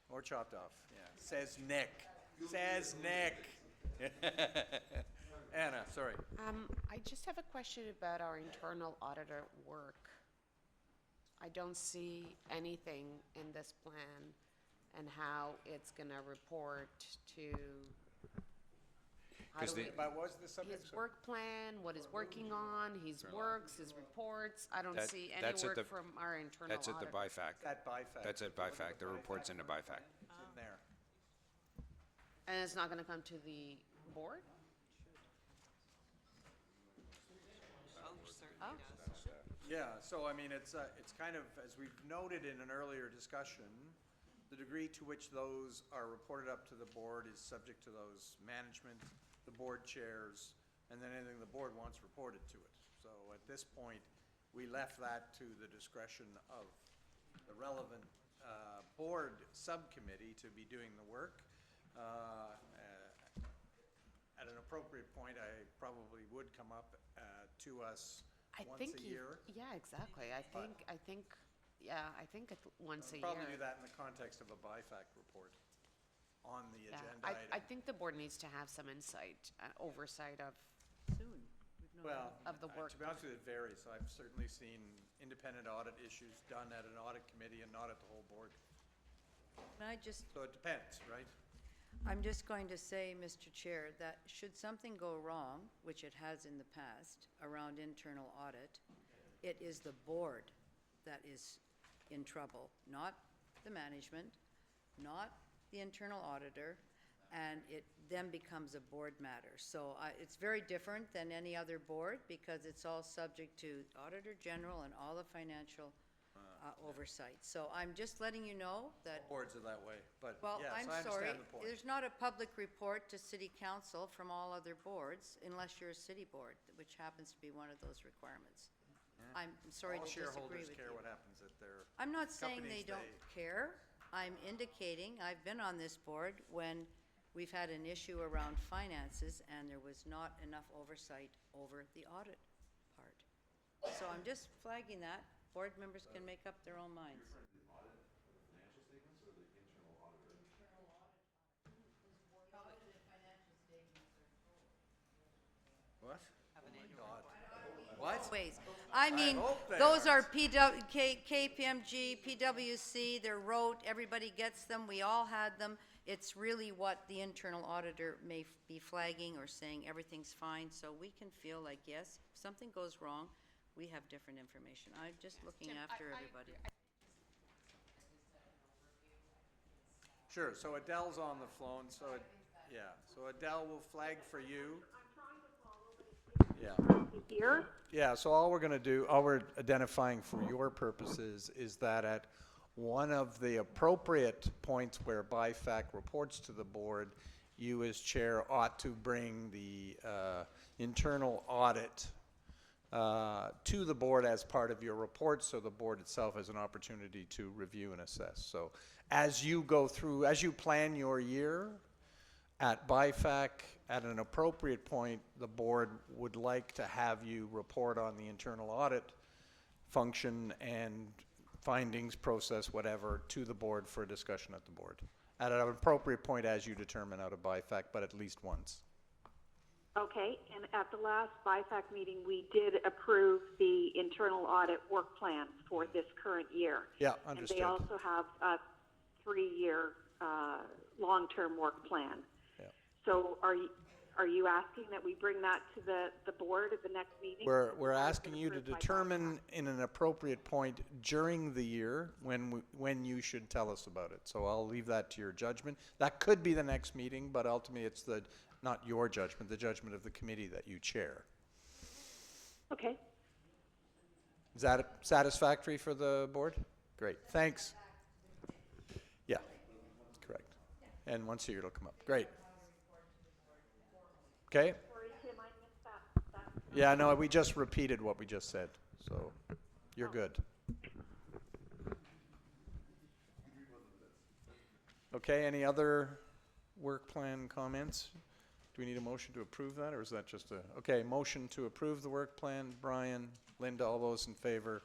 Or chopped off, yeah, says Nick. Says Nick. Anna, sorry. I just have a question about our internal auditor work. I don't see anything in this plan and how it's gonna report to. How 'Cause do the- we- But what was the subject? His work plan, what he's working on, his works, his reports. I don't That- see any that's at work the- from our internal That's at the auditor. BIFAC. That BIFAC. That's at BIFAC. The report's in the BIFAC. It's in there. And it's not gonna come to the board? Oh, Yeah, so I mean, it's kind of, as we've noted in an earlier discussion, the degree to which those are reported up to the board is subject to those management, the board chairs, and then anything the board wants reported to it. So at this point, we left that to the discretion of the relevant board subcommittee to be doing the work. At an appropriate point, I probably would come up to us once a year. Yeah, exactly. I think once a year. Probably do that in the context of a BIFAC report on the Yeah, agenda I item. think the board needs to have some insight, oversight of, Well, of the work. to be honest with you, it varies. I've certainly seen independent audit issues done at an audit committee and not at the whole board. Can I just, So it depends, right? I'm just going to say, Mr. Chair, that should something go wrong, which it has in the past, around internal audit, it is the board that is in trouble, not the management, not the internal auditor, and it then becomes a board matter. So it's very different than any other board because it's all subject to Auditor General and all the financial oversight. So I'm just letting you know that, Boards are that way, but well, yes, I'm I sorry, understand the point. there's not a public report to city council from all other boards unless you're a city board, which happens to be one of those requirements. I'm sorry to All disagree shareholders with care you. what happens at their I'm not saying they companies. don't care. I'm indicating, I've been on this board when we've had an issue around finances and there was not enough oversight over the audit part. So I'm just flagging that. Board members can make up their own minds. What? What? Ways. I mean, hope they those are aren't. KPMG, PwC, they're rote, everybody gets them, we all had them. It's really what the internal auditor may be flagging or saying everything's fine, so we can feel like, yes, if something goes wrong, we have different information. I'm just looking after everybody. Sure, so Adele's on the phone, so, yeah, so Adele will flag for you. Yeah. Here? Yeah, so all we're gonna do, all we're identifying for your purposes is that at one of the appropriate points where BIFAC reports to the board, you as chair ought to bring the internal audit to the board as part of your report, so the board itself has an opportunity to review and assess. So as you go through, as you plan your year, at BIFAC, at an appropriate point, the board would like to have you report on the internal audit function and findings, process, whatever, to the board for a discussion at the board. At an appropriate point as you determine out of BIFAC, but at least once. Okay, and at the last BIFAC meeting, we did approve the internal audit work plan for this current year. Yeah, understood. And they also have a 3-year long-term work plan. Yeah. So are you asking that we bring that to the board at the next meeting? We're asking you to determine in an appropriate point during the year when you should tell us about it. So I'll leave that to your judgment. That could be the next meeting, but ultimately it's not your judgment, the judgment of the committee that you chair. Okay. Is that satisfactory for the board? Great, thanks. Yeah, correct. And once a year it'll come up. Great. Okay? Sorry, Tim, I missed that. Yeah, no, we just repeated what we just said, so you're good. Okay, any other work plan comments? Do we need a motion to approve that, or is that just a, okay, motion to approve the work plan, Brian, Linda, all those in favor?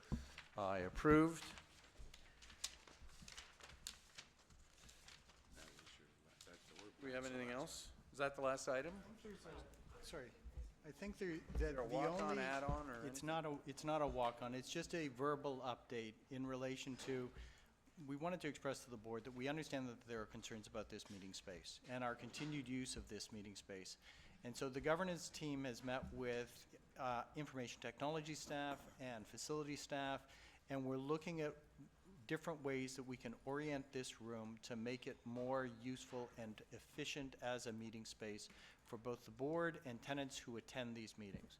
Aye, approved. We we have anything else? Is that the last item? Sorry, I think that there a the walk-on, only. add-on, or It's not a walk-on, it's just a verbal update in relation to, we wanted to express to the board that we understand that there are concerns about this meeting space and our continued use of this meeting space. And so the governance team has met with information technology staff and facility staff, and we're looking at different ways that we can orient this room to make it more useful and efficient as a meeting space for both the board and tenants who attend these meetings.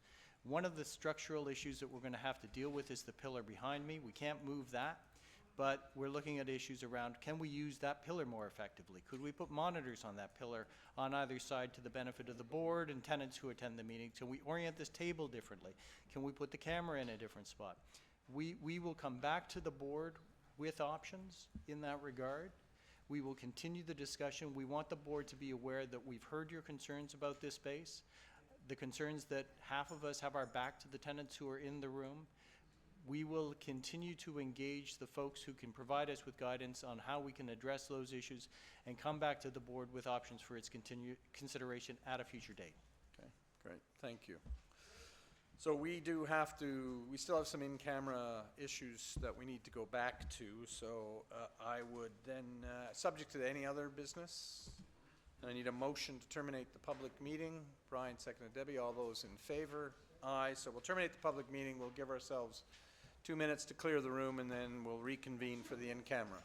One of the structural issues that we're going to have to deal with is the pillar behind me. We can't move that, but we're looking at issues around, can we use that pillar more effectively? Could we put monitors on that pillar on either side to the benefit of the board and tenants who attend the meeting? Can we orient this table differently? Can we put the camera in a different spot? We will come back to the board with options in that regard. We will continue the discussion. We want the board to be aware that we've heard your concerns about this space, the concerns that half of us have our back to the tenants who are in the room. We will continue to engage the folks who can provide us with guidance on how we can address those issues and come back to the board with options for its continued consideration at a future date. Okay, great, thank you. So we still have some in-camera issues that we need to go back to, so I would then, subject to any other business, I need a motion to terminate the public meeting. Brian, seconded Debbie, all those in favor? Aye, so we'll terminate the public meeting, we'll give ourselves 2 minutes to clear the room, and then we'll reconvene for the in-camera.